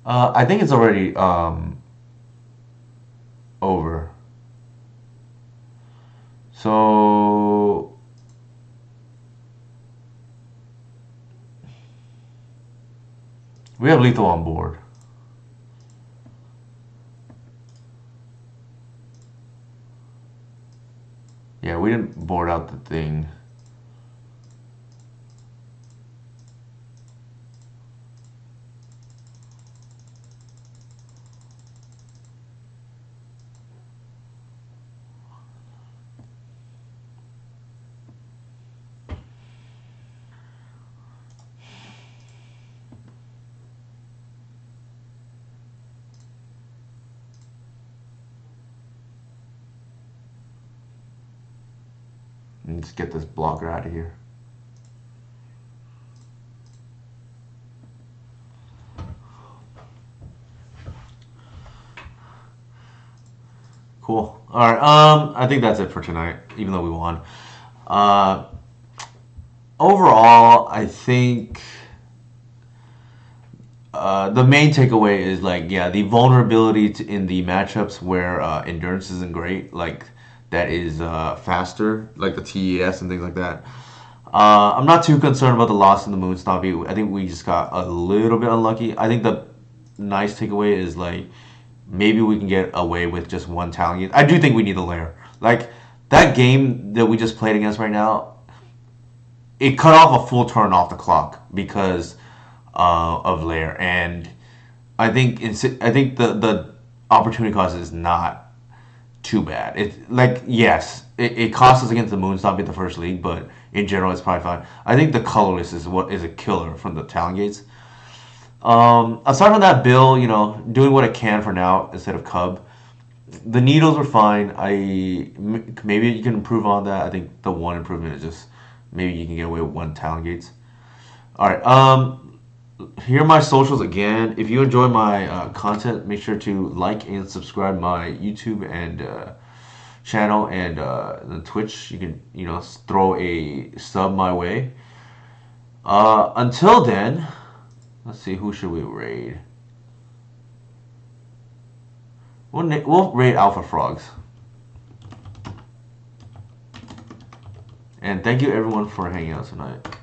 I think it's already over. So we have lethal on board. Yeah, we didn't board out the thing. Let's get this blocker out of here. Cool. All right. I think that's it for tonight. Even though we won. Overall, I think the main takeaway is like, yeah, the vulnerability in the matchups where endurance isn't great, like that is faster, like the TES and things like that. I'm not too concerned about the loss in the Moon Stompy. I think we just got a little bit unlucky. I think the nice takeaway is like maybe we can get away with just one talent. I do think we need a layer. Like that game that we just played against right now, it cut off a full turn off the clock because of layer, and I think the opportunity cost is not too bad. It's like yes, it cost us against the Moonstop in the first league, but in general it's probably fine. I think the colorless is what is a killer from the talent gates. Aside from that, Bill, you know, doing what I can for now instead of Cub. The needles were fine. Maybe you can improve on that. I think the one improvement is just maybe you can get away with one talent gates. All right. Here are my socials again. If you enjoy my content, make sure to like and subscribe my YouTube and channel and the Twitch. You can throw a sub my way. Until then, let's see, who should we raid? We'll raid Alpha Frogs. And thank you everyone for hanging out tonight.